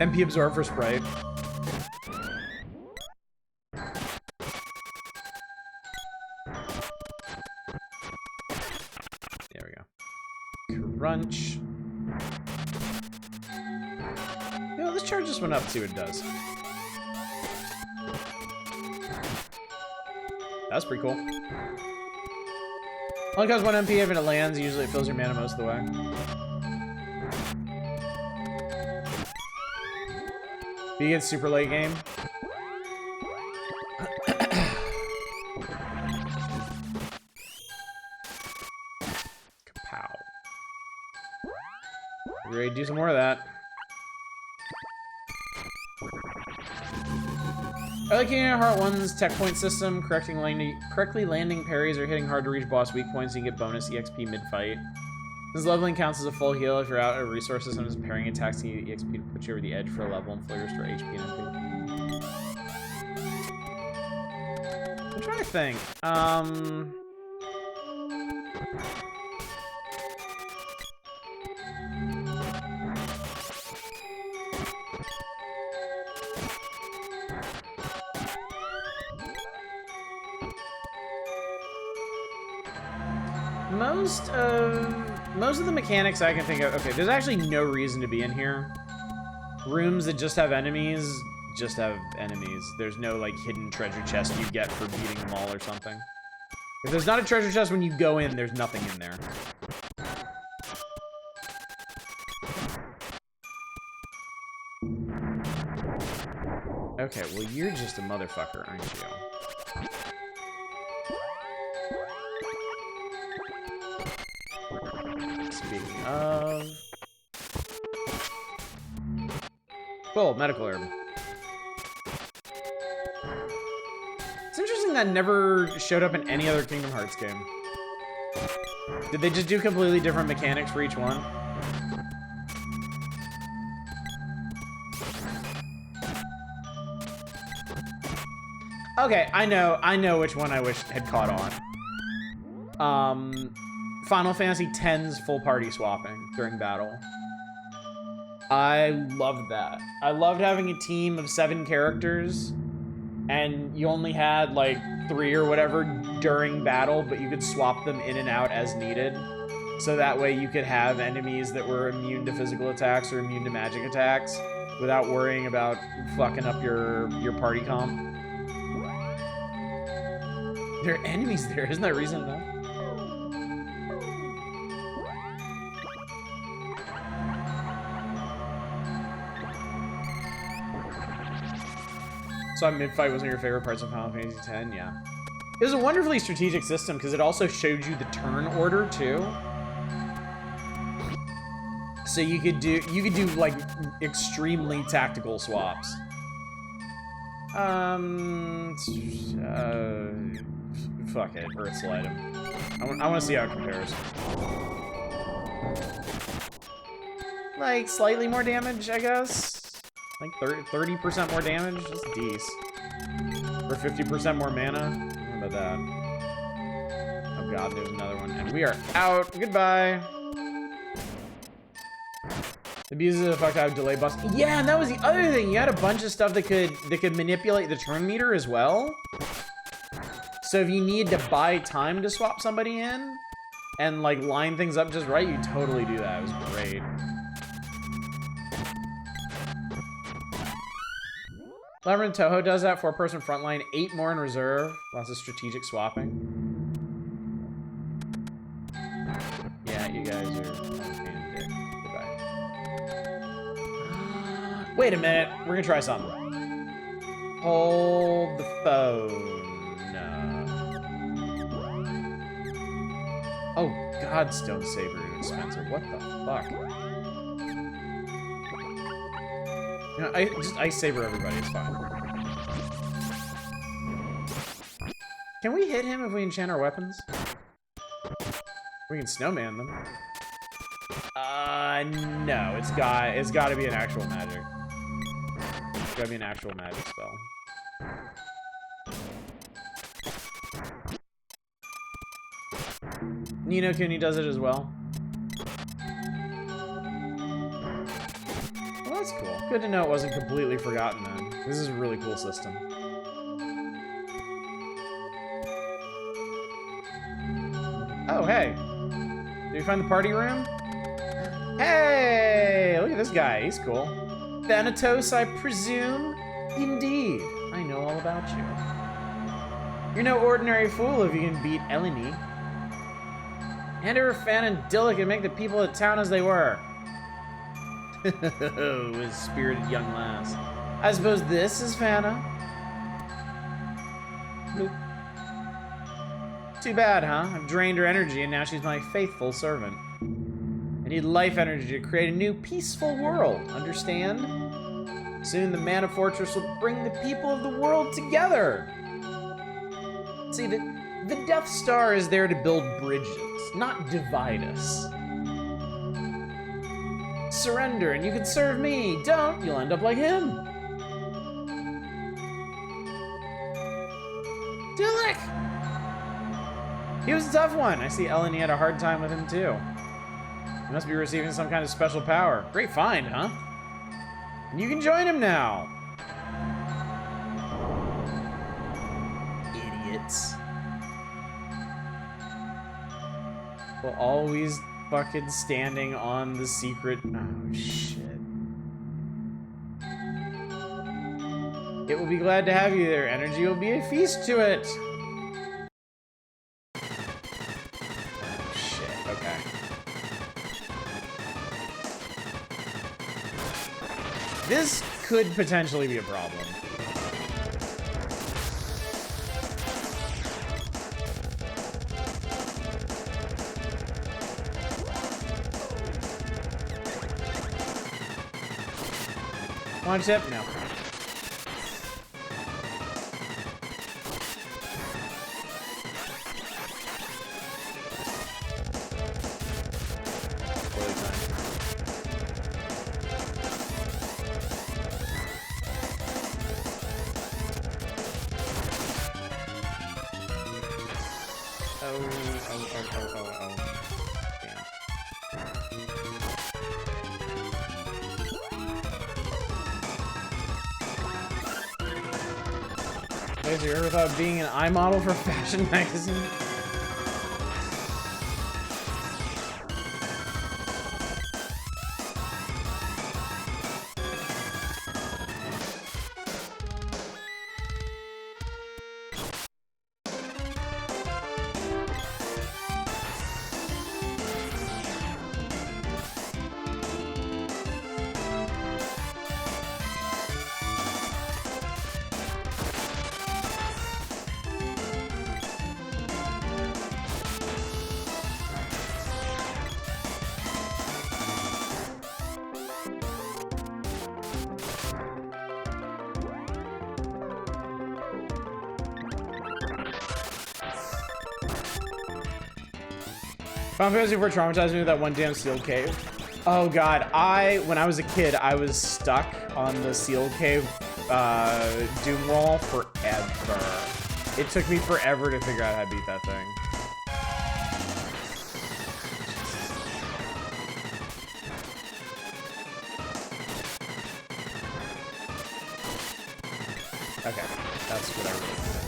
MP absorb for Sprite. There we go. Crunch. You know, this charge just went up. See what it does. That's pretty cool. Only costs 1 MP if it lands. Usually it fills your mana most of the way. You get super late game. Kapow. You ready to do some more of that? I like Kingdom Hearts 1's tech point system. Correctly landing parries or hitting hard to reach boss weak points, you get bonus EXP mid-fight. This leveling counts as a full heal if you're out of resources and is parrying attacks, you get EXP to put you over the edge for a level and fully restore HP and MP. I'm trying to think. Most of the mechanics I can think of. Okay, there's actually no reason to be in here. Rooms that just have enemies, just have enemies. There's no like hidden treasure chest you get for beating them all or something. If there's not a treasure chest when you go in, there's nothing in there. Okay, well you're just a motherfucker, aren't you? Speaking of... Cool, medical herb. It's interesting that never showed up in any other Kingdom Hearts game. Did they just do completely different mechanics for each one? Okay, I know which one I wish had caught on. Final Fantasy X's full party swapping during battle. I loved that. I loved having a team of 7 characters, and you only had like 3 or whatever during battle, but you could swap them in and out as needed. So that way you could have enemies that were immune to physical attacks or immune to magic attacks without worrying about fucking up your party comp. There are enemies there, isn't that reason enough? So mid-fight wasn't your favorite parts of Final Fantasy X? Yeah. It was a wonderfully strategic system because it also showed you the turn order too. So you could do like extremely tactical swaps. Fuck it, Earth Slide him. I want to see how it compares. Like slightly more damage, I guess. Like 30% more damage, just decent. Or 50% more mana. What about that? Oh god, there's another one. And we are out. Goodbye. Abuses the fuck out of delay buffs. Yeah, and that was the other thing. You had a bunch of stuff that could manipulate the turn meter as well. So if you need to buy time to swap somebody in and like line things up just right, you totally do that. It was great. Labyrinth Toho does that, 4-person frontline, 8 more in reserve. Lots of strategic swapping. Yeah, you guys are being a dick. Goodbye. Wait a minute, we're gonna try something. Hold the phone. Oh god. Godstone Saber dispenser. What the fuck? You know, just Ice Saber everybody, it's fine. Can we hit him if we enchant our weapons? We can snowman them. No, it's gotta be an actual magic. It's gotta be an actual magic spell. Ni no Kuni does it as well. Well, that's cool. Good to know it wasn't completely forgotten then. This is a really cool system. Oh, hey. Did you find the party room? Hey! Look at this guy. He's cool. Thanatos, I presume? Indeed. I know all about you. You're no ordinary fool if you can beat Eleni. Hand her Fan and Dillik and make the people of town as they were. A spirited young lass. I suppose this is Fana? Bloop. Too bad, huh? I've drained her energy and now she's my faithful servant. I need life energy to create a new peaceful world, understand? Soon the Mana Fortress will bring the people of the world together. See, the Death Star is there to build bridges, not divide us. Surrender and you can serve me. Don't, you'll end up like him. Dillik! He was a tough one. I see Eleni had a hard time with him too. He must be receiving some kind of special power. Great find, huh? And you can join him now. Idiots. Well, always fucking standing on the secret. Oh, shit. It will be glad to have you there. Energy will be a feast to it. Oh, shit. Okay. This could potentially be a problem. One tip? No. Have you ever thought of being an eye model for a fashion magazine? Final Fantasy IV traumatized me with that one damn sealed cave. Oh god, when I was a kid, I was stuck on the sealed cave doom wall forever. It took me forever to figure out how to beat that thing. Okay, that's what I really wanted.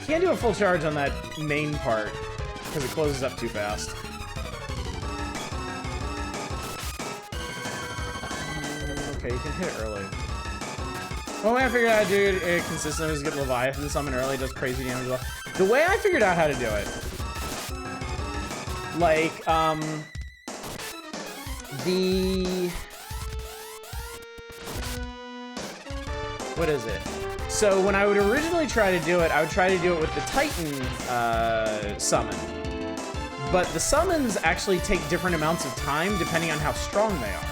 Can't do a full charge on that main part, because it closes up too fast. Okay, you can hit it early. One way I figured out how to do it consistently was get Leviathan summon early, does crazy damage. The way I figured out how to do it, like, what is it? So when I would originally try to do it, I would try to do it with the Titan summon. But the summons actually take different amounts of time depending on how strong they are.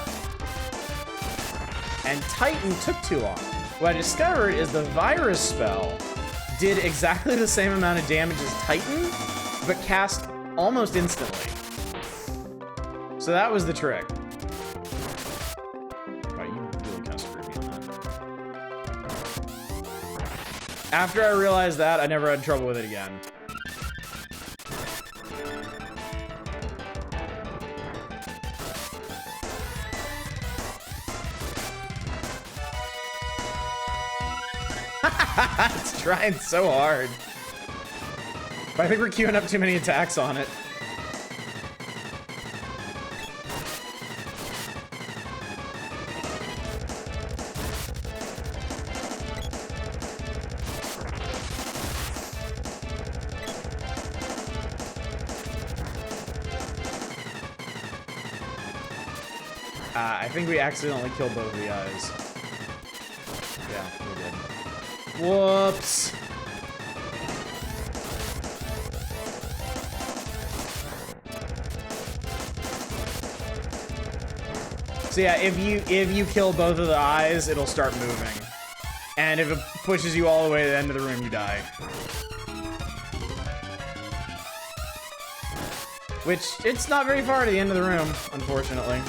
And Titan took too long. What I discovered is the virus spell did exactly the same amount of damage as Titan, but cast almost instantly. So that was the trick. Wow, you really kind of screwed me on that. After I realized that, I never had trouble with it again. It's trying so hard. But I think we're queuing up too many attacks on it. I think we accidentally killed both of the eyes. Yeah, we did. Whoops. So yeah, if you kill both of the eyes, it'll start moving. And if it pushes you all the way to the end of the room, you die. Which, it's not very far to the end of the room, unfortunately.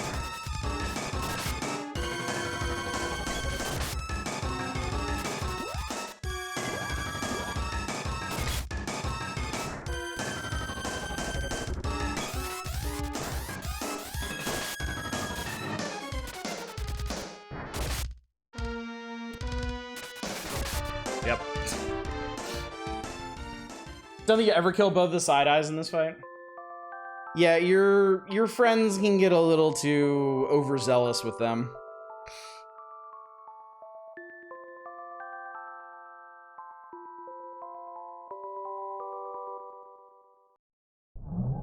Yep. Don't think you ever kill both the side eyes in this fight? Yeah, your friends can get a little too overzealous with them.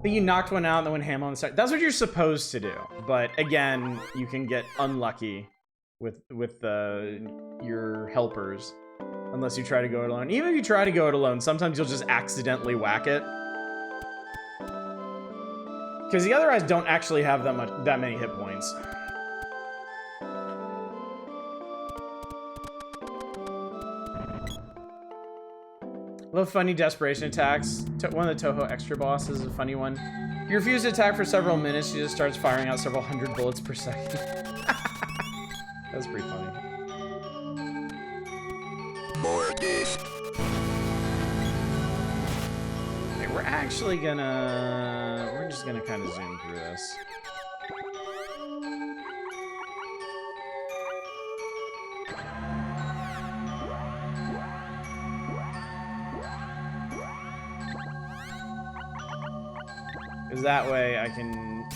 But you knocked one out and then went ham on the side. That's what you're supposed to do. But again, you can get unlucky with your helpers. Unless you try to go it alone. Even if you try to go it alone, sometimes you'll just accidentally whack it. Because the other eyes don't actually have that many hit points. Love funny desperation attacks. One of the Touhou extra bosses is a funny one. You refuse to attack for several minutes, she just starts firing out several hundred bullets per second. That's pretty funny. Mortis. Okay, we're actually gonna... We're just gonna kind of zoom through this. Because that way I can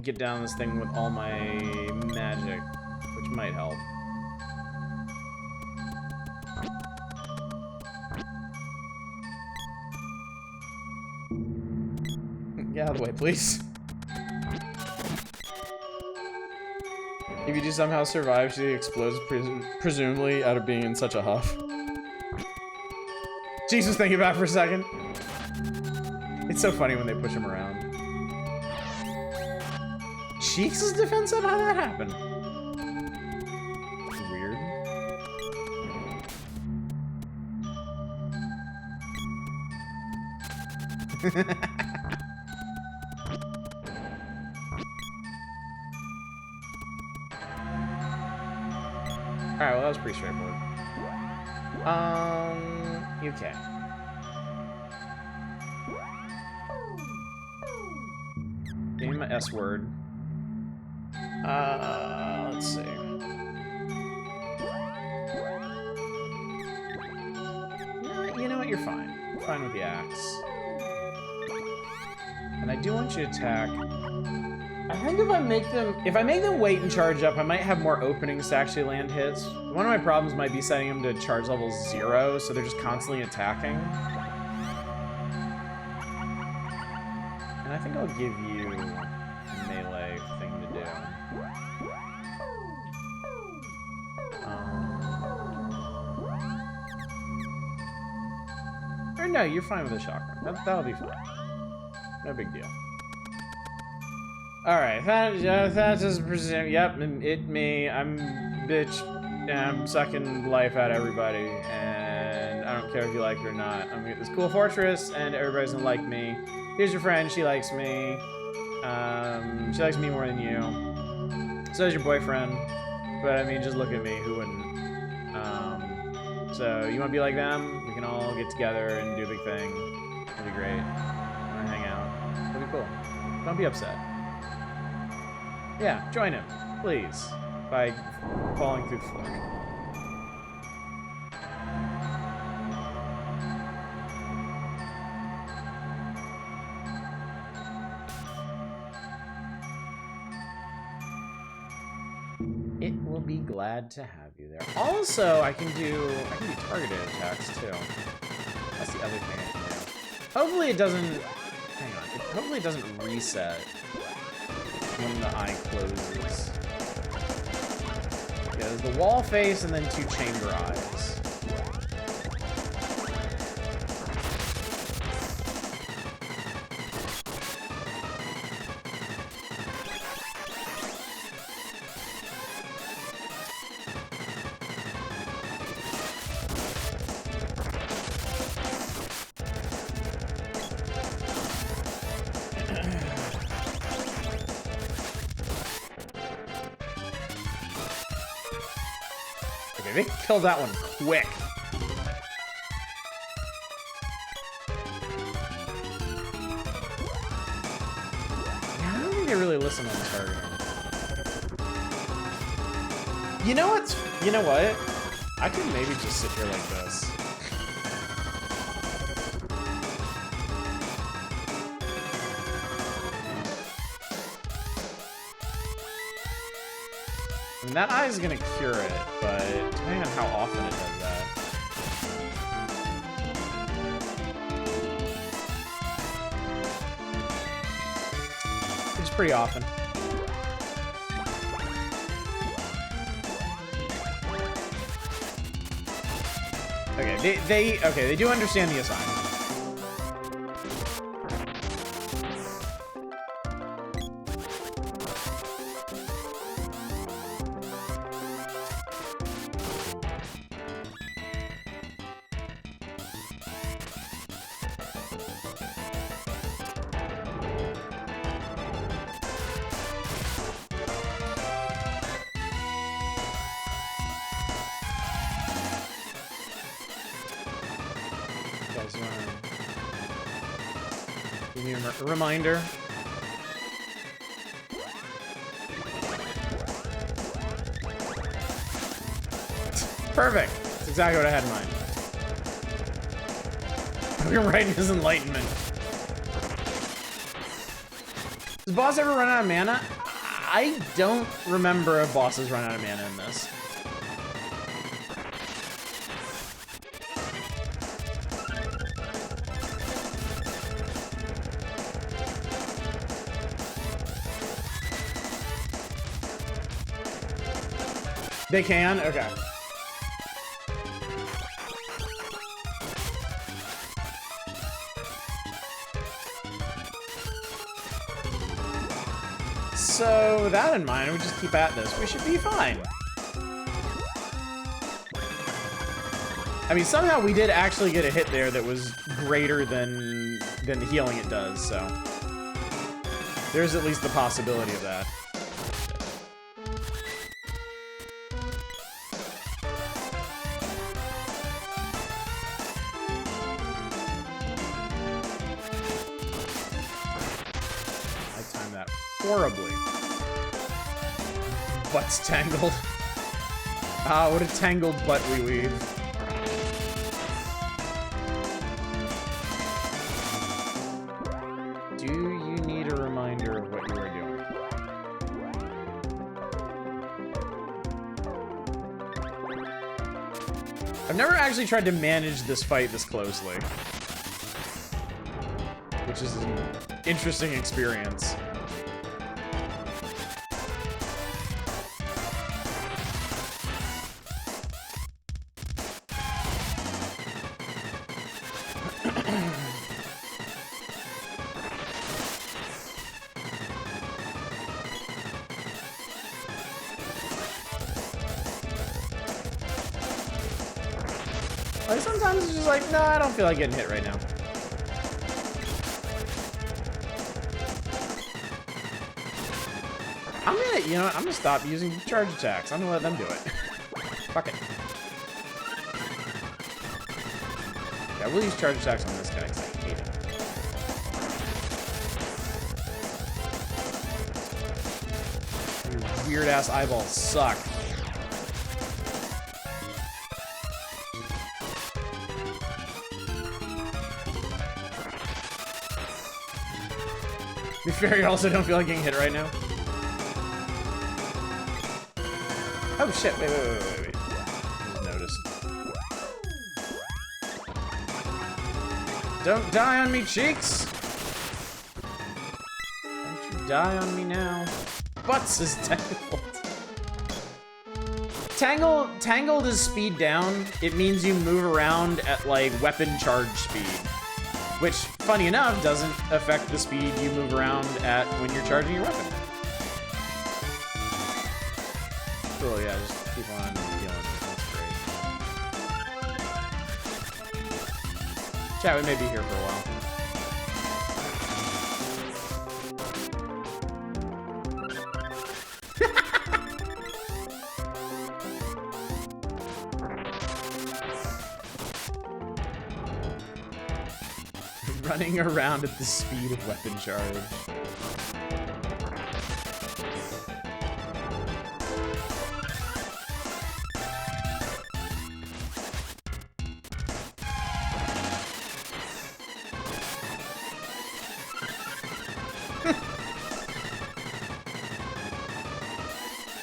get down this thing with all my magic, which might help. Get out of the way, please. If you do somehow survive, she explodes, presumably out of being in such a huff. Jesus, think about it for a second. It's so funny when they push him around. Cheeks' defense up? How'd that happen? Weird. Alright, well that was pretty straightforward. Okay. Name my S word. Let's see. You know what? You're fine. fine with the axe. And I do want you to attack. I think if I make them wait and charge up, I might have more openings to actually land hits. One of my problems might be setting them to charge level 0, so they're just constantly attacking. And I think I'll give you a melee thing to do. Or no, you're fine with the chakra. That'll be fine. No big deal. Alright, that is presume. Yep, me. I'm bitch. And I'm sucking life out of everybody. And I don't care if you like it or not. I'm gonna get this cool fortress, and everybody's gonna like me. Here's your friend, she likes me. She likes me more than you. So does your boyfriend. But I mean, just look at me, who wouldn't? So you wanna be like them? We can all get together and do a big thing. It'll be great. Wanna hang out. It'll be cool. Don't be upset. Yeah, join him, please, by falling through the floor. It will be glad to have you there. Also, I can do targeted attacks too. That's the other thing I can do. Hopefully it doesn't. Hang on. Hopefully it doesn't reset when the eye closes. Yeah, there's the wall face and then 2 chamber eyes. They killed that one quick. Yeah, I don't think they really listen on targeting. You know what? I could maybe just sit here like this. I mean, that eye is gonna cure it, but depending on how often it does that. It's pretty often. Okay, they do understand the assignment. Give me a reminder. Perfect. That's exactly what I had in mind. We're writing his enlightenment. Does the boss ever run out of mana? I don't remember if bosses run out of mana in this. They can? Okay. So, with that in mind, we just keep at this. We should be fine. I mean, somehow we did actually get a hit there that was greater than the healing it does, so there's at least the possibility of that. Horribly. Butt's tangled. Ah, what a tangled butt we weave. I've never actually tried to manage this fight this closely, which is an interesting experience. Like, sometimes it's just like, no, I don't feel like getting hit right now. You know what? I'm gonna stop using charge attacks. I'm gonna let them do it. Fuck it. Yeah, we'll use charge attacks on this guy because I hate him. Your weird ass eyeballs suck. To be fair, you also don't feel like getting hit right now. Oh shit, wait. Just noticed. Don't die on me, cheeks! Don't you die on me now. Butts is tangled. Tangled is speed down. It means you move around at like weapon charge speed. Which, funny enough, doesn't affect the speed you move around at when you're charging your weapon. Cool, yeah, just keep on healing. That's great. Chat, we may be here for a while. Running around at the speed of weapon charge.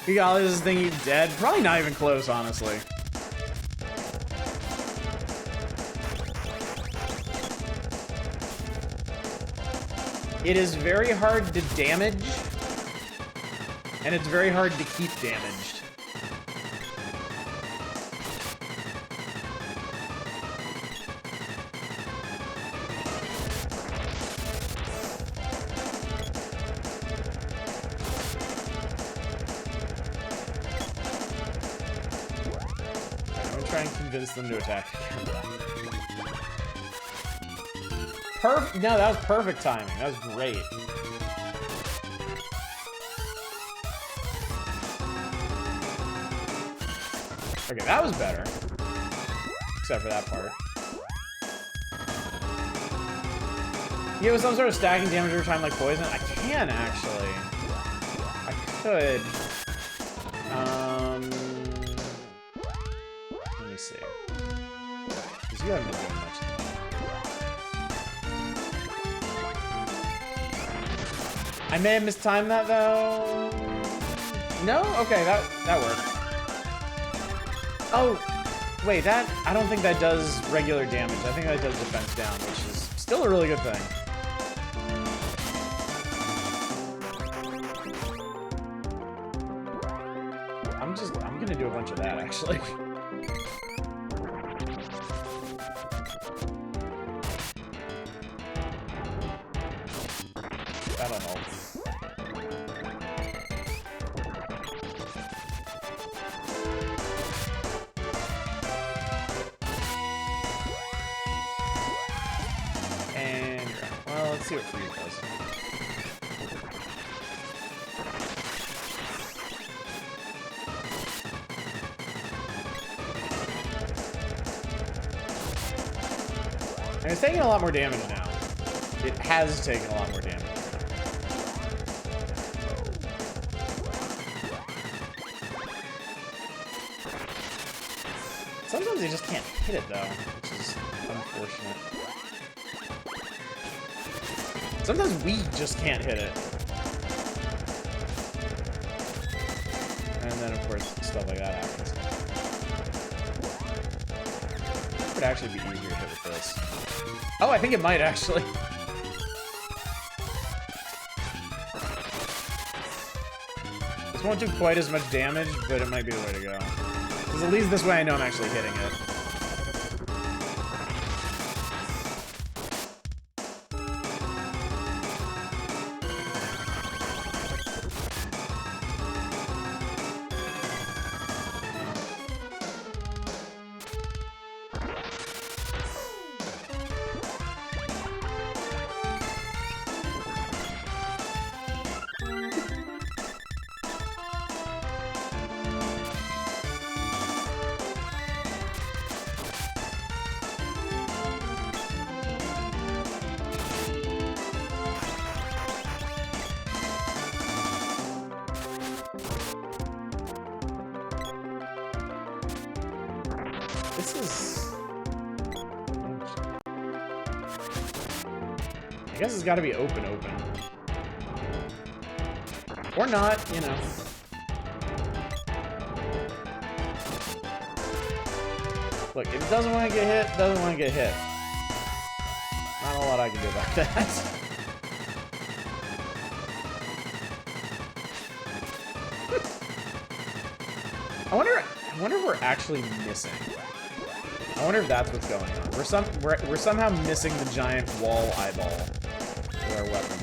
You got this thing, you dead? Probably not even close, honestly. It is very hard to damage, and it's very hard to keep damaged. I'm gonna try and convince them to attack. No, that was perfect timing. That was great. Okay, that was better. Except for that part. Yeah, with some sort of stacking damage over time like poison? I can, actually. I could. Let me see. Because you haven't been doing much. I may have mistimed that, though. No? Okay, that worked. Oh, wait, I don't think that does regular damage. I think that does defense down, which is still a really good thing. I'm gonna do a bunch of that, actually. That'll help. And you're out. Well, let's see what Freeze does. And it's taking a lot more damage now. It has taken a lot more damage. Sometimes they just can't hit it, though, which is unfortunate. Sometimes we just can't hit it. And then, of course, stuff like that happens. would actually be easier to hit with this. Oh, I think it might actually. This won't do quite as much damage, but it might be the way to go. Because at least this way I know I'm actually hitting it. This is... I guess it's got to be open. Or not, you know. Look, if it doesn't want to get hit, it doesn't want to get hit. Not a lot I can do about that. I wonder if we're actually missing. I wonder if that's what's going on. We're somehow missing the giant wall eyeball with our weapon.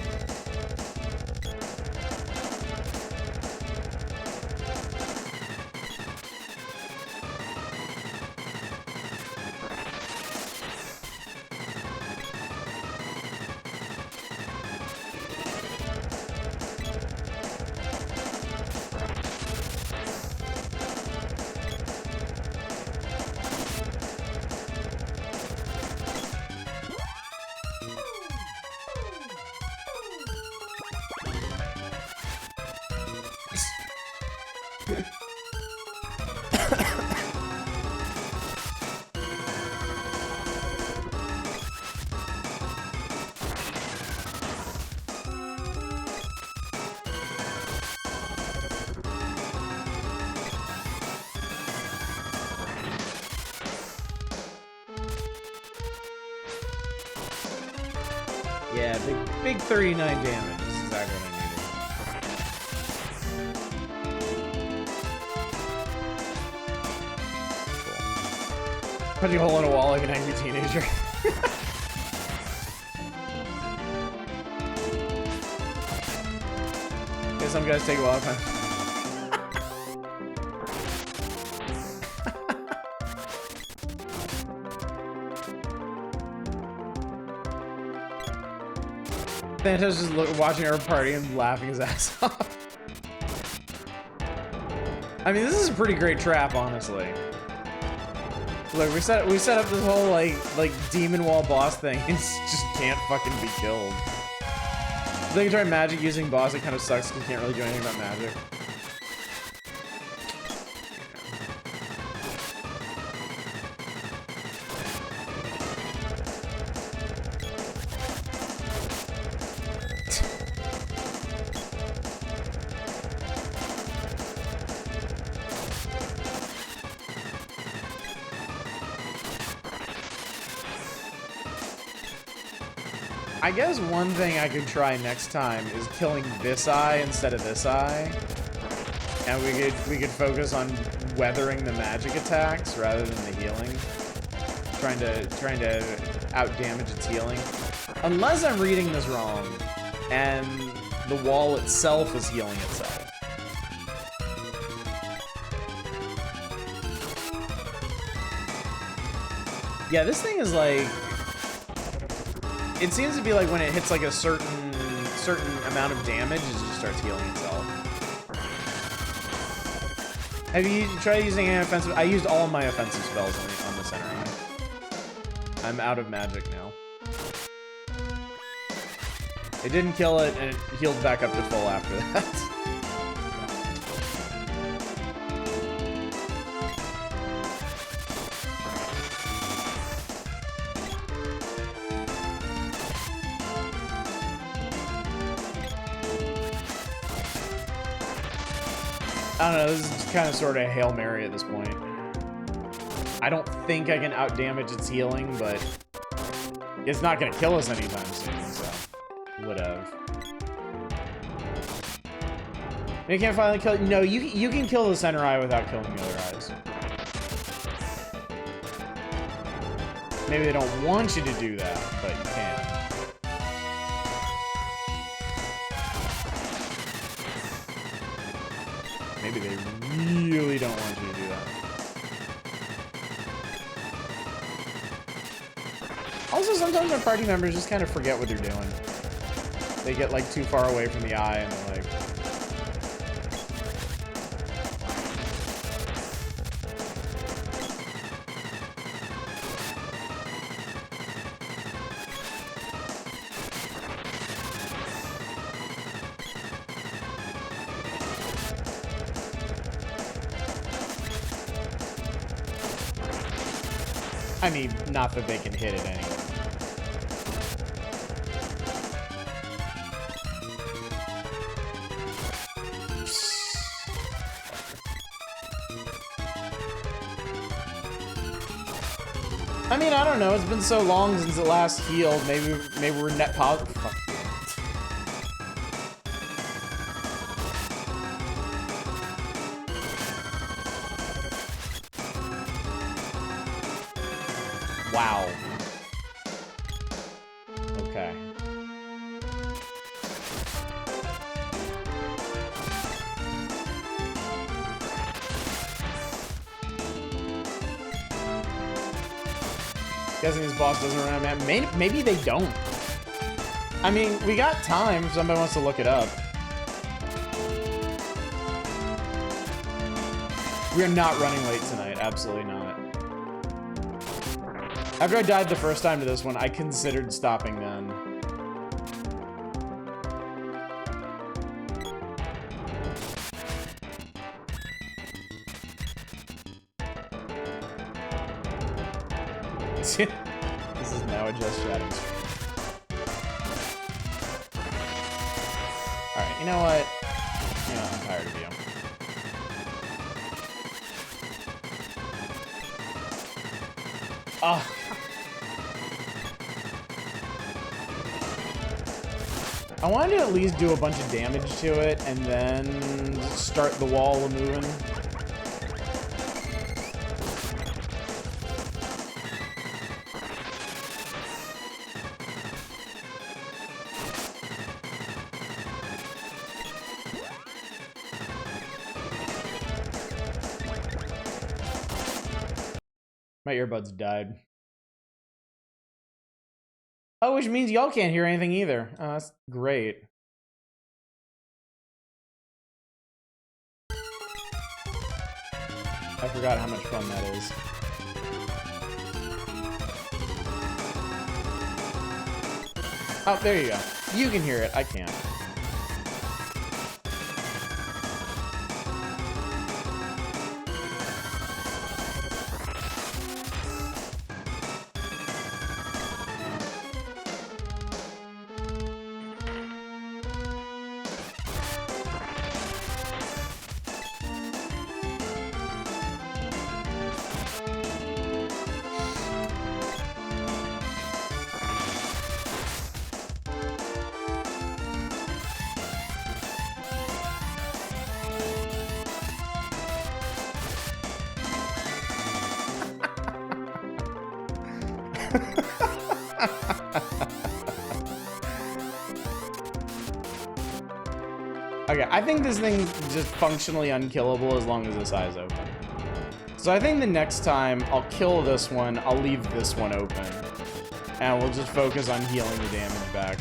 Yeah, big 39 damage. This is exactly what I needed. Cool. Punch a hole in a wall like an angry teenager. Yeah, some guys take a lot of time. Santos just watching our party and laughing his ass off. I mean, this is a pretty great trap, honestly. Look, we set up this whole like demon wall boss thing and just can't fucking be killed. Then you try magic using boss, it kind of sucks because you can't really do anything about magic. I guess one thing I could try next time is killing this eye instead of this eye, and we could focus on weathering the magic attacks rather than the healing. Trying to out damage its healing, unless I'm reading this wrong, and the wall itself is healing itself. Yeah, this thing is like. It seems to be like when it hits like a certain amount of damage, it just starts healing itself. Have you tried using any offensive? I used all of my offensive spells on the center eye. I'm out of magic now. It didn't kill it, and it healed back up to full after that. I don't know, this is kind of sort of a Hail Mary at this point. I don't think I can outdamage its healing, but it's not gonna kill us anytime soon, so whatever. You can't finally kill. No, you can kill the center eye without killing the other eyes. Maybe they don't want you to do that, but you can. Maybe they really don't want you to do that. Also, sometimes our party members just kind of forget what they're doing. They get like too far away from the eye and they're like... I mean, not that they can hit it anyway. I mean, I don't know. It's been so long since it last healed. Maybe we're net positive. Wow. Okay. Guessing this boss doesn't run out of mana. Maybe they don't. I mean, we got time if somebody wants to look it up. We're not running late tonight. Absolutely not. After I died the first time to this one, I considered stopping then. This is now a Just Chatting stream. Alright, you know what? I'm tired of you. Oh. I wanted to at least do a bunch of damage to it and then start the wall moving. My earbuds died. Oh, which means y'all can't hear anything either. Oh, that's great. I forgot how much fun that is. Oh, there you go. You can hear it. I can't. Okay, I think this thing's just functionally unkillable as long as this eye's open. So I think the next time I'll kill this one, I'll leave this one open. And we'll just focus on healing the damage back.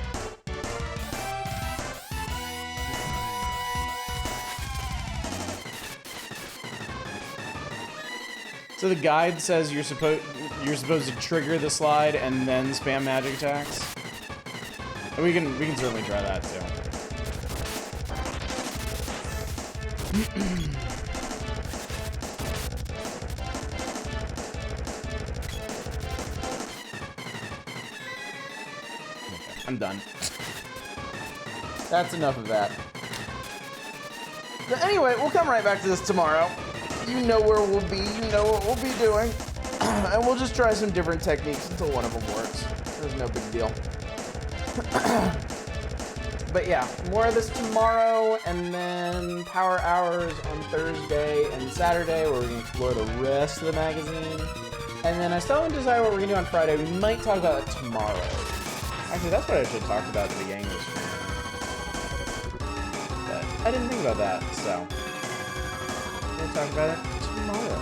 So the guide says you're supposed to trigger the slide and then spam magic attacks. And we can certainly try that too. I'm done. That's enough of that. But anyway, we'll come right back to this tomorrow. You know where we'll be. You know what we'll be doing. And we'll just try some different techniques until one of them works. There's no big deal. But yeah, more of this tomorrow, and then Power Hours on Thursday and Saturday, where we're going to explore the rest of the magazine. And then I still haven't decided what we're going to do on Friday. We might talk about it tomorrow. Actually, that's what I should have talked about at the beginning of the stream. But I didn't think about that, so we'll talk about it tomorrow.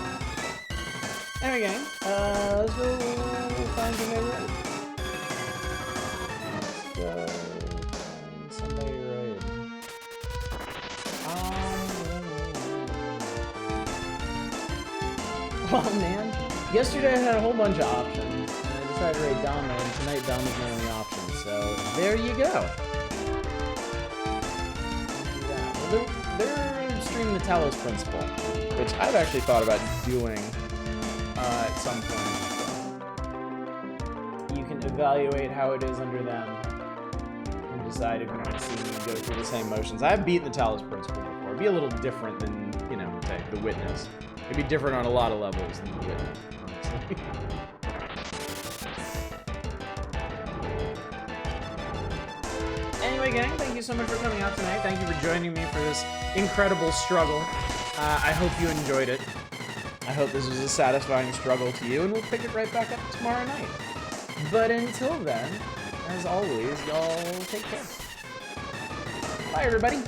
Anyway, gang, let's go find somebody raid. Let's go find somebody raid. Oh man, yesterday I had a whole bunch of options, and I decided to raid Dama, and tonight Dama's my only option, so there you go. Well, they're streaming the Talos Principle, which I've actually thought about doing at some point. You can evaluate how it is under them and decide if you want to see me go through the same motions. I've beaten the Talos Principle before. It'd be a little different than, you know, say, The Witness. It'd be different on a lot of levels than The Witness, honestly. Anyway, gang, thank you so much for coming out tonight. Thank you for joining me for this incredible struggle. I hope you enjoyed it. I hope this was a satisfying struggle to you, and we'll pick it right back up tomorrow night. But until then, as always, y'all take care. Bye, everybody.